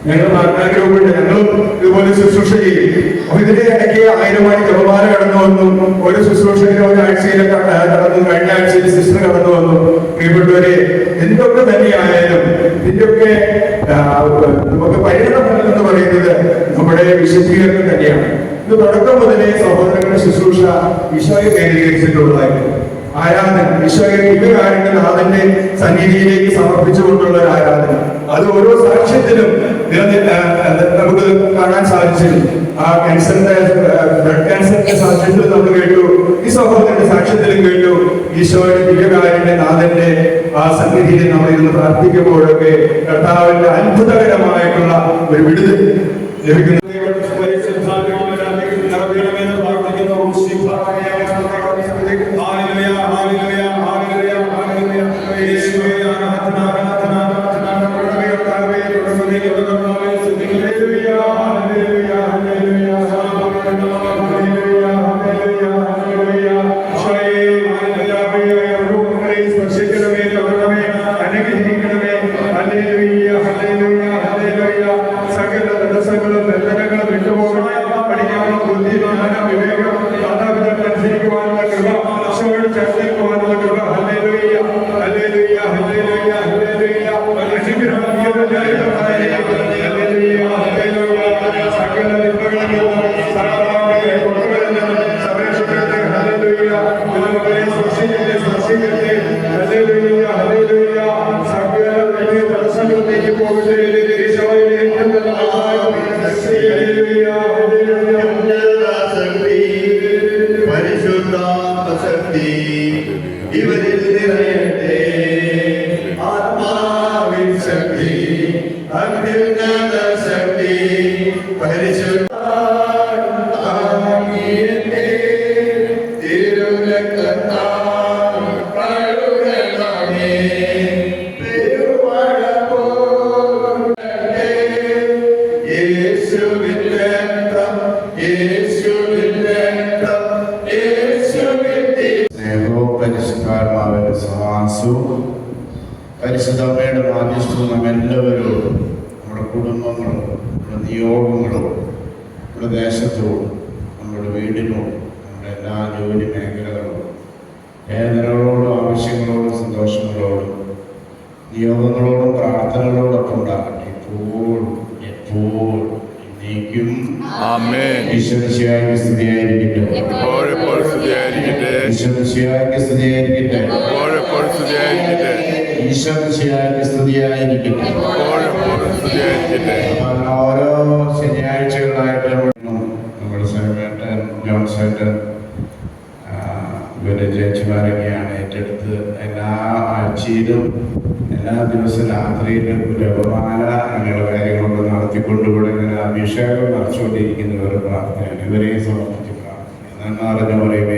ഞങ്ങൾ ആഗ്രഹമുണ്ട്, ഞങ്ങളും ഇതുപോലെ ശുശ്രൂഷ ചെയ്യും. അപ്പൊ ഇതിന്റെ ഇടയ്ക്ക് 1000 ജപമാല കടന്നു വന്നു. ഒരു ശുശ്രൂഷകര് ഒരാഴ്ചയിലൊക്കെ കടന്നു. കഴിഞ്ഞ ആഴ്ചയിൽ സിസ്റ്റർ കടന്നു വന്നു. പ്രിയപ്പെട്ടവരെ, എന്തൊക്കെ തന്നെയായാലും ഇതിന്റെയൊക്കെ നമുക്ക് പരിണതഫലം എന്ന് പറയുന്നത് നമ്മുടെ വിശുദ്ധീകരണം തന്നെയാണ്. ഇത് തുടക്കം മുതലേ സഹോദരങ്ങളുടെ ശുശ്രൂഷ ഈശോയെ കേന്ദ്രീകരിച്ചിട്ടുള്ളതായിരുന്നു. ആരാധന ഈശോയെ ദിവ്യകാരുണ്യ നാഥന്റെ സന്നിധിയിലേക്ക് സമർപ്പിച്ചുകൊണ്ടുള്ള ഒരു ആരാധന, അത് ഓരോ സാക്ഷ്യത്തിലും നമുക്ക് കാണാൻ സാധിച്ചിരുന്നു. ആ ക്യാൻസറിന്റെ ബ്ലഡ് ക്യാൻസറിന്റെ സാക്ഷ്യത്തിൽ നമ്മൾ കേട്ടു, ഈ സഹോദരന്റെ സാക്ഷ്യത്തിലും കേട്ടു. ഈശോയുടെ ദിവ്യകാരുണ്യ നാഥന്റെ ആ സന്നിധിയിൽ നമ്മൾ ഇരുന്ന് പ്രാർത്ഥിക്കുമ്പോഴൊക്കെ കർത്താവിന്റെ അത്ഭുതകരമായിട്ടുള്ള ഒരു വിടുതൽ ലഭിക്കുന്നു. പരിശുദ്ധമ്മയുടെ മാധ്യസ്ഥവും നമ്മെല്ലാവരും നമ്മുടെ കുടുംബങ്ങളും നമ്മുടെ നിയോഗങ്ങളും നമ്മുടെ ദേശത്തോടും നമ്മുടെ വീടിനോടും നമ്മുടെ എല്ലാ ജോലി മേഖലകളോടും വേദനകളോടും ആവശ്യങ്ങളോടും സന്തോഷങ്ങളോടും നിയോഗങ്ങളോടും പ്രാർത്ഥനകളോടൊപ്പം ഉണ്ടാകട്ടെ, എപ്പോഴും എപ്പോഴും എന്നേക്കും. ഈശ്വരശിവായ്ക്ക് സ്തുതിയായിരിക്കട്ടെ. ഈശ്വരശിവായ്ക്ക് സ്തുതിയായിരിക്കട്ടെ. ഈശ്വരശിവായ്ക്ക് സ്തുതിയായിരിക്കട്ടെ. ഓരോ ശനിയാഴ്ചകളായിട്ട് നമ്മുടെ സേവേട്ടൻ ജോൺസേട്ടൻ ഇവരെ ചേച്ചിമാരൊക്കെയാണ് ഏറ്റെടുത്ത് എല്ലാ ആഴ്ചയിലും എല്ലാ ദിവസവും രാത്രിയിലും ജപമാല അങ്ങനെയുള്ള കാര്യങ്ങളൊക്കെ നടത്തിക്കൊണ്ടുകൂടെ ഇങ്ങനെ അഭിഷേകം നടച്ചുകൊണ്ടിരിക്കുന്നവരുടെ പ്രാർത്ഥനയാണ്. ഇവരെയും സമർപ്പിച്ച് പ്രാർത്ഥന എന്ന് പറഞ്ഞ പറയുമ്പോൾ